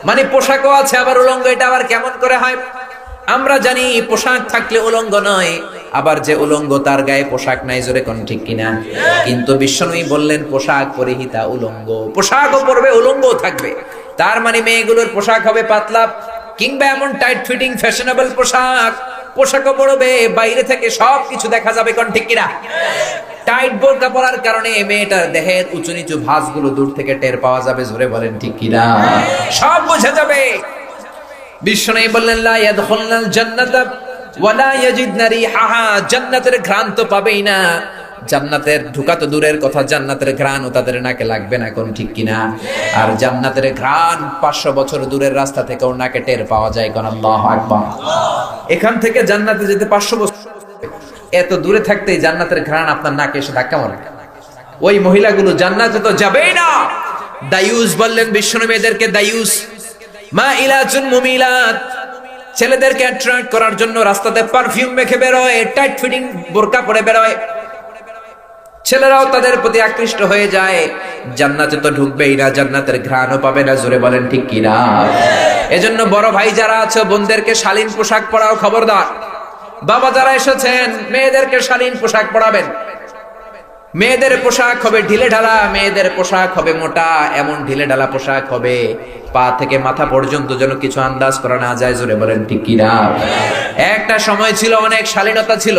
মানে পোশাকও আছে আবার উলঙ্গ। এটা আবার কেমন করে হয়? আমরা জানি পোশাক থাকলে উলঙ্গ নয়, আবার যে উলঙ্গ তার গায়ে পোশাক নাই। জোরে কোন ঠিক কিনা? কিন্তু বিশ্বনবী বললেন পোশাক পরিহিতা উলঙ্গ, পোশাকও পরবে উলঙ্গও থাকবে। তার মানে মেয়েগুলোর পোশাক হবে পাতলা, কিংবা এমন টাইট ফিটিং ফ্যাশনেবল পোশাক পোশাকও পরবে, বাইরে থেকে সবকিছু দেখা যাবে, কোন ঠিক কিনা? টাইট বোরকা পরার কারণে মেয়েটার দেহের উঁচু নিচু ভাঁজগুলো দূর থেকে টের পাওয়া যাবে, জোরে বলেন ঠিক কিনা? সব বোঝা যাবে। বিষ্ণু বললেন লা ইয়াদখুলনাল জান্নাতা ওয়ালা ইয়াজিদনা রিহাহা, জান্নাতের ঘ্রাণ তো পাবেই না, জান্নাতের ঢোকা তো দূরের কথা, জান্নাতের ঘ্রাণও তাদের নাকে লাগবে না, কোন ঠিক কিনা? আর জান্নাতের ঘ্রাণ 500 বছর দূরের রাস্তা থেকে ওর নাকে টের পাওয়া যায়, কোন আল্লাহু আকবার। এখান থেকে জান্নাতে যেতে 500 বছর, এত দূরে থাকতেই জান্নাতের ঘ্রাণ আপনার নাকে এসে ধাক্কা মারে। ওই মহিলাগুলো জান্নাতে তো যাবেই না। দায়ুস বললেন বিশ্বনবী এদেরকে, দায়ুস মাইলাতুন মুমিলাত, ছেলেদেরকে অ্যাট্রাক্ট করার জন্য রাস্তাতে পারফিউম মেখে বেরোয়, টাইট ফিটিং বোরকা পরে বেরোয়, ছেলেরাও তাদের প্রতি আকৃষ্ট হয়ে যায়। জান্নাতে তো ঢুকবেই না, জান্নাতের ঘ্রাণও পাবে না, জোরে বলেন ঠিক কিনা? এজন্য বড় ভাই যারা আছে বোনদেরকে শালীন পোশাক পরাও, খবরদার। বাবা যারা এসেছেন মেয়েদেরকে শালীন পোশাক পরাবেন। মেয়েদের পোশাক হবে ঢিলে ঢালা, মেয়েদের পোশাক হবে মোটা, এমন ঢিলে ঢালা পোশাক হবে পা থেকে মাথা পর্যন্ত যেন কিছু আন্দাজ করা না যায়, জোরে বলেন ঠিক কিনা? একটা সময় ছিল অনেক শালীনতা ছিল,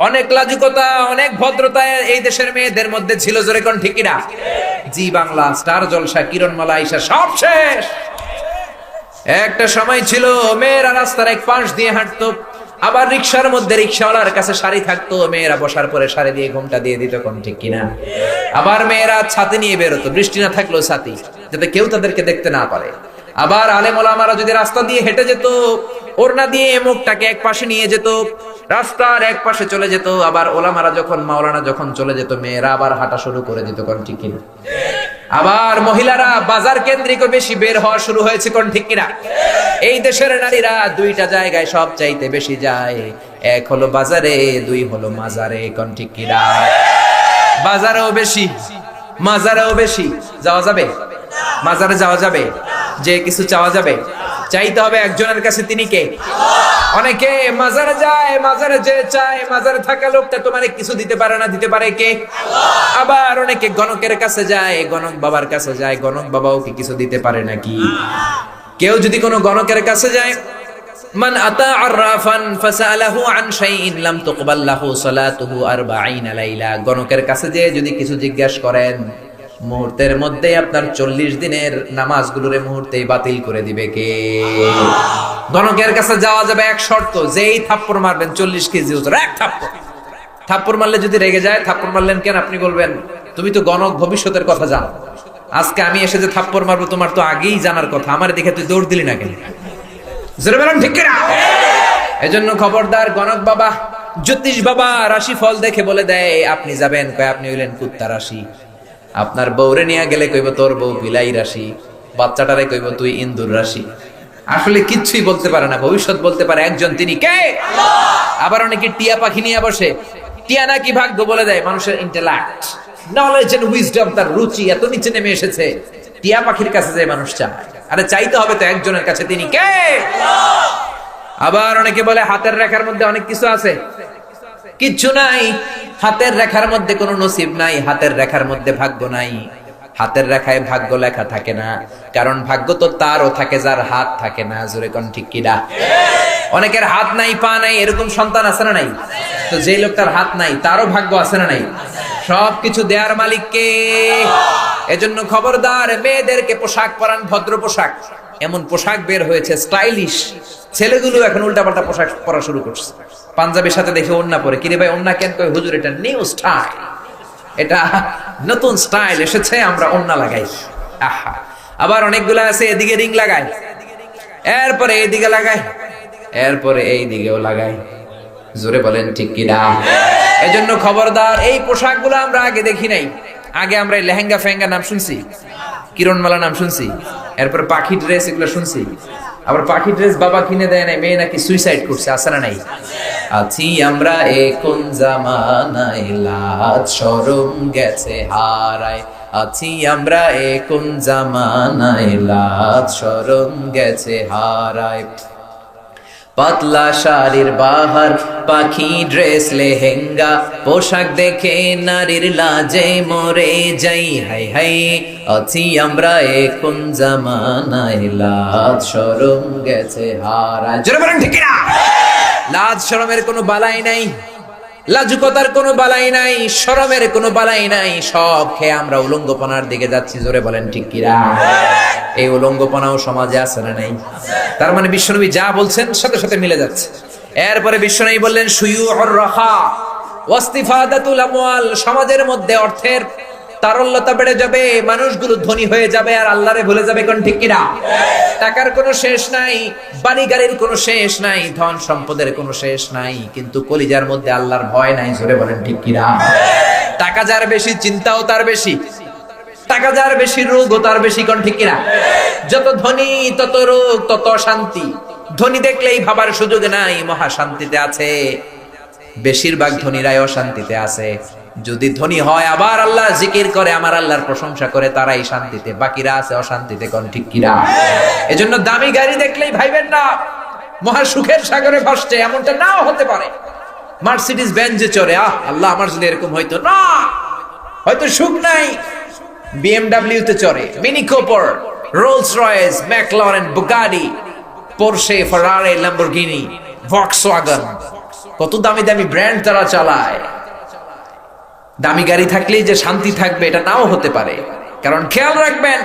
অনেক লাজুকতা, অনেক ভদ্রতা এই দেশের মেয়েদের মধ্যে ছিল, জোরে কোন ঠিক কিনা? জি বাংলা, স্টার জলসা, কিরণমালা, আয়েশা সব শেষ। একটা সময় ছিল মেয়েরা রাস্তার এক পাশ দিয়ে হাঁটতো, আবার রিকশার মধ্যে রিকশাওয়ালার কাছে শাড়ি থাকতো, মেয়েরা বসার পরে শাড়ি দিয়ে ঘুমটা দিয়ে দিত, কোন ঠিক কিনা? আবার মেয়েরা ছাতি নিয়ে বেরোতো, বৃষ্টি না থাকলেও ছাতি, যাতে কেউ তাদেরকে দেখতে না পারে। আবার আলেম ওলামারা যদি রাস্তা দিয়ে হেঁটে যেত, ওড়না দিয়ে মুখটাকে এক পাশে নিয়ে যেত, রাস্তার এক পাশে চলে যেত। আবার ওলামারা যখন, মাওলানা যখন চলে যেত, মেয়েরা আবার হাঁটা শুরু করে দিত, কোন ঠিক কিনা? আবার মহিলারা বাজার কেন্দ্রিক বেশি বের হওয়া শুরু হয়েছে, কোন ঠিক কিনা? এই দেশের নারীরা দুইটা জায়গায় সব চাইতে বেশি যায়, এক হলো বাজারে, দুই হলো মাজারে, কোন ঠিক কিনা? বাজারেও বেশি, মাজারেও বেশি। যাওয়া যাবে? মাজারে যাওয়া যাবে? যে কিছু চাওয়া যাবে? চাইতে হবে একজনের কাছে, তিনি কে? অনেকে মাজারে যায়, মাজারে যে চায়, মাজারে থাকা লোকটা তোমার কিছু দিতে পারে না, দিতে পারে কে? আবার অনেকে গণকের কাছে যায়, গণক বাবার কাছে যায়, গণক বাবাও কি কিছু দিতে পারে নাকি? কেউ যদি কোনো গণকের কাছে যায়, মান আতা আররাফান ফাসালাহু আন শাইইন লাম তুকবাল লাহু সালাতুহু 40 লাইলা, গণকের কাছে যে যদি কিছু জিজ্ঞাসা করেন, মুহূর্তের মধ্যে আপনার 40 দিনের নামাজগুলোরে মুহূর্তেই বাতিল করে দিবে কে? গণকের কাছে যাওয়া যাবে এক শর্ত, যেই থাপ্পড় মারবেন 40 কেজি ওজন, এক থাপ্পড় মারলে যদি রেগে যায়, থাপ্পড় মারলেন কেন আপনি বলবেন, তুমি তো গণক, ভবিষ্যতের কথা জানো, আজকে আমি এসে যে থাপ্পড় মারবো তোমার তো আগেই জানার কথা, আমার দেখে তুই দৌড় দিলি না কেন? জোরে বলেন ঠিক কিনা? এজন্য খবরদার, গণক বাবা, জ্যোতিষ বাবা রাশি ফল দেখে বলে দেয় আপনি যাবেন, কয় আপনি হইলেন কুত্তা রাশি। আপনার বউরে নিয়ে গেলে কইব তোর বউ বিলাই রাশি, বাচ্চাটারে কইব তুই ইন্দুর রাশি। আসলে কিচ্ছুই বলতে পারে না, ভবিষ্যৎ বলতে পারে একজন, তিনি কে? আবার অনেকে টিয়া পাখি নিয়ে বসে, টিয়া নাকি ভাগ্য বলে দেয়। মানুষের ইন্টেলেক্ট, নলেজ এন্ড উইজডম, তার রুচি এত নিচে নেমে এসেছে, টিয়া পাখির কাছে যে মানুষ চায়। আরে চাইতে হবে তো একজনের কাছে, তিনি কে? আবার অনেকে বলে হাতের রেখার মধ্যে অনেক কিছু আছে, কিচ্ছু নাই। হাতের রেখার মধ্যে কোনো নসিব নাই, হাতের রেখার মধ্যে ভাগ্য নাই। হাতের রেখায় ভাগ্য লেখা থাকে না, কারণ ভাগ্য তো তারও থাকে যার হাত থাকে না, জোরে কোন ঠিক কিনা? অনেকের হাত নাই, পা নাই, এরকম সন্তান আছে না নাই? তো যে লোকটার হাত নাই তারও ভাগ্য আছে না নাই? সবকিছু দেয়ার মালিক কে? এজন্য খবরদার, মেয়েদেরকে পোশাক পরান, ভদ্র পোশাক। এমন পোশাক বের হয়েছে স্টাইলিশ, ছেলেগুলো এখন উল্টাপাল্টা পোশাক পরা শুরু করছে। পাঞ্জাবির সাথে দেখে ওন্না পরে, কিরে ভাই ওন্না কেন? কই হুজুর এটা নিউ স্টাইল, এটা নতুন স্টাইল এসেছে, আমরা ওন্না লাগাই। আহা, আবার অনেকগুলো আছে এদিকে রিং লাগায়, এরপরে এইদিকে লাগায়, এরপরে এই দিকেও লাগায়, জোরে বলেন ঠিক কিনা? এজন্য খবরদার, এই পোশাকগুলো আমরা আগে দেখি নাই। আগে আমরা লেহেঙ্গা ফেহেঙ্গা নাম শুনছি, কিরণমালা নাম শুনছি, এরপর পাখি ড্রেস এগুলো শুনছি। আবার পাখি ড্রেস বাবা কিনে দেয় নাই, মেয়ে নাকি সুইসাইড করছে, আছে না নাই? আছি আমরা কোন জামানায়, লাজ শরম গেছে হারায়। আছি আমরা কোন জামানায়, লাজ শরম গেছে হারায়। পাতলা শাড়ির বাহার, পাখি ড্রেস লেহেঙ্গা, পোশাক দেখে নারীর লাজে মরে যাই। হাই হাই, আছি আমরা কোন জামানায়, লাজ শরম গেছে হারায়। জোরে বলেন ঠিক কিনা? লাজ শরমের কোনো বালাই নাই, লাজুকতার কোনো বালাই নাই, শরমের কোনো বালাই নাই, সব খেয়ে আমরা উলঙ্গপনার দিকে যাচ্ছি। জোরে বলেন ঠিক কিনা? এই উলঙ্গপনাও সমাজে আছে না নাই? তার মানে বিশ্বনবী যা বলছেন সাথে সাথে মিলে যাচ্ছে। এরপরে বিশ্বনবী বললেন শুয়ুউর রাখা ওয়াস্তিফাদাতুল আমওয়াল, সমাজের মধ্যে অর্থের তারল্যতা বেড়ে যাবে, মানুষগুলো ধনী হয়ে যাবে আর আল্লাহরে ভুলে যাবে। কোন ঠিক কিনা? টাকার কোনো শেষ নাই, বাড়ি গাড়ির কোনো শেষ নাই, ধন সম্পদের কোনো শেষ নাই, কিন্তু কলিজার মধ্যে আল্লাহর ভয় নাই। জোরে বলেন ঠিক কিনা? টাকা যার বেশি চিন্তাও তার বেশি, টাকা যার বেশি রোগও তার বেশি। কোন ঠিক কিনা? যত ধনী তত রোগ, তত শান্তি। ধনী দেখলেই ভাবার সুযোগ নাই মহা শান্তিতে আছে, বেশিরভাগ ধনীরাই অশান্তিতে আছে। যদি ধনী হয় আবার আল্লাহ জিকির করে, আমার আল্লাহর প্রশংসা করে, তারাই শান্তিতে, বাকিরা আছে অশান্তিতে। কোন ঠিক কিনা? এজন্য দামি গাড়ি দেখলেই ভাইবেন না মহা সুখের সাগরে ভাসছে, এমনটা নাও হতে পারে। মার্সিডিজ বেঞ্জে চড়ে, আল্লাহ আমার যদি এরকম হইতো, না হয়তো সুখ নাই। বিএমডব্লিউ তে চড়ে, Mini Cooper, Rolls Royce, McLaren, Bugatti, Porsche, Ferrari, Lamborghini, Volkswagen, কত দামি দামি ব্র্যান্ড তারা চালায়। দামি গাড়ি থাকলেই যে শান্তি থাকবে এটা নাও হতে পারে। কারণ খেয়াল রাখবেন,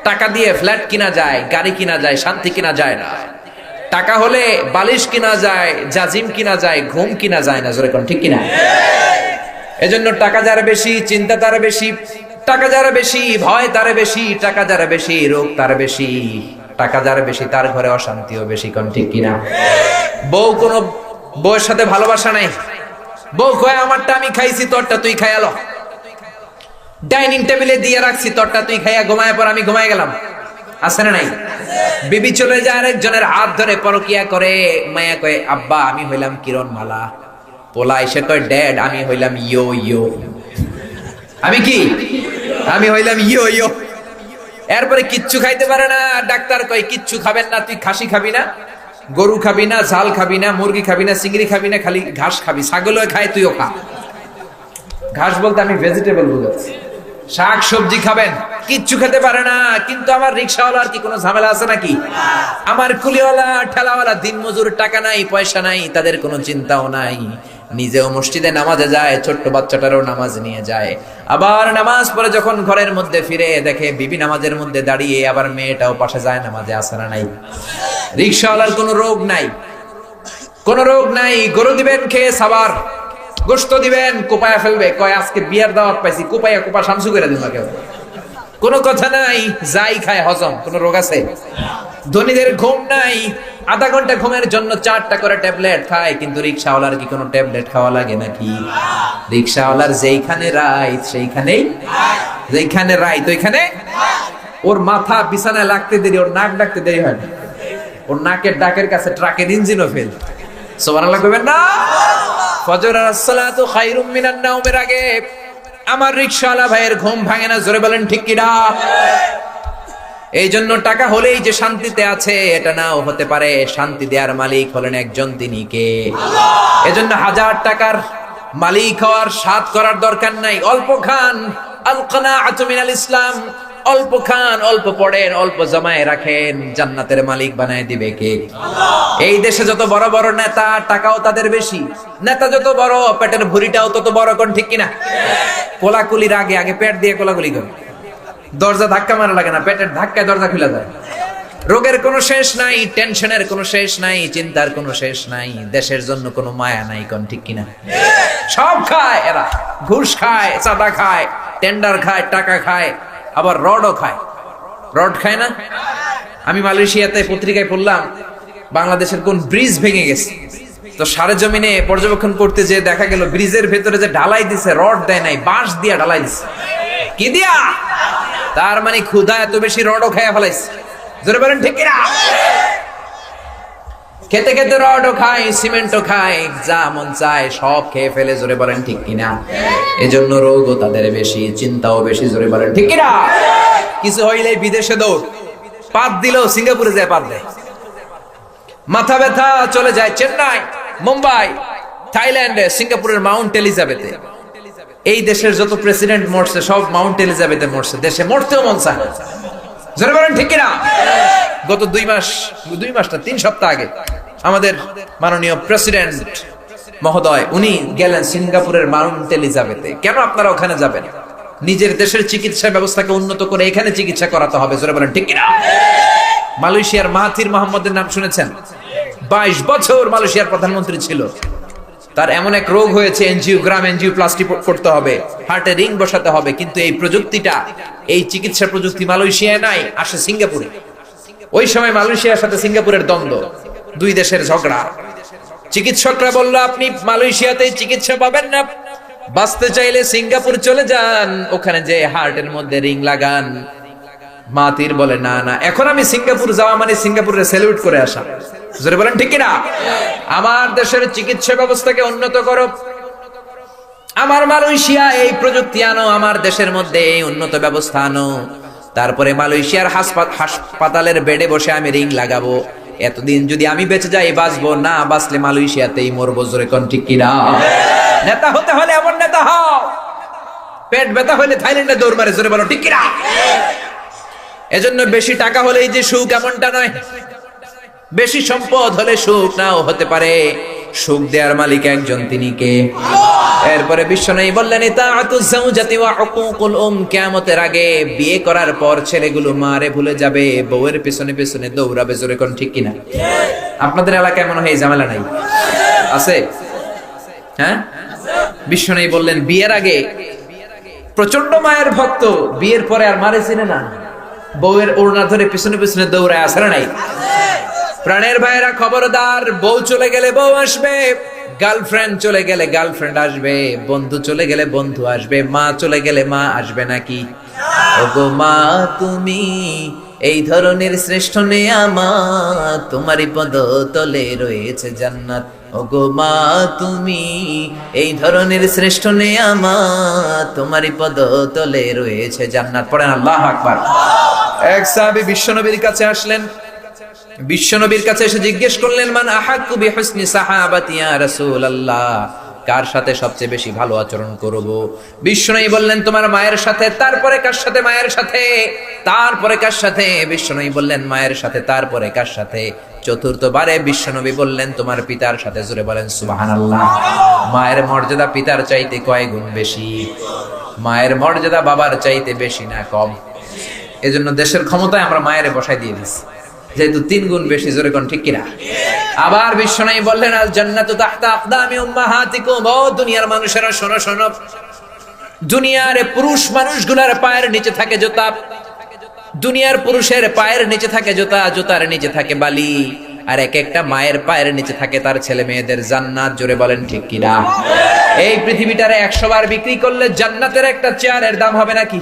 টাকা দিয়ে ফ্ল্যাট কিনা যায়, গাড়ি কিনা যায়, শান্তি কিনা যায় না। টাকা হলে বালিশ কিনা যায়, জাজিম কিনা যায়, ঘুম কিনা যায় না। জোরে কোন ঠিক কিনা? এজন্য টাকা যারা বেশি, চিন্তা তারা বেশি, টাকা যারা বেশি, ভয় তারা বেশি, টাকা যারা বেশি, রোগ তারা বেশি, টাকা যারা বেশি তার ঘরে অশান্তিও বেশি। কোন ঠিক কিনা? বউ কোন বউয়ের সাথে ভালোবাসা নাই, বউ কয় আমারটা আমি খাইছি, তোরটা তুই খাইয়ালো। ডাইনিং টেবিলে দিয়ে রাখছি, তোরটা তুই খাইয়া ঘুমায় পর আমি ঘুমায় গেলাম। আছে না নাই? বিবি চলে যায় আরেকজনের হাত ধরে পরকিয়া করে, মায়া কয় আব্বা আমি হইলাম কিরণ মালা, পোলা এসে কয় ড্যাড আমি হইলাম ইয়ো ইয়ো। আমি কি? আমি হইলাম ইয়ো ইয়ো। এরপরে কিচ্ছু খাইতে পারে না, ডাক্তার কয় কিচ্ছু খাবেন না, তুই খাসি খাবি না, গরু খাবি না, ঝাল খাবি না, মুরগি খাবি না, চিংড়ি খাবি না, খালি ঘাস খাবি। ছাগলও খায়, তুইও খা। ঘাস বলতে আমি ভেজিটেবল বুঝাচ্ছি, শাক সবজি খাবেন। কিচ্ছু খেতে পারে না, কিন্তু আমার রিক্সাওয়ালার কি কোনো ঝামেলা আছে নাকি? আমার কুলিওয়ালা, ঠেলাওয়ালা, দিন মজুর, টাকা নাই, পয়সা নাই, তাদের কোনো চিন্তাও নাই। নিজেও মসজিদে নামাজে যায়, ছোট্ট বাচ্চাটারও নামাজ নিয়ে যায়। আবার নামাজ পড়ে যখন ঘরের মধ্যে ফিরে দেখে বিবি নামাজের মধ্যে দাঁড়িয়ে, আবার মেয়েটাও পাশে যায় নামাজে। আসে না নাই? রিক্সাওয়ালার কোনো রোগ নাই, কোনো রোগ নাই। গরু দিবেন খেয়ে সাবার, গোশত দিবেন কোপায়া ফেলবে, কয় আজকে বিয়ার দাওয়াত পাইছি, কোপায়া কোপা শামসু করে দিন। কেউ কোনো কথা নাই, যাই খায় হজম। কোন রোগ আছে? ধনীদের ঘুম নাই, আধা ঘন্টা ঘুমের জন্য 4টা করে ট্যাবলেট খায়, কিন্তু রিক্সাওয়ালার কি কোনো ট্যাবলেট খাওয়া লাগে নাকি? রিক্সাওয়ালার যেইখানে রাইত সেইখানেই, যেইখানে রাইত ওইখানে। ওর মাথা বিছানায় লাগতে দেরি, ওর নাক ডাকতে দেরি হয় না। ওর নাকের ডাকের কাছে ট্রাকের ইঞ্জিনও ফেল। সুবহানাল্লাহ কইবেন না? ফজর আর সালাতু খায়রুম মিনান নাওমের আগে আমার রিকশাওয়ালা ভাইয়ের ঘুম ভাঙে না। জোরে বলেন ঠিক কিনা? এই জন্য টাকা হলেই যে শান্তিতে আছে এটা নাও হতে পারে। শান্তি দেওয়ার মালিক হলেন একজন, তিনি কে? এজন্য 1000 টাকার মালিক হওয়ার সাধ করার দরকার নাই। অল্প খান, আল কানাআতু মিনাল ইসলাম। অল্প খান, অল্প পড়েন, অল্প জমায়ে রাখেন, জান্নাতের মালিক বানায় দিবে কে? এই দেশে যত বড় বড় নেতা, টাকাও তাদের বেশি। নেতা যত বড়, পেটের ভুঁড়িটাও তত বড়। কোন ঠিক কিনা? কোলাকুলির আগে আগে পেট দিয়ে কোলাকুলি করে, দরজা ধাক্কা মারা লাগে না, পেটের ধাক্কায় দরজা খুলে যায়। রোগের কোনো শেষ নাই, টেনশনের কোনো শেষ নাই, চিন্তার কোনো শেষ নাই, দেশের জন্য কোনো মায়া নাই। কোন ঠিক কিনা? সব খায় এরা, ঘুষ খায়, চাঁদা খায়, টেন্ডার খায়, টাকা খায়, আবার রডও খায়। রড খায় না? আমি মালয়েশিয়াতে পত্রিকায় পড়লাম বাংলাদেশের কোন ব্রিজ ভেঙে গেছে, তো সরেজমিনে পর্যবেক্ষণ করতে যে দেখা গেল ব্রিজের ভেতরে যে ঢালাই দিছে, রড দেয় নাই, বাঁশ দিয়া ঢালাই দিছে। কি দিয়া? তার মানে ক্ষুধা এত বেশি, রডও খায় ফেলাইছে। জোরে বলেন ঠিক কিনা? খেতে খেতে রডও খায়, সিমেন্টও খায়, যা মন চায় সব খেয়ে ফেলে। জোরে বলেন ঠিক কিনা? এজন্য রোগও তাদের বেশি, চিন্তাও বেশি। জোরে বলেন ঠিক কিনা? কিছু হইলে বিদেশে দৌড়, পাত দিলেও সিঙ্গাপুরে যায় পাত দেয়। মাথা ব্যথা চলে যায় চেন্নাই, মুম্বাই, থাইল্যান্ডে, সিঙ্গাপুরের মাউন্ট এলিজাবেথে। এই দেশের যত প্রেসিডেন্ট মরছে সব মাউন্ট এলিজাবেথে মরছে। দেশে মরতেও মন চায়। জোরে বলেন ঠিক কিনা? গত 2 মাস না 3 সপ্তাহ আগে আমাদের মাননীয় প্রেসিডেন্ট মহোদয় উনি গেলেন সিঙ্গাপুরের মাউন্ট এলিজাবেথে। কেন আপনারা ওখানে যাবেন? নিজের দেশের চিকিৎসা ব্যবস্থাকে উন্নত করে এখানে চিকিৎসা করাতে হবে, জোরে বলেন ঠিক কিনা? মালয়েশিয়ার মাহাথির মোহাম্মদের নাম শুনেছেন? 22 বছর মালয়েশিয়ার প্রধানমন্ত্রী ছিল। তার এমন এক রোগ হয়েছে, এনজিওগ্রাম এনজিওপ্লাস্টি করতে হবে, হার্টে রিং বসাতে হবে, কিন্তু এই প্রযুক্তিটা, এই চিকিৎসা প্রযুক্তি মালয়েশিয়ায় নাই, আসে সিঙ্গাপুরে। ওই সময় মালয়েশিয়ার সাথে সিঙ্গাপুরের দ্বন্দ্ব, দুই দেশের ঝগড়া। চিকিৎসকরা বলল আপনি মালয়েশিয়াতে চিকিৎসা পাবেন না, বাঁচতে চাইলে সিঙ্গাপুর চলে যান, ওখানে যে হার্টের মধ্যে রিং লাগান। মাহাথির বলে না না, এখন আমি সিঙ্গাপুর যাওয়া মানে সিঙ্গাপুরে স্যালুট করে আসা, জোরে বলেন ঠিক কিনা? আমার দেশের চিকিৎসা ব্যবস্থাকে উন্নত করো, আমার মালয়েশিয়া এই প্রযুক্তি আনো, আমার দেশের মধ্যে এই উন্নত ব্যবস্থা আনো, তারপরে মালয়েশিয়ার হাসপাতালের বেডে বসে আমি রিং লাগাবো। এতদিন যদি আমি বেঁচে যাই বাঁচবো, না বাঁচলে মালয়েশিয়াতেই মরবো, জোরে কোন ঠিক কিনা? নেতা হতে হলে এমন নেতা হও, পেট ব্যথা হলে থাইল্যান্ডে দৌড় মারে, জোরে বলো ঠিক কিনা? এজন্য বেশি টাকা হলেই যে সুখ এমনটা নয়, বেশি সম্পদ হলে সুখ নাও হতে পারে, সুখ দেওয়ার মালিক একজন, তিনি কে? এরপরে বিশ্বনবী বললেন ইতাআতুজ যাওজাতি ওয়া হুকুকুল কিয়ামতের আগে বিয়ে করার পর ছেলেগুলো মারে ভুলে যাবে, বউয়ের পিছনে পিছনে দৌড়াবে, জোরে কোন ঠিক কিনা? আপনাদের এলাকায় মনে হয় এই ঝামেলা নাই, আছে? হ্যাঁ, বিশ্বনবী বললেন বিয়ের আগে প্রচন্ড মায়ের ভক্ত, বিয়ের পরে আর মারে চিনে না, বউয়ের ওড়না ধরে পিছনে পিছনে দৌড়ায়, আসে নাই? প্রাণের ভাইরা খবরদার, বউ চলে গেলে বউ আসবে, গার্লফ্রেন্ড চলে গেলে গার্লফ্রেন্ড আসবে, বন্ধু চলে গেলে বন্ধু আসবে, মা চলে গেলে মা আসবে নাকি? ওগো মা তুমি এই ধরনের শ্রেষ্ঠ নেয়ামত, তোমারই পদ তলে রয়েছে জান্নাত। ওগো মা তুমি এই ধরনের শ্রেষ্ঠ নেয়ামত, তোমারই পদ তলে রয়েছে জান্নাত। পড়েন আল্লাহু আকবার। এক সাহাবী বিশ্বনবীর কাছে আসলেন, বিশ্বনবীর কাছে এসে জিজ্ঞেস করলেন মান আহাক্কু বিহুসনি সাহাবাতি ইয়া রাসূলুল্লাহ, কার সাথে সবচেয়ে বেশি ভালো আচরণ করব? বিশ্বনবী বললেন তোমার মায়ের সাথে। তারপরে কার সাথে? মায়ের সাথে। তারপরে কার সাথে? বিশ্বনবী বললেন মায়ের সাথে। তারপরে কার সাথে? চতুর্থবারে বিশ্বনবী বললেন তোমার পিতার সাথে। জোরে বলেন সুবহানাল্লাহ। মায়ের মর্যাদা পিতার চাইতে কয় গুণ বেশি? মায়ের মর্যাদা বাবার চাইতে বেশি না কম? এজন্য দেশের ক্ষমতায় আমরা মায়ের বসায় দিয়ে দিছি, যেহেতু 3 গুণ বেশি, জোরে কোন ঠিক কিনা? আবার বিশ্বনবী বললেন আল জান্নাতু তাহতা আকদামি উম্মাহাতিকুম, ও দুনিয়ার মানুষেরা শোনো শোনো, দুনিয়ার পুরুষ মানুষগুলোর পায়ের নিচে থাকে জুতা, দুনিয়ার পুরুষের পায়ের নিচে থাকে জুতা, জুতার নিচে থাকে বালি, আর এক একটা মায়ের পায়ের নিচে থাকে তার ছেলে মেয়েদের জান্নাত। জোরে বলেন ঠিক কিনা? এই পৃথিবীটারে 100 বার বিক্রি করলে জান্নাতের একটা চেয়ারের দাম হবে নাকি?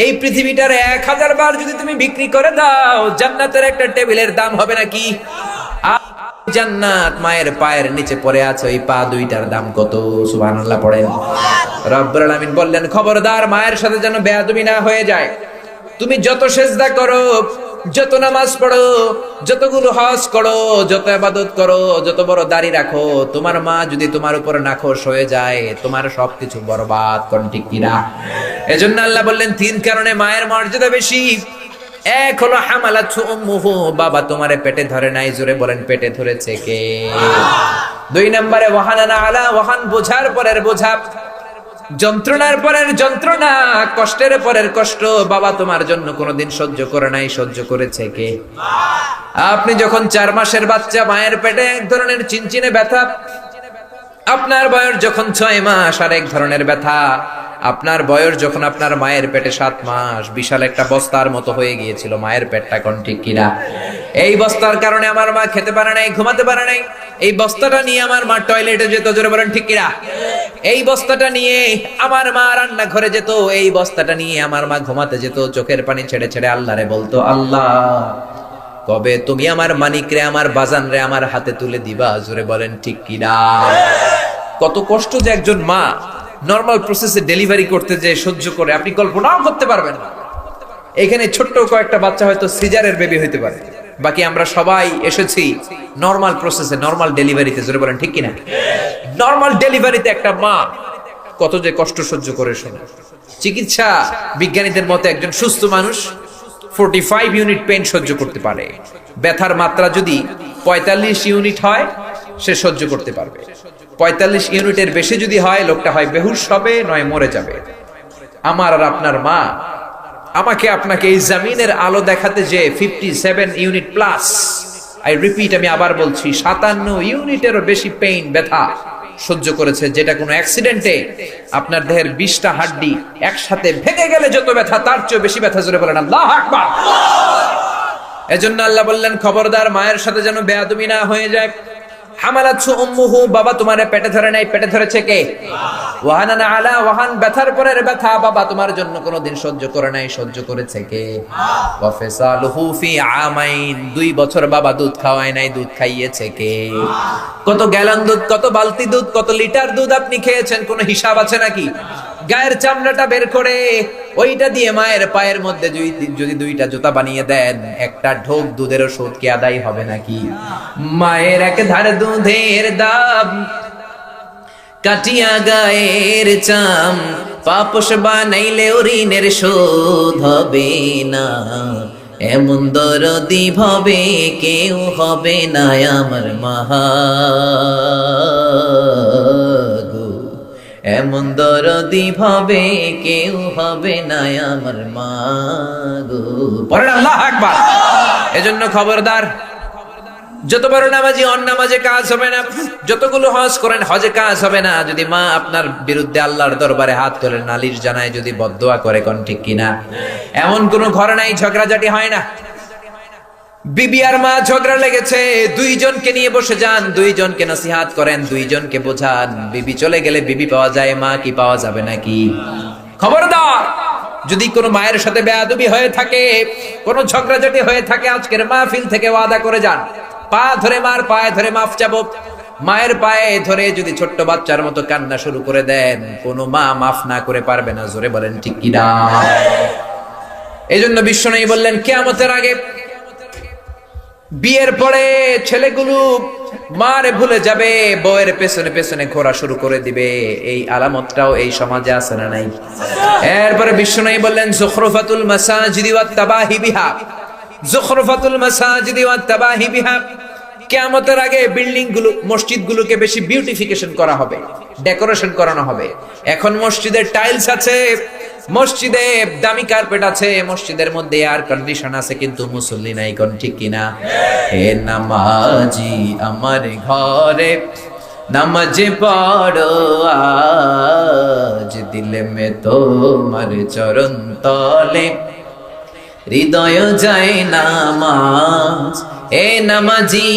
এই পৃথিবীটারে 1000 বার যদি তুমি বিক্রি করে দাও, জান্নাতের একটা টেবিলের দাম হবে নাকি? জান্নাত মায়ের পায়ের নিচে পড়ে আছে, ওই পা দুইটার দাম কত? সুবহানাল্লাহ পড়েন। রব্বুল আলামিন বললেন খবরদার মায়ের সাথে যেন বেয়াদবি না হয়ে যায়। তুমি যত সেজদা করো, যত নামাজ পড়ো, যতগুলো হজ করো, যত ইবাদত করো, যত বড় দাড়ি রাখো, তোমার মা যদি তোমার উপর নাখোশ হয়ে যায়, তোমার সবকিছু বরবাদ। কোন ঠিক কিনা? এজন্য আল্লাহ বললেন 3 কারণে মায়ের মর্যাদা বেশি। এক হলো হামালাতহু উম্মুহু, বাবা তোমারে পেটে ধরে নাই। জোরে বলেন পেটে ধরেছে কে? 2 নম্বরে ওয়াহানানা আলা ওয়াহান, বোঝার পরের বোঝা, যন্ত্রণার পরের যন্ত্রণা, কষ্টের পরের কষ্ট বাবা তোমার জন্য কোনোদিন সহ্য করে নাই, সহ্য করেছে কে? আপনি যখন 4 মাসের বাচ্চা, মায়ের পেটে এক ধরনের চিনচিনে ব্যথা, আপনার বয়স যখন 6 মাস আর এক ধরনের ব্যথা, আপনার বয়স যখন আপনার মায়ের পেটে 7 মাস, বিশাল একটা বস্তার মতো হয়ে গিয়েছিল মায়ের পেটটা। কোন ঠিক কিনা? এই বস্তার কারণে আমার মা খেতে পারে নাই, ঘুমাতে পারে নাই। এই বস্তাটা নিয়ে আমার মা টয়লেটে যেত। জোরে বলেন ঠিক কিনা? এই বস্তাটা নিয়ে আমার মা রান্না ঘরে যেত, এই বস্তাটা নিয়ে আমার মা ঘুমাতে যেত, চোখের পানি ছেড়ে ছেড়ে আল্লাহরে বলতো আল্লাহ কবে তুমি আমার মানিক রে, আমার বাজান রে আমার হাতে তুলে দিবা? জোরে বলেন ঠিক কিনা? কত কষ্ট যে একজন মা নরমাল প্রসেসে ডেলিভারি করতে যে সহ্য করে, আপনি কল্পনাও করতে পারবেন না। এখানে ছোট্ট কয়েকটা বাচ্চা হয়তো সিজারের বেবি হইতে পারে, বাকি আমরা সবাই এসেছি নরমাল প্রসেসে, নরমাল ডেলিভারিতে। জোরে বলেন ঠিক কিনা? নরমাল ডেলিভারিতে একটা মা কত যে কষ্ট সহ্য করে শোনে। চিকিৎসা বিজ্ঞানীদের মতে একজন সুস্থ মানুষ 45 ইউনিট পেইন সহ্য করতে পারে। ব্যথার মাত্রা যদি 45 ইউনিট হয় সে সহ্য করতে পারবে, 45 ইউনিটের বেশি যদি হয় লোকটা হয় বেহুশ হবে নয় মরে যাবে। আমার আর আপনার মা আমাকে আপনাকে এই জমিনের আলো দেখাতে যে 57 ইউনিট প্লাস, আই রিপিট, আমি আবার বলছি 57 ইউনিটেরও বেশি পেইন ব্যথা সহ্য করেছে, যেটা কোনো অ্যাক্সিডেন্টে আপনার দেহের 20টা হাড্ডি একসাথে ভেঙে গেলে যত ব্যথা তার চেয়ে বেশি ব্যথা। জোরে বলেন আল্লাহু আকবার। এজন্য আল্লাহ বললেন খবরদার মায়ের সাথে যেন বেয়াদবি না হয়ে যায়। হামালাতহু উম্মুহু, বাবা তোমারে পেটে ধরে নাই, পেটে ধরেছে কে? ওয়াহানান আলা ওয়াহান, ব্যথার পরের ব্যথা বাবা তোমার জন্য কোনোদিন সহ্য করে নাই, সহ্য করেছে কে? ওয়া ফিসালুহু ফি আমাইন, 2 বছর বাবা দুধ খাওয়ায় নাই, দুধ খাইয়েছে কে? কত গ্যালন দুধ, কত বালতি দুধ, কত লিটার দুধ আপনি খেয়েছেন, কোনো হিসাব আছে নাকি? গায়ের চামড়াটা বের করে ওইটা দিয়ে মায়ের পায়ের মধ্যে যদি 2টা জুতা বানিয়ে দেন, একটা ঢোক দুধের ওষুধ কি আদায় হবে নাকি? মায়ের এক ধার দুধের দাম কাটিয়া গায়ের চাম, পাপস বানাইলে ঋণের শোধ হবে না, এমন দরদি ভবে কেউ হবে না আমার মা গো, এমন দরদি ভবে কেউ হবে না আমার মা গো। পড়েন আল্লাহু আকবার। এজন্য খবরদার, যত বড় নামাজি অন্নামাজে কাজ হবে না, যতগুলো হজ করেন হজে কাজ হবে না যদি মা আপনার বিরুদ্ধে আল্লাহর দরবারে হাত তোলে, নালিশ জানায়, যদি বদদোয়া করে, কোন ঠিক কিনা? এমন কোন ঘর নাই ঝগড়াঝাটি হয় না। বিবি আর মা ঝগড়া লেগেছে, 2 জনকে নিয়ে বসে যান, 2 জনকে নসিহত করেন, 2 জনকে বোঝান। বিবি চলে গেলে বিবি পাওয়া যায়, মা কি পাওয়া যাবে নাকি? খবরদার, যদি কোনো মায়ের সাথে বেয়াদবি হয়ে থাকে, কোনো ঝগড়াঝাটি হয়ে থাকে, আজকের মাহফিল থেকে ওয়াদা করে যান, পা ধরে মার পায়ে ধরে মাফ চাবো। মায়ের পায়ে ধরে যদি ছোট্ট বাচ্চার মতো কান্না শুরু করে দেন, কোনো মা মাফ না করে পারবে না। জোরে বলেন ঠিক কিনা? এই জন্য বিশ্বনবী বললেন কিয়ামতের আগে বিয়ের পরে ছেলেগুলো মারে ভুলে যাবে, বউয়ের পেছনে পেছনে ঘোরা শুরু করে দিবে। এই আলামতটাও এই সমাজে আছে না নাই? এরপরে বিশ্বনবী বললেন যুখরুফাতুল মাসাজিদি ওয়াত তাবাহি বিহা, যুখরুফাতুল মাসাজিদি ওয়াত তাবাহি বিহা, কিয়ামতের আগে বিল্ডিং গুলো, মসজিদ গুলোকে বেশি বিউটিফিকেশন করা হবে, ডেকোরেশন করানো হবে। এখন মসজিদে টাইলস আছে, মসজিদে দামি কার্পেট আছে, মসজিদের মধ্যে এয়ার কন্ডিশন আছে, কিন্তু মুসল্লি নাই, কোন ঠিক কিনা? হে নামাজি আমার ঘরে নামাজ পড়ো আজ, দিলে মে তোমার চরণ তলে হৃদয় যায় নামাজ। এ নামাজি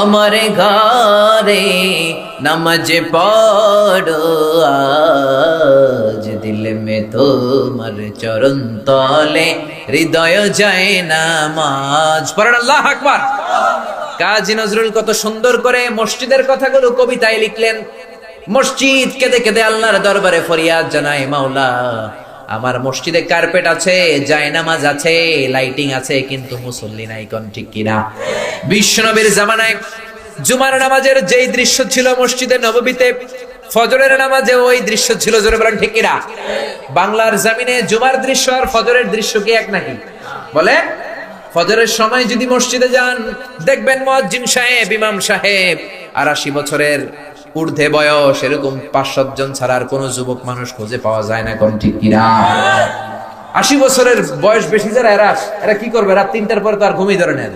আমার ঘরে নামাজ পড়ো আজ, দিলে মে তোমার চরণ তলে হৃদয় যায় নামাজ। পড়েন আল্লাহু আকবার। কাজী নজরুল কত সুন্দর করে মসজিদের কথাগুলো কবিতায় লিখলেন। মসজিদ কেঁদে কেঁদে আল্লাহর দরবারে ফরিয়াদ জানায়, মাওলা আমার মসজিদে কার্পেট আছে, জায়নামাজ আছে, লাইটিং আছে, কিন্তু মুসল্লি নাই, কোন ঠিক কিনা? বিশ্বনবীর জামানায় জুমার নামাজের যেই দৃশ্য ছিল মসজিদে নববীতে, ফজরের নামাজে ওই দৃশ্য ছিল। জোরে বলেন ঠিক কিনা? বাংলার জমিনে জুমার দৃশ্য আর ফজরের দৃশ্য কি এক নাকি? বলে ফজরের সময় যদি মসজিদে যান, দেখবেন মুয়াজ্জিন সাহেব, ইমাম সাহেব 80 বছরের ঊর্ধ্বে বয়স, এরকম 5-7 জন ছাড়া আর কোনো যুবক মানুষ খুঁজে পাওয়া যায় না, কোন ঠিক কিনা? 80 বছরের বয়স বেশি যারা, এরা কি করবে? রাত 3টার পরে তো আর ঘুমিয়ে ধরে নেয়।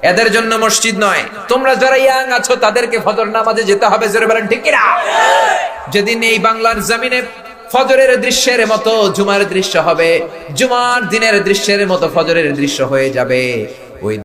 এদের জন্য মসজিদ নয়। তোমরা যারা ইয়াং আছো তাদেরকে ফজর নামাজে যেতে হবে। জোরে বলেন ঠিক কিনা? যেদিন এই বাংলার জমিনে ফজরের দৃশ্যের মতো জুমার দৃশ্য হবে, জুমার দিনের দৃশ্যের মতো ফজরের দৃশ্য হয়ে যাবে, ওই